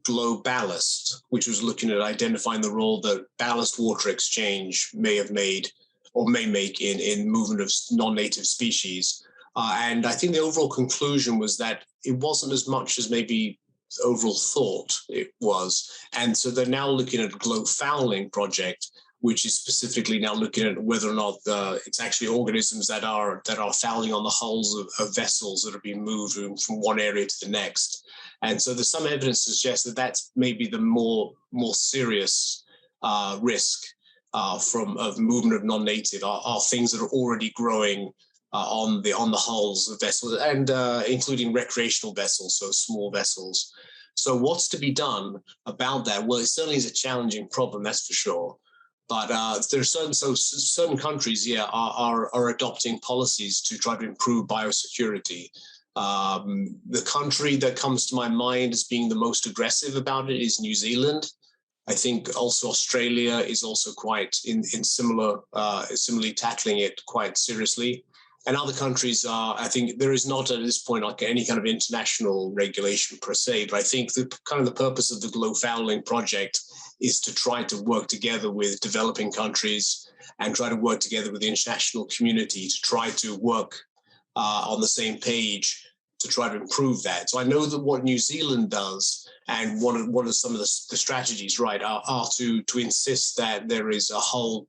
Ballast, which was looking at identifying the role that ballast water exchange may have made or may make in movement of non-native species. And I think the overall conclusion was that it wasn't as much as maybe overall thought it was. And so they're now looking at a globe fouling project, which is specifically now looking at whether or not it's actually organisms that are fouling on the hulls of vessels that are being moved from one area to the next. And so there's some evidence to suggest that that's maybe the more serious risk of movement of non-native are things that are already growing on the hulls of vessels, and including recreational vessels, so small vessels. So what's to be done about that? Well, it certainly is a challenging problem, that's for sure. But there are certain countries, are adopting policies to try to improve biosecurity. The country that comes to my mind as being the most aggressive about it is New Zealand. I think also Australia is also quite similarly tackling it quite seriously. And other countries are, I think there is not at this point like any kind of international regulation per se, but I think the purpose of the globe fouling project is to try to work together with developing countries and try to work together with the international community to try to work on the same page to try to improve that. So I know that what New Zealand does, and one of some of the strategies, right, are to insist that there is a whole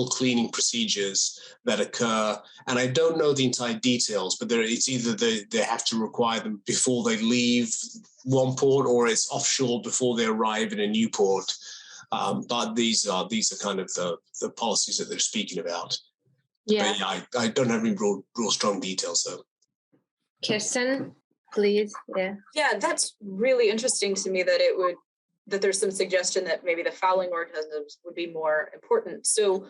cleaning procedures that occur. And I don't know the entire details, but it's either they have to require them before they leave one port, or it's offshore before they arrive in a new port. But these are kind of the policies that they're speaking about. Yeah, but I don't have any real strong details though. Kirstin, please. Yeah, that's really interesting to me that there's some suggestion that maybe the fouling organisms would be more important. So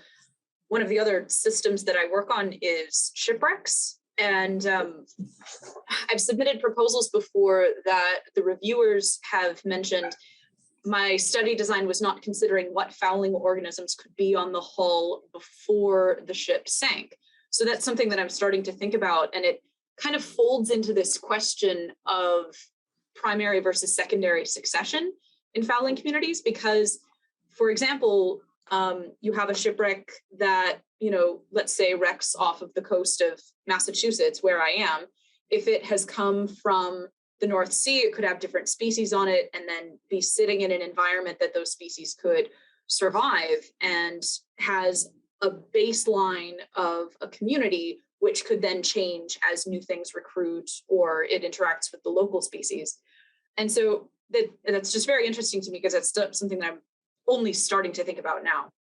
one of the other systems that I work on is shipwrecks. And I've submitted proposals before that the reviewers have mentioned my study design was not considering what fouling organisms could be on the hull before the ship sank. So that's something that I'm starting to think about. And it kind of folds into this question of primary versus secondary succession in fouling communities, because, for example, you have a shipwreck that, let's say wrecks off of the coast of Massachusetts, where I am. If it has come from the North Sea, it could have different species on it and then be sitting in an environment that those species could survive, and has a baseline of a community which could then change as new things recruit or it interacts with the local species. And so that's just very interesting to me, because it's something that I'm only starting to think about now.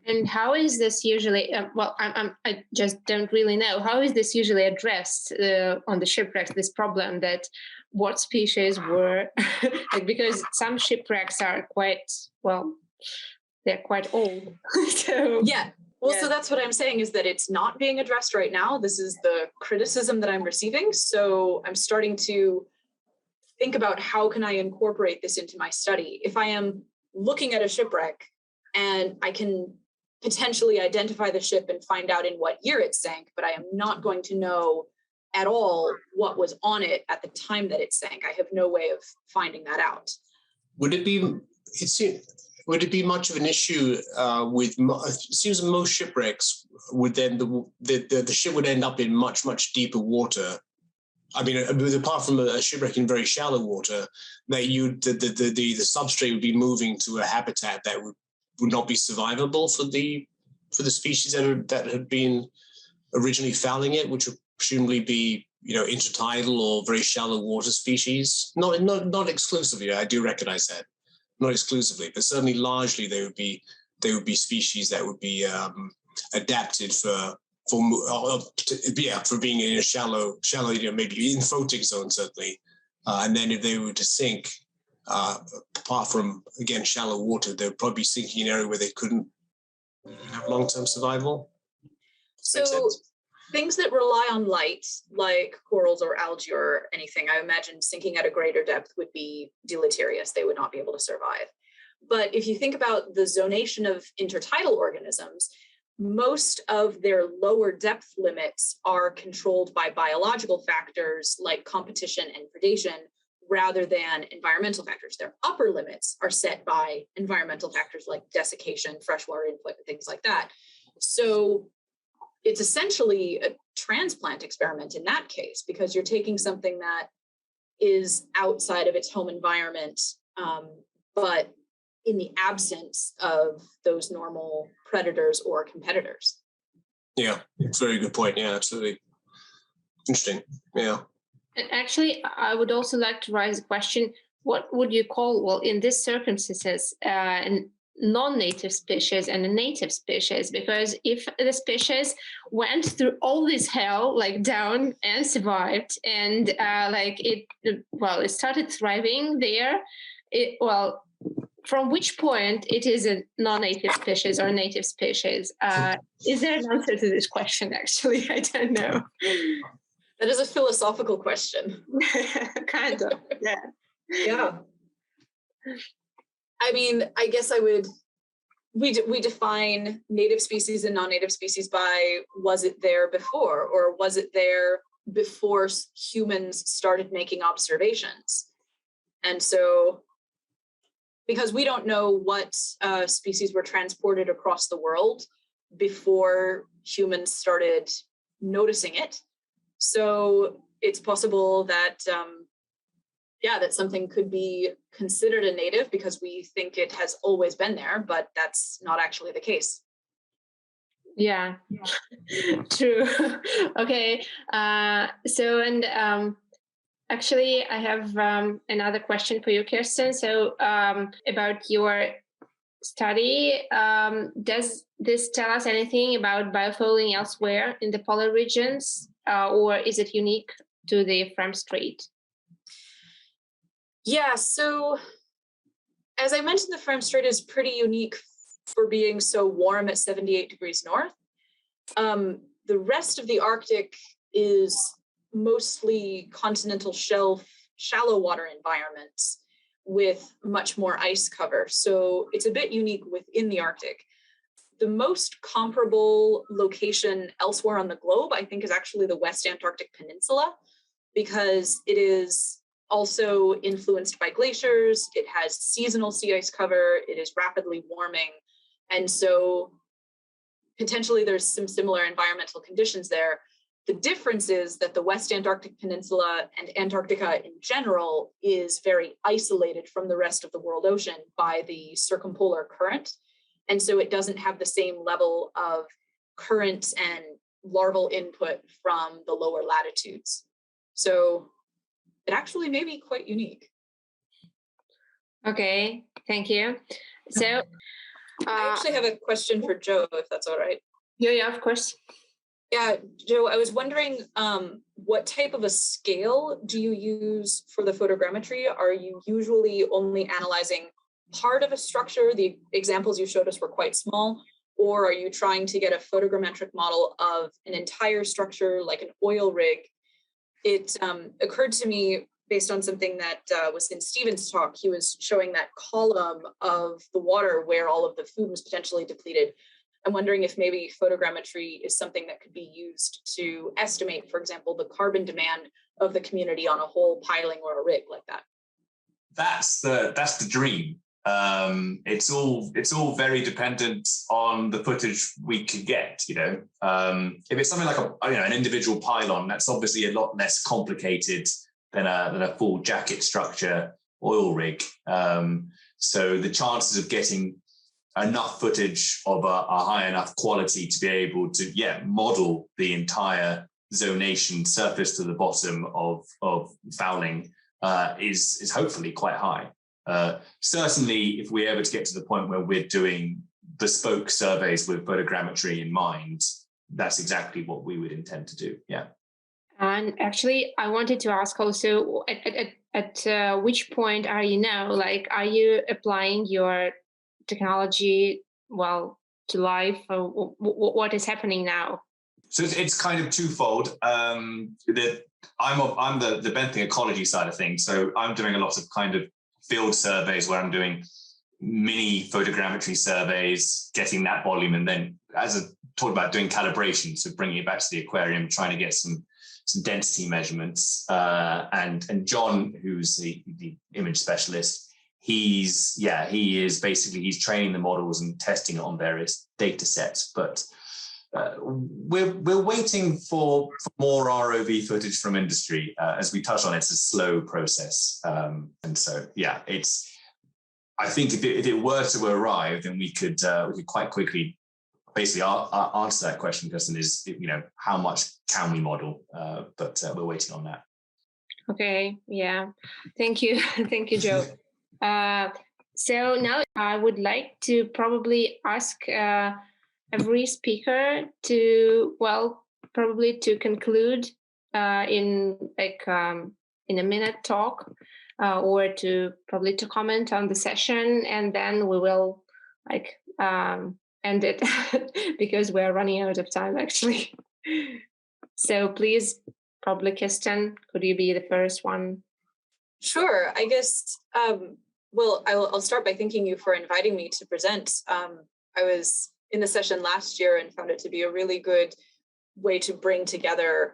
And how is this usually, I just don't really know, how is this usually addressed on the shipwrecks, this problem that what species were, because some shipwrecks are they're quite old. So So that's what I'm saying, is that it's not being addressed right now. This is the criticism that I'm receiving. So I'm starting to think about how can I incorporate this into my study. If I am looking at a shipwreck and I can potentially identify the ship and find out in what year it sank, but I am not going to know at all what was on it at the time that it sank. I have no way of finding that out. Would it be much of an issue it seems most shipwrecks would then, the ship would end up in much, much deeper water. I mean, apart from a shipwreck in very shallow water, that the substrate would be moving to a habitat that would not be survivable for the species that had been originally fouling it, which would presumably be intertidal or very shallow water species. Not exclusively, I do recognize that. Not exclusively, but certainly largely they would be species that would be adapted for being in a shallow, maybe in photic zone certainly, and then if they were to sink, apart from again shallow water, they would probably be sinking in an area where they couldn't have long-term survival. So things that rely on light, like corals or algae or anything, I imagine sinking at a greater depth would be deleterious. They would not be able to survive. But if you think about the zonation of intertidal organisms, most of their lower depth limits are controlled by biological factors like competition and predation rather than environmental factors. Their upper limits are set by environmental factors like desiccation, freshwater input, and things like that. So it's essentially a transplant experiment in that case, because you're taking something that is outside of its home environment, but in the absence of those normal predators or competitors. Yeah, it's a very good point. Yeah, absolutely. Interesting. Yeah. And actually, I would also like to raise a question. What would you call, well, in these circumstances, non-native species and a native species? Because if the species went through all this hell, like down and survived, and it started thriving there, from which point it is a non-native species or a native species? Is there an answer to this question, actually? I don't know. That is a philosophical question. Kind of, yeah. Yeah. I mean, I guess we define native species and non-native species by, was it there before, or was it there before humans started making observations? And so, because we don't know what species were transported across the world before humans started noticing it. So it's possible that, that something could be considered a native because we think it has always been there, but that's not actually the case. Yeah, true. Okay. Actually, I have another question for you, Kirstin. So about your study, does this tell us anything about biofouling elsewhere in the polar regions, or is it unique to the Frem Strait? Yeah, so as I mentioned, the Frem Strait is pretty unique for being so warm at 78 degrees north. The rest of the Arctic is mostly continental shelf, shallow water environments with much more ice cover. So it's a bit unique within the Arctic. The most comparable location elsewhere on the globe, I think, is actually the West Antarctic Peninsula, because it is also influenced by glaciers. It has seasonal sea ice cover. It is rapidly warming. And so potentially there's some similar environmental conditions there. The difference is that the West Antarctic Peninsula and Antarctica in general is very isolated from the rest of the world ocean by the circumpolar current. And so it doesn't have the same level of current and larval input from the lower latitudes. So it actually may be quite unique. Okay, thank you. So I actually have a question for Joe, if that's all right. Yeah, of course. Yeah, Joe, I was wondering, what type of a scale do you use for the photogrammetry? Are you usually only analyzing part of a structure? The examples you showed us were quite small. Or are you trying to get a photogrammetric model of an entire structure like an oil rig? It occurred to me, based on something that was in Stephen's talk, he was showing that column of the water where all of the food was potentially depleted. I'm wondering if maybe photogrammetry is something that could be used to estimate, for example, the carbon demand of the community on a whole piling or a rig like that. That's the dream. It's all very dependent on the footage we could get. If it's something like an individual pylon, that's obviously a lot less complicated than a full jacket structure oil rig. So the chances of getting enough footage of a high enough quality to be able to model the entire zonation surface to the bottom of fouling is hopefully quite high. Certainly, if we're able to get to the point where we're doing bespoke surveys with photogrammetry in mind, that's exactly what we would intend to do. Yeah. And actually, I wanted to ask also, at which point are you now? Like, are you applying your technology to life? Or what is happening now? So it's kind of twofold. I'm the Benthic ecology side of things. So I'm doing a lot of kind of field surveys where I'm doing mini photogrammetry surveys, getting that volume, and then as I talked about doing calibration, so bringing it back to the aquarium, trying to get some density measurements. And John, who's the image specialist, he's training the models and testing it on various data sets. But we're waiting for more ROV footage from industry. As we touched on, it's a slow process. And so, yeah, I think if it were to arrive, then we could quite quickly basically answer that question, Kirstin, is, how much can we model? But we're waiting on that. Okay, yeah. Thank you. Thank you, Joe. So now I would like to probably ask every speaker to conclude in a minute talk, or to comment on the session, and then we will end it because we're running out of time actually. So please, probably Kirstin, could you be the first one? Sure. I guess, I'll start by thanking you for inviting me to present. I was in the session last year and found it to be a really good way to bring together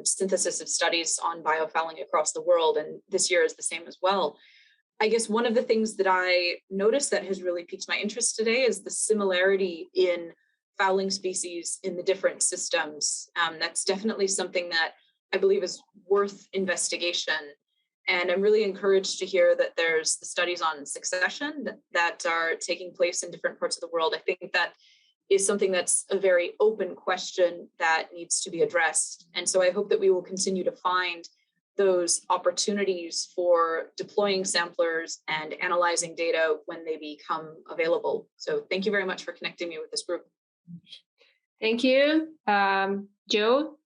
synthesis of studies on biofouling across the world. And this year is the same as well. I guess one of the things that I noticed that has really piqued my interest today is the similarity in fouling species in the different systems. That's definitely something that I believe is worth investigation. And I'm really encouraged to hear that there's the studies on succession that are taking place in different parts of the world. I think that is something that's a very open question that needs to be addressed. And so I hope that we will continue to find those opportunities for deploying samplers and analyzing data when they become available. So thank you very much for connecting me with this group. Thank you. Joe?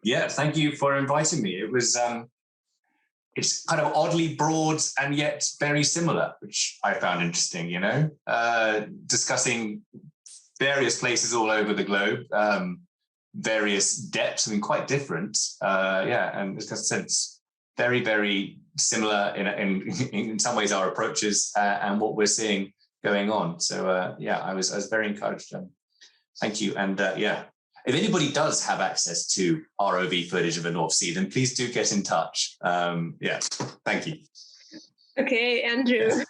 Yeah, thank you for inviting me. It was, it's kind of oddly broad and yet very similar, which I found interesting, discussing various places all over the globe, various depths, quite different. And as I said, it's very, very similar in some ways, our approaches and what we're seeing going on. So I was very encouraged. Thank you. And if anybody does have access to ROV footage of the North Sea, then please do get in touch. Thank you. Okay, Andrew.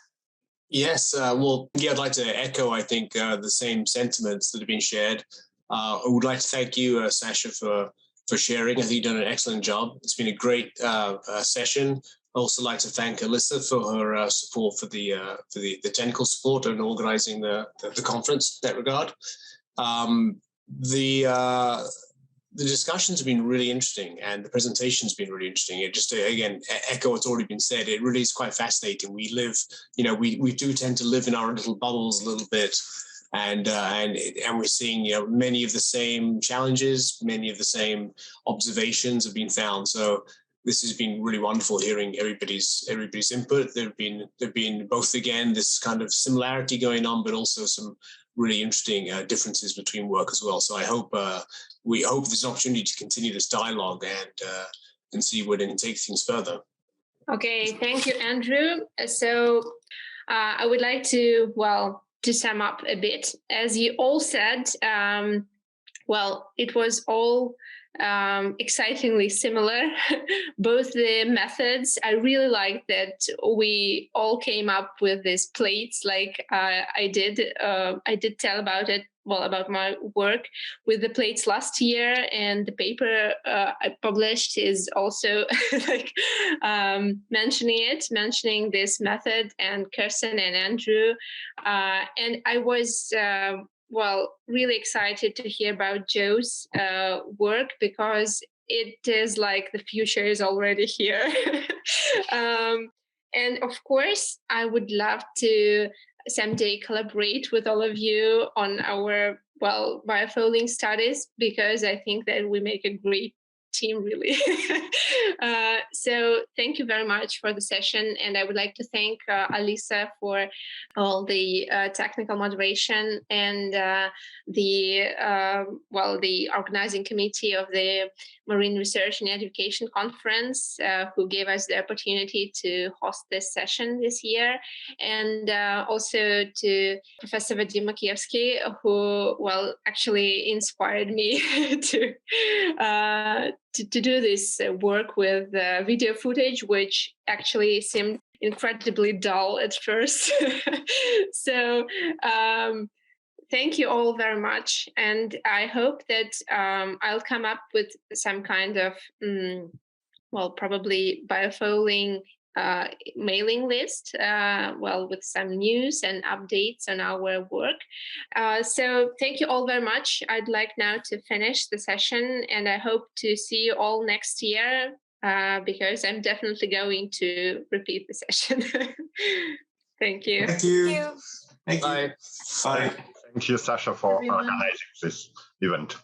Yes, I'd like to echo, I think, the same sentiments that have been shared. I would like to thank you, Sasha, for sharing. I think you've done an excellent job. It's been a great session. I also like to thank Alyssa for her support for the technical support and organizing the conference in that regard. The discussions have been really interesting, and the presentation's been really interesting. It just, again, echo what's already been said. It really is quite fascinating. We live, we do tend to live in our little bubbles a little bit, and we're seeing, many of the same challenges, many of the same observations have been found. So this has been really wonderful hearing everybody's input. There've been both, again, this kind of similarity going on, but also some really interesting differences between work as well. So I hope we hope there's an opportunity to continue this dialogue and see where they can take things further. Okay, thank you, Andrew. So I would like to sum up a bit. As you all said, it was all excitingly similar. Both the methods, I really like that we all came up with these plates, like I did tell about it, about my work with the plates last year, and the paper I published is also mentioning this method, and Kirstin and Andrew, and I was really excited to hear about Joe's work, because it is like the future is already here. And of course, I would love to someday collaborate with all of you on our biofouling studies, because I think that we make a great team, really. So thank you very much for the session. And I would like to thank Alisa for all the technical moderation and the organizing committee of the Marine Research and Education Conference, who gave us the opportunity to host this session this year. And also to Professor Vadim Makievsky, who, actually inspired me to do this work with video footage, which actually seemed incredibly dull at first. So thank you all very much. And I hope that I'll come up with some kind of, probably biofouling mailing list, with some news and updates on our work. So thank you all very much. I'd like now to finish the session, and I hope to see you all next year, because I'm definitely going to repeat the session. Thank you. Thank you. Thank you. Thank you. Bye. Bye. Thank you, Sasha, for organizing this event.